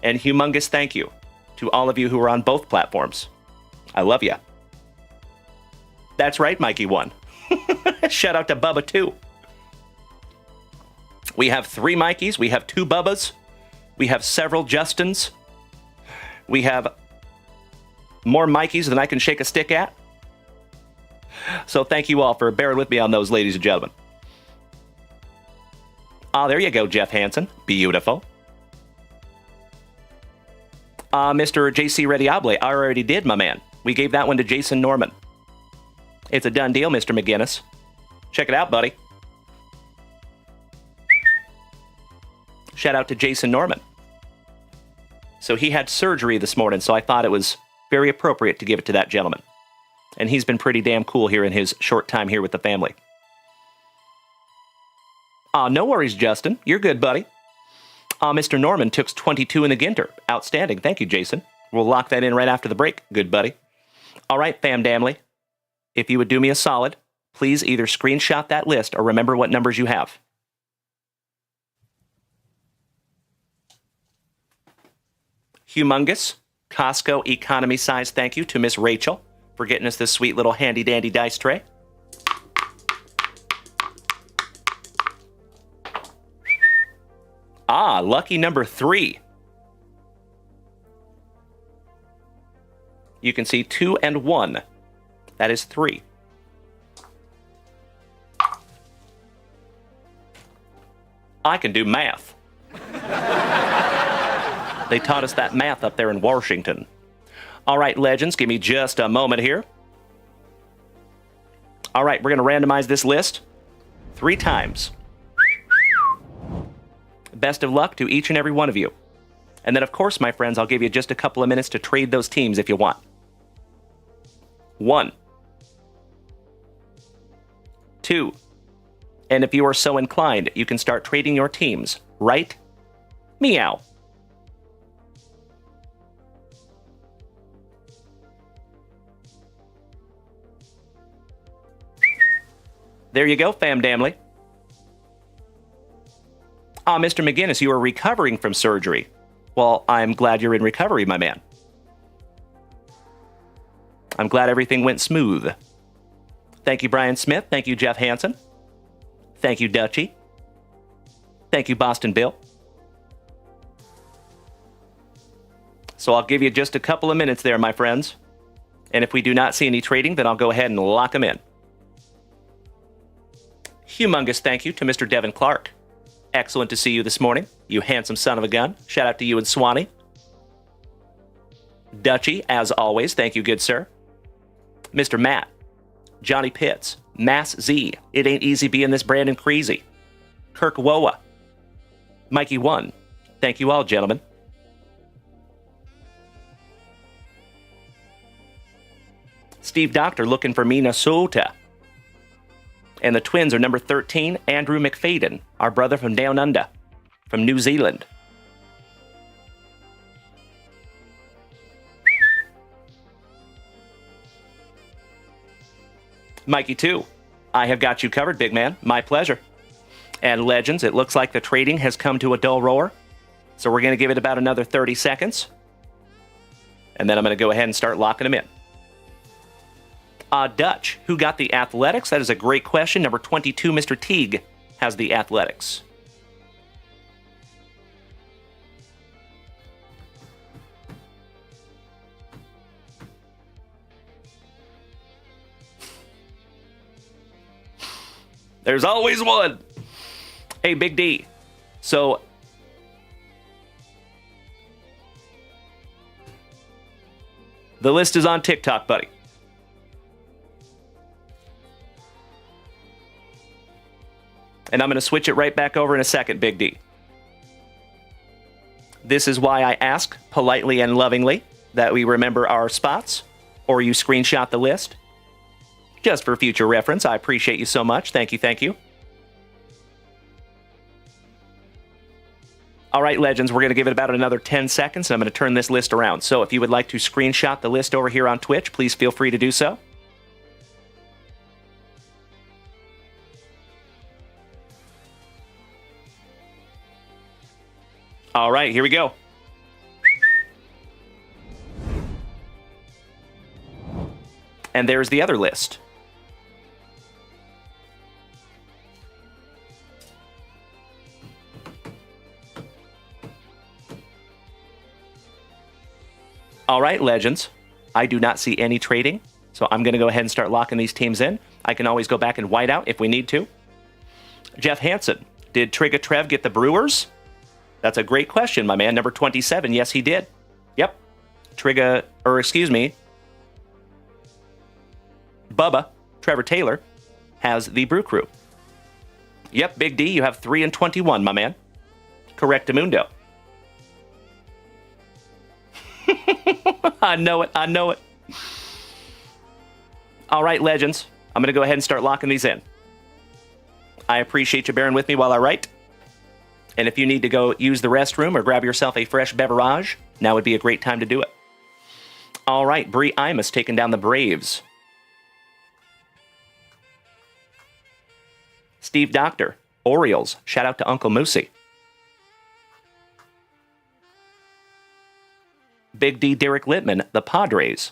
And humongous thank you to all of you who are on both platforms. I love ya. That's right, Mikey 1. Shout out to Bubba 2. We have 3 Mikeys. We have 2 Bubbas. We have several Justins. We have more Mikeys than I can shake a stick at. So thank you all for bearing with me on those, ladies and gentlemen. Ah, there you go, Jeff Hansen. Beautiful. Mr. JC Rediable, I already did, my man. We gave that one to Jason Norman. It's a done deal, Mr. McGinnis. Check it out, buddy. Shout out to Jason Norman. So he had surgery this morning, so I thought it was very appropriate to give it to that gentleman. And he's been pretty damn cool here in his short time here with the family. No worries, Justin. You're good, buddy. Mr. Norman took 22 in the Ginter. Outstanding. Thank you, Jason. We'll lock that in right after the break. Good, buddy. All right, fam damly. If you would do me a solid, please either screenshot that list or remember what numbers you have. Humongous, Costco economy size thank you to Miss Rachel for getting us this sweet little handy dandy dice tray. Lucky number 3. You can see 2 and 1. That is 3. I can do math. They taught us that math up there in Washington. All right, legends, give me just a moment here. All right, we're going to randomize this list 3 times. Best of luck to each and every one of you. And then, of course, my friends, I'll give you just a couple of minutes to trade those teams if you want. 1. 2. And if you are so inclined, you can start trading your teams, right? Meow. There you go, fam damly. Mr. McGinnis, you are recovering from surgery. Well, I'm glad you're in recovery, my man. I'm glad everything went smooth. Thank you, Brian Smith. Thank you, Jeff Hansen. Thank you, Dutchie. Thank you, Boston Bill. So I'll give you just a couple of minutes there, my friends. And if we do not see any trading, then I'll go ahead and lock them in. Humongous thank you to Mr. Devin Clark. Excellent to see you this morning, you handsome son of a gun. Shout out to you and Swanee. Dutchie, as always, thank you, good sir. Mr. Matt, Johnny Pitts, Mass Z, It Ain't Easy Being This Brandon Creasy, Kirk Woa, Mikey 1, thank you all, gentlemen. Steve Doctor looking for Minnesota. And the Twins are number 13, Andrew McFadden, our brother from down under, from New Zealand. Mikey 2, I have got you covered, big man. My pleasure. And legends, it looks like the trading has come to a dull roar. So we're going to give it about another 30 seconds. And then I'm going to go ahead and start locking them in. Dutch, who got the Athletics? That is a great question. Number 22, Mr. Teague, has the Athletics. There's always one. Hey, Big D. So, the list is on TikTok, buddy. And I'm going to switch it right back over in a second, Big D. This is why I ask politely and lovingly that we remember our spots, or you screenshot the list. Just for future reference, I appreciate you so much. Thank you, thank you. All right, legends, we're going to give it about another 10 seconds, and I'm going to turn this list around. So if you would like to screenshot the list over here on Twitch, please feel free to do so. All right, here we go. And there's the other list. All right, legends. I do not see any trading, so I'm going to go ahead and start locking these teams in. I can always go back and white out if we need to. Jeff Hansen, did Trigga Trev get the Brewers? That's a great question, my man. Number 27, yes, he did. Yep. Bubba, Trevor Taylor, has the Brew Crew. Yep, Big D, you have 3 and 21, my man. Correctamundo. I know it. I know it. All right, legends. I'm going to go ahead and start locking these in. I appreciate you bearing with me while I write. And if you need to go use the restroom or grab yourself a fresh beverage, now would be a great time to do it. All right, Bree Imus taking down the Braves. Steve Doctor, Orioles. Shout out to Uncle Moosey. Big D Derek Littman, the Padres.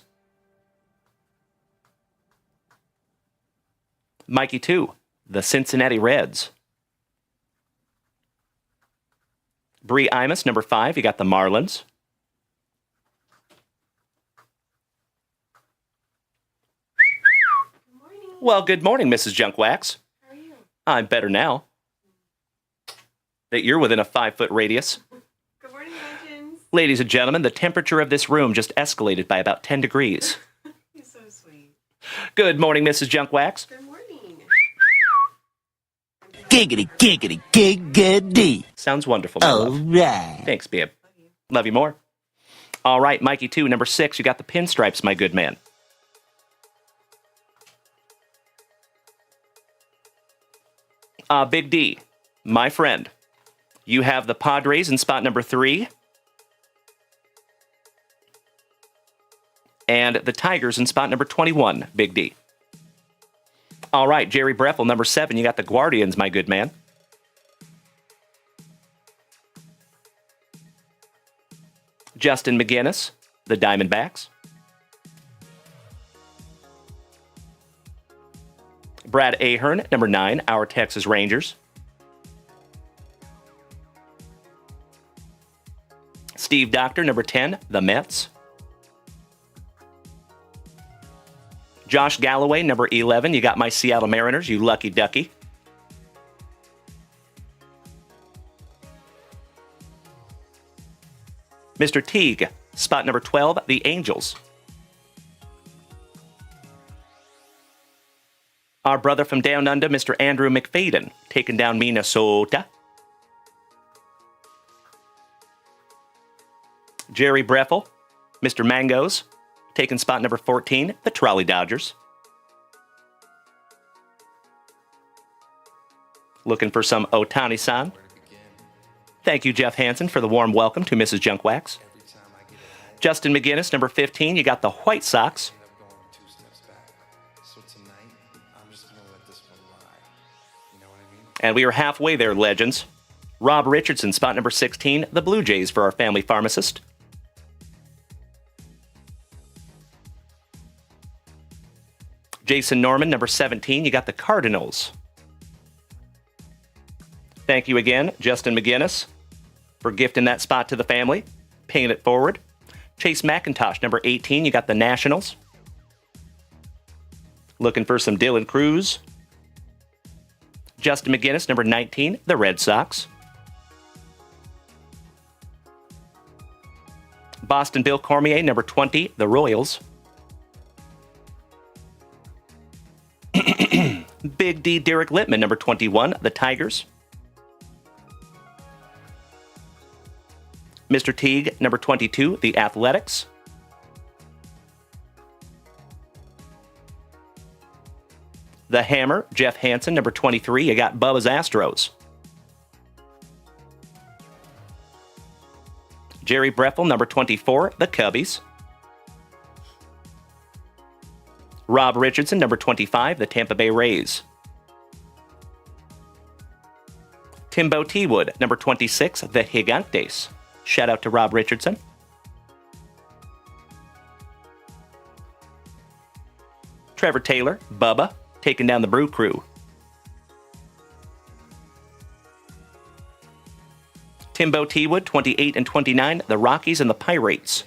Mikey 2, the Cincinnati Reds. Bree Imus, number 5, you got the Marlins. Good morning. Well, good morning, Mrs. Junkwax. How are you? I'm better now that you're within a 5-foot radius. Good morning, legends. Ladies and gentlemen, the temperature of this room just escalated by about 10 degrees. You're so sweet. Good morning, Mrs. Junkwax. Good morning. Giggity, giggity, giggity. Sounds wonderful, my All love. right. Thanks, babe. Love you more. All right, Mikey 2, number 6, you got the pinstripes, my good man. Big D, my friend. You have the Padres in spot number 3. And the Tigers in spot number 21, Big D. All right, Jerry Breffel, number 7, you got the Guardians, my good man. Justin McGinnis, the Diamondbacks. Brad Ahern, number 9, our Texas Rangers. Steve Doctor, number 10, the Mets. Josh Galloway, number 11, you got my Seattle Mariners, you lucky ducky. Mr. Teague, spot number 12, the Angels. Our brother from down under, Mr. Andrew McFadden, taking down Minnesota. Jerry Breffel, Mr. Mangoes, taking spot number 14, the Trolley Dodgers. Looking for some Otani-san. Thank you, Jeff Hansen, for the warm welcome to Mrs. Junkwax. Justin McGinnis, number 15, you got the White Sox. And we are halfway there, legends. Rob Richardson, spot number 16, the Blue Jays for our family pharmacist. Jason Norman, number 17, you got the Cardinals. Thank you again, Justin McGinnis, for gifting that spot to the family, paying it forward. Chase McIntosh, number 18, you got the Nationals. Looking for some Dylan Cruz. Justin McGinnis, number 19, the Red Sox. Boston Bill Cormier, number 20, the Royals. Big D Derek Littman, number 21, the Tigers. Mr. Teague, number 22, the Athletics. The Hammer, Jeff Hansen, number 23, you got Bubba's Astros. Jerry Breffel, number 24, the Cubbies. Rob Richardson, number 25, the Tampa Bay Rays. Timbo T-Wood, number 26, the Gigantes. Shout out to Rob Richardson. Trevor Taylor, Bubba, taking down the Brew Crew. Timbo T-Wood, 28 and 29, the Rockies and the Pirates.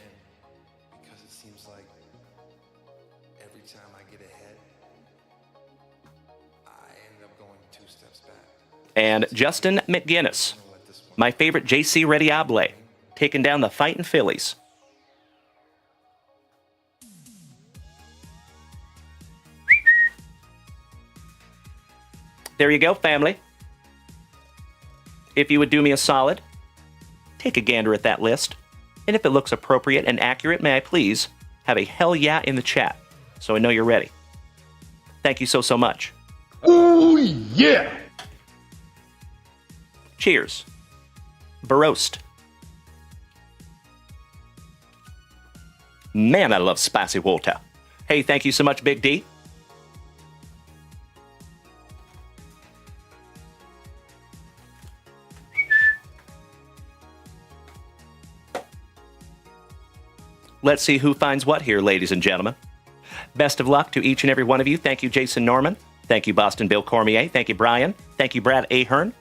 Because it seems like every time I get ahead, I end up going 2 steps back. And Justin McGinnis, my favorite JC Rediable, taking down the Fightin' Phillies. There you go, family. If you would do me a solid take a gander at that list. And if it looks appropriate and accurate, may I please have a hell yeah in the chat so I know you're ready. Thank you so much. Oh, yeah. Cheers. Broasted. Man, I love spicy water. Hey, thank you so much, Big D. Let's see who finds what here, ladies and gentlemen. Best of luck to each and every one of you. Thank you, Jason Norman. Thank you, Boston Bill Cormier. Thank you, Brian. Thank you, Brad Ahern.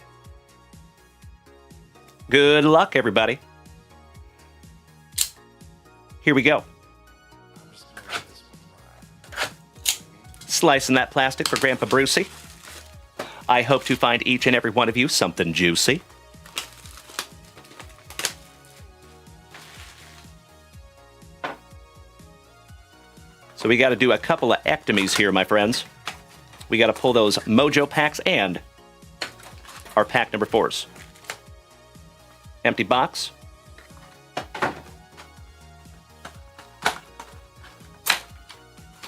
Good luck, everybody. Here we go. Slicing that plastic for Grandpa Brucey. I hope to find each and every one of you something juicy. So we got to do a couple of ectomies here, my friends. We got to pull those Mojo packs and our pack number 4s. Empty box.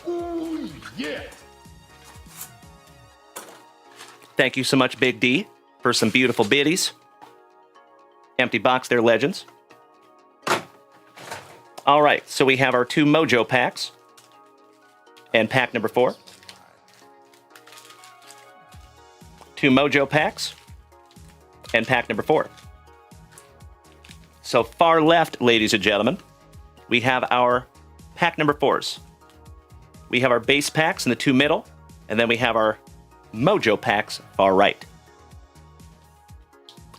Oh, yeah. Thank you so much, Big D, for some beautiful biddies. Empty box there, legends. All right, so we have our 2 Mojo packs. And pack number 4. 2 Mojo packs. And pack number 4. So far left, ladies and gentlemen, we have our pack number 4s. We have our base packs in the 2 middle, and then we have our Mojo packs far right.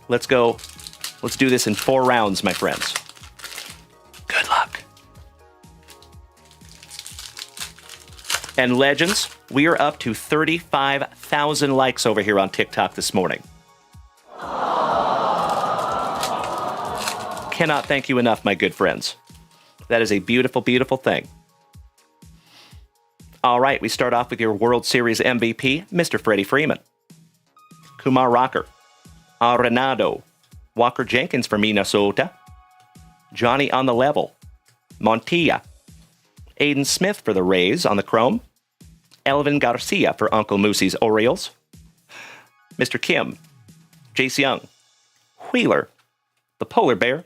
Let's go. Let's do this in 4 rounds, my friends. Good luck. And legends, we are up to 35,000 likes over here on TikTok this morning. Cannot thank you enough, my good friends. That is a beautiful, beautiful thing. All right, we start off with your World Series MVP, Mr. Freddie Freeman. Kumar Rocker. Arenado. Walker Jenkins for Minnesota. Johnny on the level. Montilla. Aiden Smith for the Rays on the chrome. Elvin Garcia for Uncle Moosey's Orioles. Mr. Kim. Jace Young. Wheeler. The Polar Bear.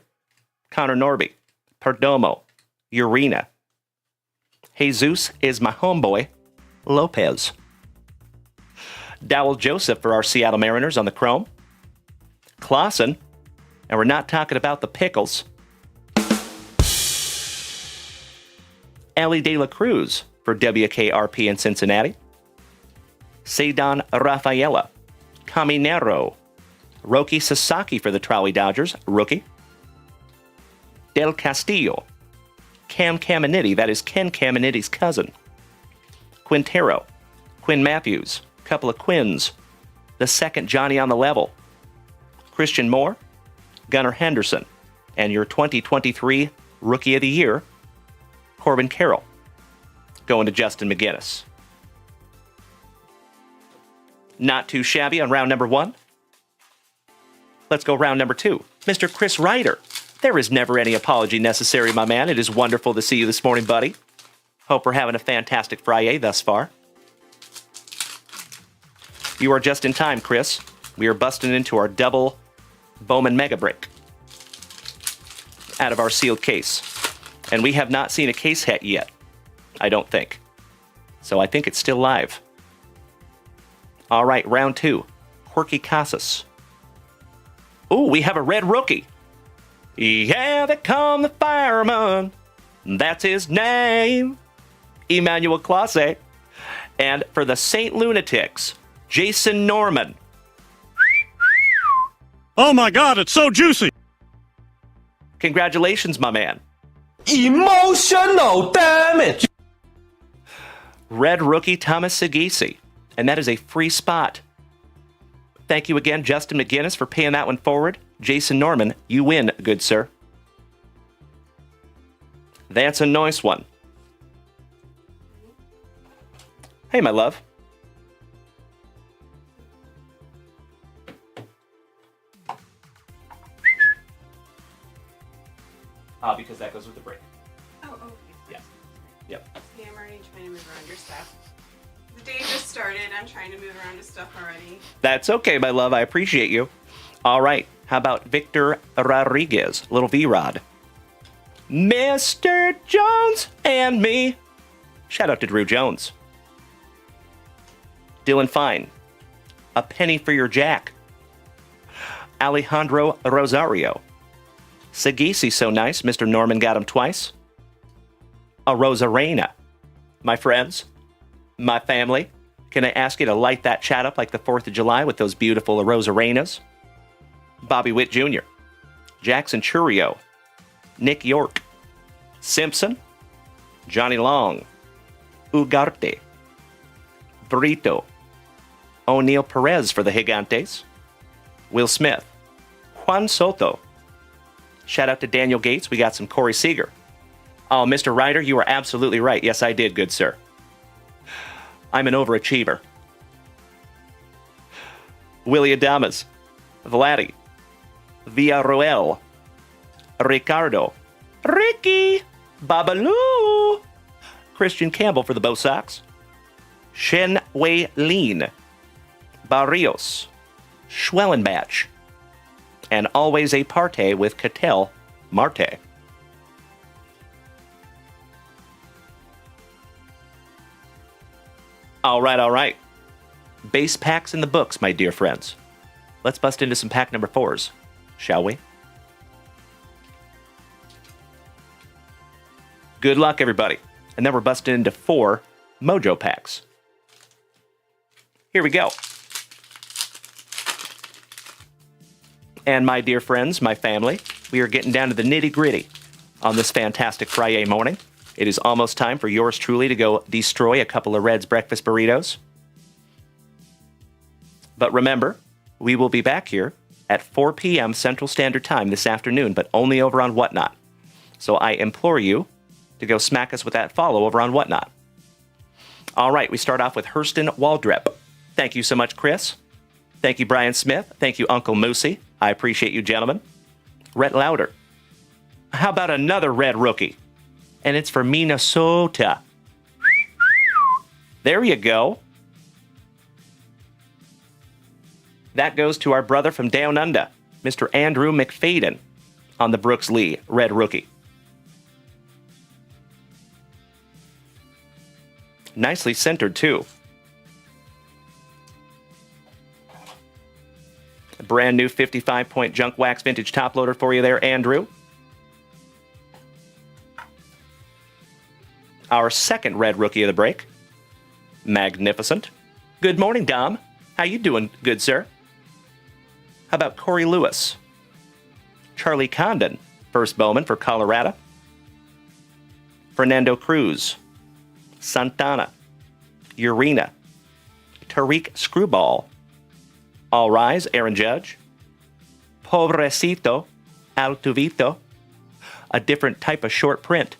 Connor Norby. Perdomo. Urena. Jesus is my homeboy. Lopez. Dowell Joseph for our Seattle Mariners on the chrome. Clausen. And we're not talking about the pickles. Ellie De La Cruz for WKRP in Cincinnati. Cedon Rafaela. Caminero. Roki Sasaki for the Trolley Dodgers, rookie. Del Castillo. Cam Caminiti, that is Ken Caminiti's cousin. Quintero. Quinn Matthews. Couple of Quins. The second Johnny on the level. Christian Moore. Gunnar Henderson. And your 2023 Rookie of the Year, Corbin Carroll. Going to Justin McGinnis. Not too shabby on round number 1. Let's go round number 2. Mr. Chris Ryder. There is never any apology necessary, my man. It is wonderful to see you this morning, buddy. Hope we're having a fantastic Friday thus far. You are just in time, Chris. We are busting into our double Bowman Mega Break out of our sealed case. And we have not seen a case hit yet, I don't think. So I think it's still live. All right, round 2. Quirky Casas. Ooh, we have a red rookie. Yeah, they come the fireman. That's his name. Emmanuel Clase. And for the St. Lunatics, Jason Norman. Oh my God, it's so juicy. Congratulations, my man. Emotional damage. Red rookie Thomas Sagisi. And that is a free spot. Thank you again, Justin McGinnis, for paying that one forward. Jason Norman, you win, good sir. That's a nice one. Hey, my love. because that goes with the break. Oh, okay. Yeah. Yep. See, I'm already trying to move around your stuff. The day just started. I'm trying to move around his stuff already. That's okay, my love. I appreciate you. All right. How about Victor Rodriguez? Little V-Rod. Mr. Jones and me. Shout out to Drew Jones. Dylan Fine. A penny for your jack. Alejandro Rosario. Sagisi, so nice. Mr. Norman got him twice. A Rosarena. My friends, my family, can I ask you to light that chat up like the 4th of July with those beautiful Rosarenas? Bobby Witt Jr., Jackson Churio, Nick York, Simpson, Johnny Long, Ugarte, Brito, O'Neill Perez for the Gigantes, Will Smith, Juan Soto. Shout out to Daniel Gates. We got some Corey Seager. Oh, Mr. Ryder, you are absolutely right. Yes, I did, good sir. I'm an overachiever. Willie Adamas, Vladdy, Villarroel, Ricardo, Ricky, Babaloo, Christian Campbell for the Bo Sox, Shen Wei Lin, Barrios, Schwellenbach, and always a parte with Cattell Marte. All right. Base packs in the books, my dear friends. Let's bust into some pack number 4s, shall we? Good luck, everybody. And then we're busting into 4 Mojo packs. Here we go. And my dear friends, my family, we are getting down to the nitty-gritty on this fantastic Friday morning. It is almost time for yours truly to go destroy a couple of Red's breakfast burritos. But remember, we will be back here at 4 p.m. Central Standard Time this afternoon, but only over on Whatnot. So I implore you to go smack us with that follow over on Whatnot. All right, we start off with Hurston Waldrep. Thank you so much, Chris. Thank you, Brian Smith. Thank you, Uncle Moosey. I appreciate you, gentlemen. Rhett Lauder. How about another red rookie? And it's for Minnesota. There you go. That goes to our brother from Down Under, Mr. Andrew McFadden, on the Brooks Lee red rookie. Nicely centered, too. A brand new 55-point Junk Wax Vintage top loader for you there, Andrew. Our second red rookie of the break. Magnificent. Good morning, Dom. How you doing, good sir? How about Corey Lewis? Charlie Condon, first Bowman for Colorado. Fernando Cruz. Santana. Urena. Tariq Screwball. All Rise, Aaron Judge. Pobrecito. Altuvito. A different type of short print.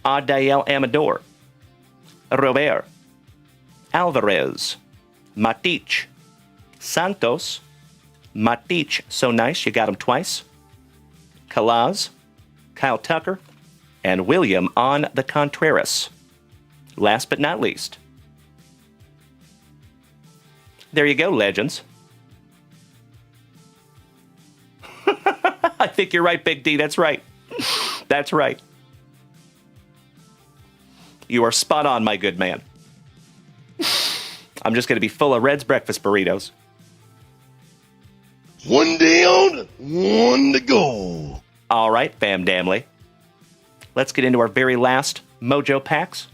Adael Amador. Robert. Alvarez. Matic. Santos. Matic, so nice, you got him twice. Kalaz. Kyle Tucker. And William on the Contreras. Last but not least. There you go, legends. I think you're right, Big D. That's right. That's right. You are spot on, my good man. I'm just going to be full of Red's breakfast burritos. One down, one to go. All right, fam damly. Let's get into our very last Mojo packs.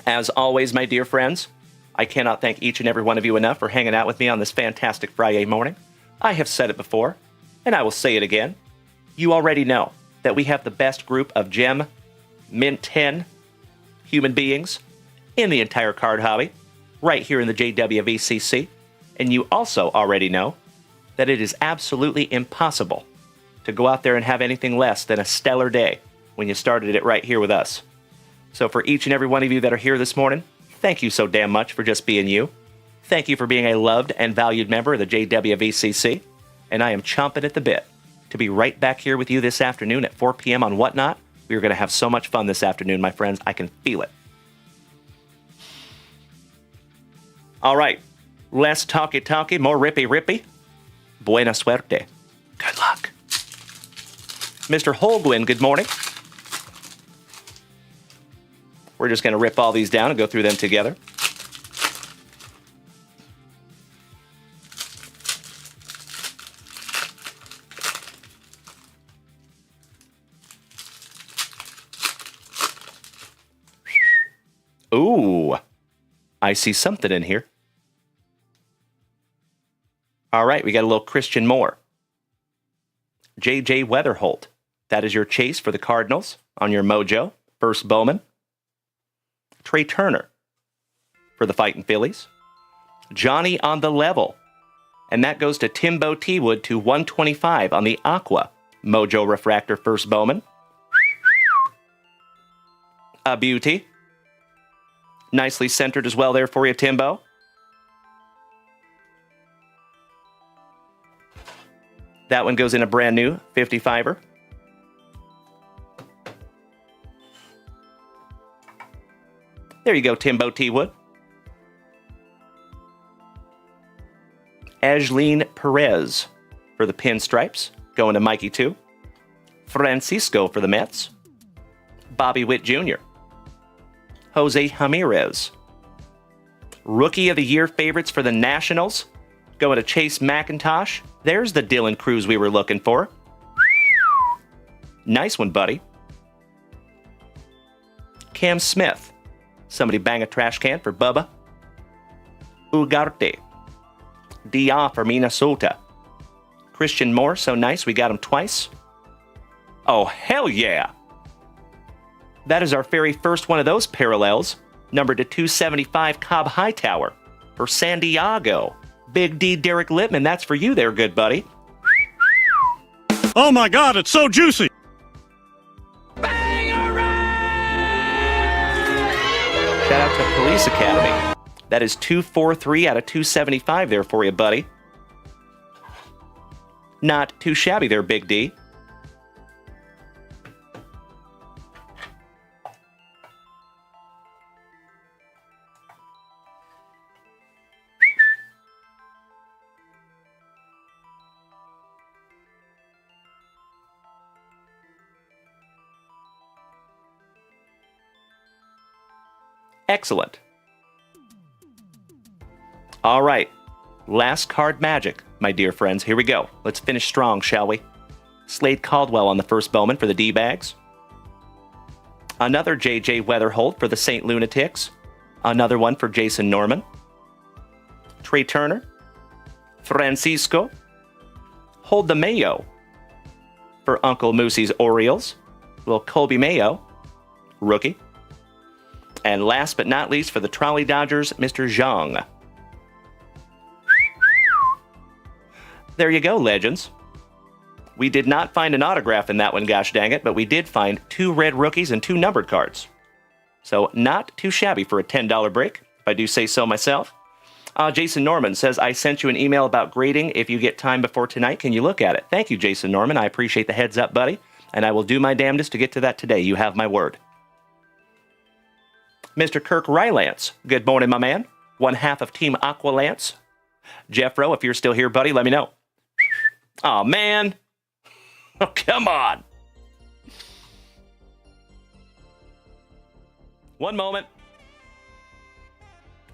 As always, my dear friends, I cannot thank each and every one of you enough for hanging out with me on this fantastic Friday morning. I have said it before, and I will say it again. You already know that we have the best group of gem, mint 10 human beings in the entire card hobby, right here in the JWVCC. And you also already know that it is absolutely impossible to go out there and have anything less than a stellar day when you started it right here with us. So for each and every one of you that are here this morning, thank you so damn much for just being you. Thank you for being a loved and valued member of the JWVCC. and I am chomping at the bit to be right back here with you this afternoon at 4 p.m. on Whatnot. We are going to have so much fun this afternoon, my friends. I can feel it. All right. Less talky, more rippy. Buena suerte. Good luck. Mr. Holguin, good morning. We're just going to rip all these down and go through them together. Ooh, I see something in here. All right, we got a little Christian Moore. J.J. Weatherholt. That is your chase for the Cardinals on your mojo. First Bowman. Trey Turner for the Fightin' Phillies. Johnny on the level. And that goes to Timbo T-Wood to 125 on the Aqua. Mojo Refractor First Bowman. A beauty. Nicely centered as well there for you, Timbo. That one goes in a brand new 55er. There you go, Timbo T-Wood. Ajleen Perez for the Pinstripes, going to Mikey 2. Francisco for the Mets. Bobby Witt Jr. Jose Ramirez. Rookie of the Year favorites for the Nationals, going to Chase McIntosh. There's the Dylan Cruz we were looking for. Nice one, buddy. Cam Smith. Somebody bang a trash can for Bubba. Ugarte. Dia for Minnesota. Christian Moore, so nice, we got him twice. Oh, hell yeah! That is our very first one of those parallels, numbered to 275 Cobb Hightower for San Diego. Big D Derek Littman, that's for you there, good buddy. Oh my God, it's so juicy! Shout out to Police Academy. That is 243 out of 275 there for you, buddy. Not too shabby there, Big D. Excellent. All right. Last card magic, my dear friends. Here we go. Let's finish strong, shall we? Slade Caldwell on the first Bowman for the D-Bags. Another J.J. Weatherholt for the St. Lunatics. Another one for Jason Norman. Trey Turner. Francisco. Hold the Mayo for Uncle Moosey's Orioles. Little Colby Mayo. Rookie. And last but not least for the Trolley Dodgers, Mr. Zhang. There you go, legends. We did not find an autograph in that one, gosh dang it, but we did find 2 red rookies and 2 numbered cards. So not too shabby for a $10 break, if I do say so myself. Jason Norman says, I sent you an email about grading. If you get time before tonight, can you look at it? Thank you, Jason Norman. I appreciate the heads up, buddy. And I will do my damnedest to get to that today. You have my word. Mr. Kirk Rylance, good morning, my man. One half of Team Aqualance. Jeffro, if you're still here, buddy, let me know. Oh, man. Oh, come on. One moment.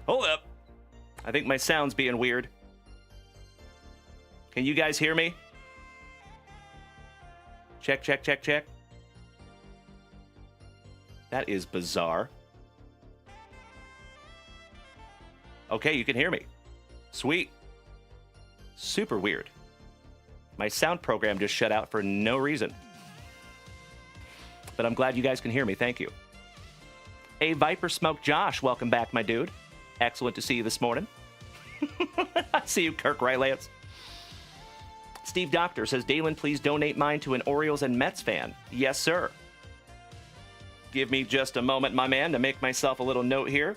Hold up. I think my sound's being weird. Can you guys hear me? Check, check, check, check. That is bizarre. Okay, you can hear me. Sweet. Super weird. My sound program just shut out for no reason. But I'm glad you guys can hear me. Thank you. Hey, Viper Smoke Josh, welcome back, my dude. Excellent to see you this morning. I see you, Kirk Rylance. Steve Doctor says, Dalen, please donate mine to an Orioles and Mets fan. Yes, sir. Give me just a moment, my man, to make myself a little note here.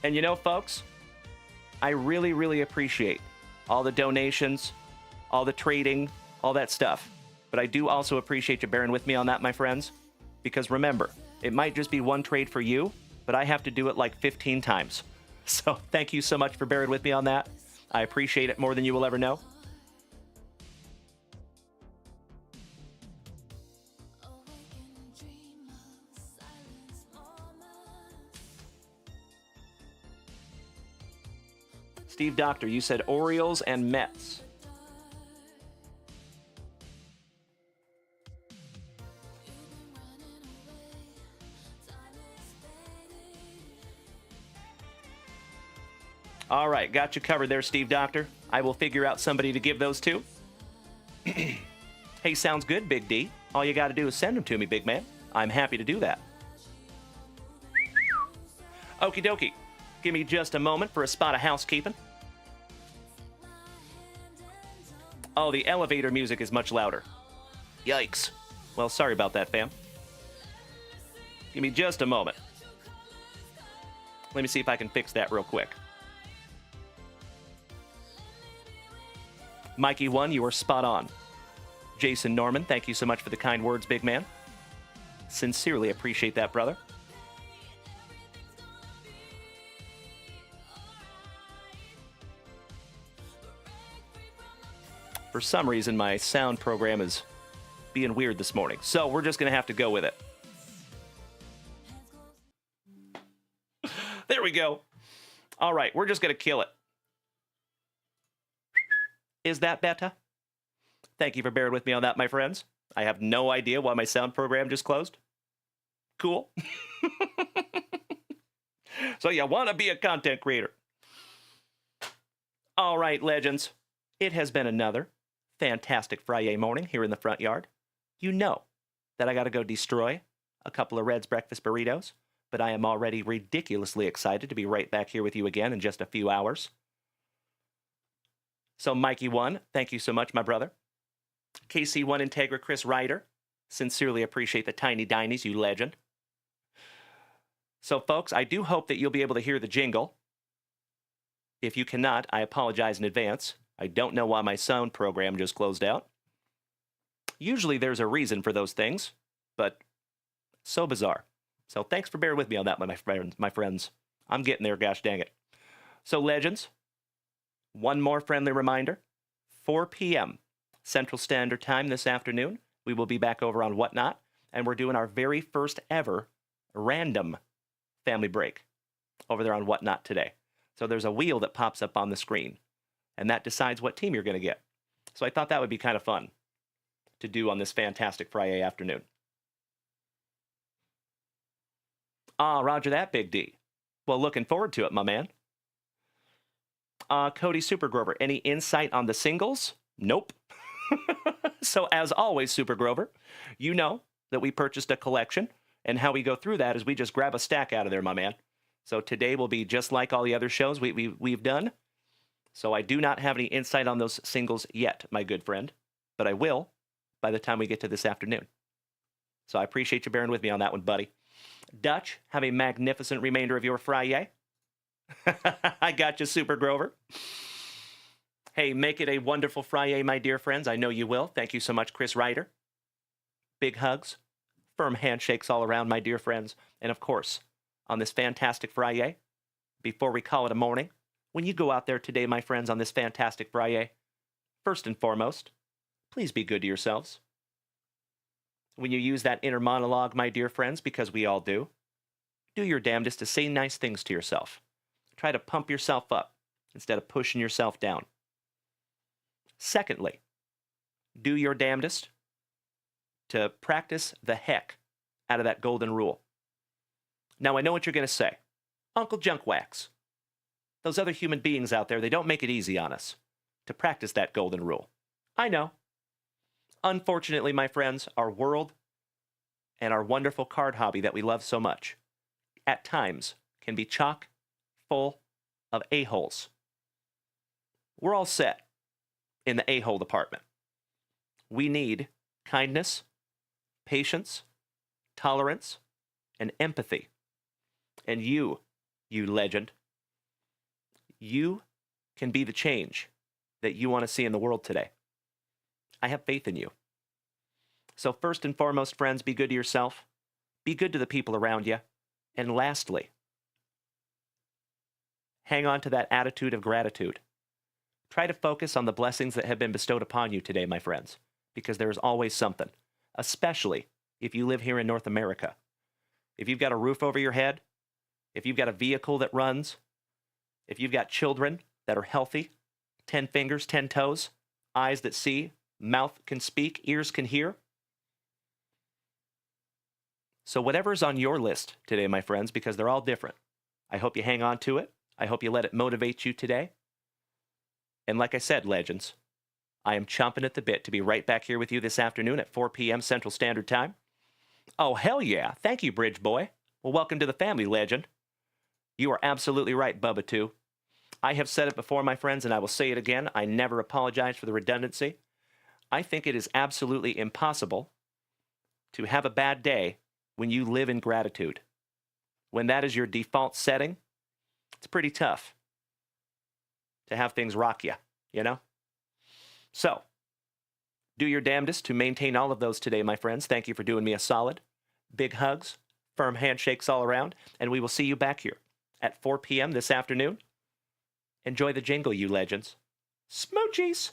And you know, folks, I really, really appreciate all the donations, all the trading, all that stuff. But I do also appreciate you bearing with me on that, my friends, because remember, it might just be one trade for you, but I have to do it like 15 times. So thank you so much for bearing with me on that. I appreciate it more than you will ever know. Steve Doctor, you said Orioles and Mets. All right, got you covered there, Steve Doctor. I will figure out somebody to give those to. Hey, sounds good, Big D. All you got to do is send them to me, big man. I'm happy to do that. Okie dokie. Give me just a moment for a spot of housekeeping. Oh, the elevator music is much louder. Yikes. Well, sorry about that, fam. Give me just a moment. Let me see if I can fix that real quick. Mikey1, you are spot on. Jason Norman, thank you so much for the kind words, big man. Sincerely appreciate that, brother. For some reason, my sound program is being weird this morning, so we're just going to have to go with it. There we go. All right, we're just going to kill it. Is that better? Thank you for bearing with me on that, my friends. I have no idea why my sound program just closed. Cool. So you want to be a content creator. All right, legends. It has been another fantastic Friday morning here in the front yard. You know that I got to go destroy a couple of Red's breakfast burritos, but I am already ridiculously excited to be right back here with you again in just a few hours. So Mikey1, thank you so much, my brother. KC1 Integra Chris Ryder, sincerely appreciate the tiny dinies, you legend. So folks, I do hope that you'll be able to hear the jingle. If you cannot, I apologize in advance. I don't know why my sound program just closed out. Usually there's a reason for those things, but so bizarre. So thanks for bearing with me on that, my friends. I'm getting there, gosh dang it. So legends, one more friendly reminder, 4 p.m. Central Standard Time this afternoon, we will be back over on Whatnot, and we're doing our very first ever random family break over there on Whatnot today. So there's a wheel that pops up on the screen, and that decides what team you're going to get. So I thought that would be kind of fun to do on this fantastic Friday afternoon. Ah, roger that, Big D. Well, looking forward to it, my man. Cody Supergrover, any insight on the singles? Nope. So as always, Super Grover, you know that we purchased a collection, and how we go through that is we just grab a stack out of there, my man. So today will be just like all the other shows we've done. So I do not have any insight on those singles yet, my good friend, but I will by the time we get to this afternoon. So I appreciate you bearing with me on that one, buddy. Dutch, have a magnificent remainder of your Friday. I got you, Super Grover. Hey, make it a wonderful Friday, my dear friends. I know you will. Thank you so much, Chris Ryder. Big hugs, firm handshakes all around, my dear friends. And of course, on this fantastic Friday, before we call it a morning, when you go out there today, my friends, on this fantastic Friday, first and foremost, please be good to yourselves. When you use that inner monologue, my dear friends, because we all do your damnedest to say nice things to yourself. Try to pump yourself up instead of pushing yourself down. Secondly, do your damnedest to practice the heck out of that golden rule. Now, I know what you're going to say. Uncle JunkWax, those other human beings out there, they don't make it easy on us to practice that golden rule. I know. Unfortunately, my friends, our world and our wonderful card hobby that we love so much, at times, can be chock full of a-holes. We're all set in the a-hole department. We need kindness, patience, tolerance, and empathy. And you legend, you can be the change that you want to see in the world today. I have faith in you. So first and foremost, friends, be good to yourself. Be good to the people around you. And lastly, hang on to that attitude of gratitude. Try to focus on the blessings that have been bestowed upon you today, my friends, because there is always something, especially if you live here in North America. If you've got a roof over your head, if you've got a vehicle that runs, if you've got children that are healthy, 10 fingers, 10 toes, eyes that see, mouth can speak, ears can hear. So whatever's on your list today, my friends, because they're all different, I hope you hang on to it. I hope you let it motivate you today. And like I said, legends, I am chomping at the bit to be right back here with you this afternoon at 4 p.m. Central Standard Time. Oh, hell yeah. Thank you, Bridge Boy. Well, welcome to the family, legend. You are absolutely right, Bubba, too. I have said it before, my friends, and I will say it again. I never apologize for the redundancy. I think it is absolutely impossible to have a bad day when you live in gratitude. When that is your default setting, it's pretty tough to have things rock you, you know? So, do your damnedest to maintain all of those today, my friends. Thank you for doing me a solid. Big hugs, firm handshakes all around, and we will see you back here at 4 p.m. this afternoon. Enjoy the jingle, you legends. Smoochies!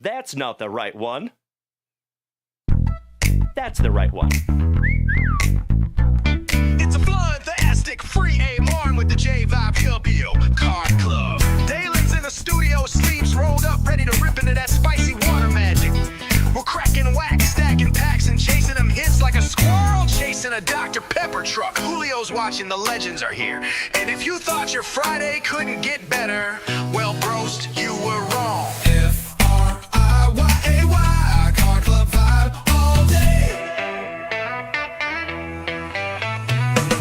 That's not the right one. That's the right one. It's a fantastic free A-Marn with the J-Vibe Card Club. Dalen's in the studio, sleeves rolled up, ready to rip into that spicy water magic. We're cracking wax, stacking packs, and chasing them hits like a squirrel chasing a Dr. Pepper truck. Julio's watching, the legends are here. And if you thought your Friday couldn't get better, well, Broast, you were wrong. F-R-I-Y-A-Y, Card Club vibe all day.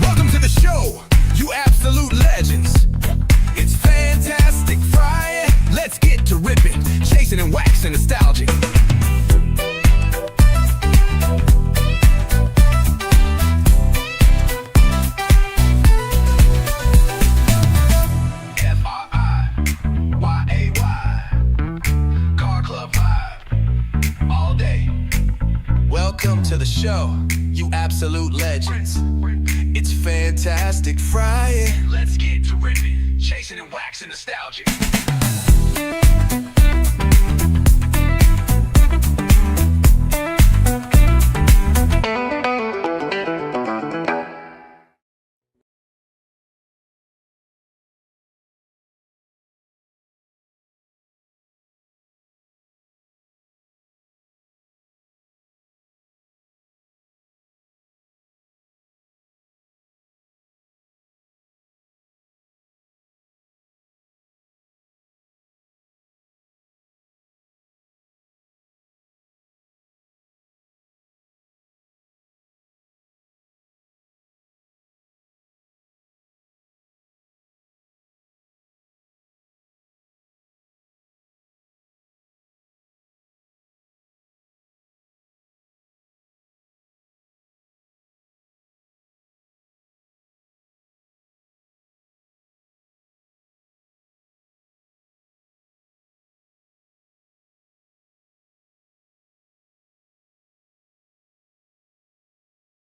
Welcome to the show, you absolute legends. It's fantastic Friday. Let's get to ripping, chasing and waxing nostalgic. Welcome to the show, you absolute legends. It's fantastic Friday. Let's get to ripping, chasing and waxing nostalgic.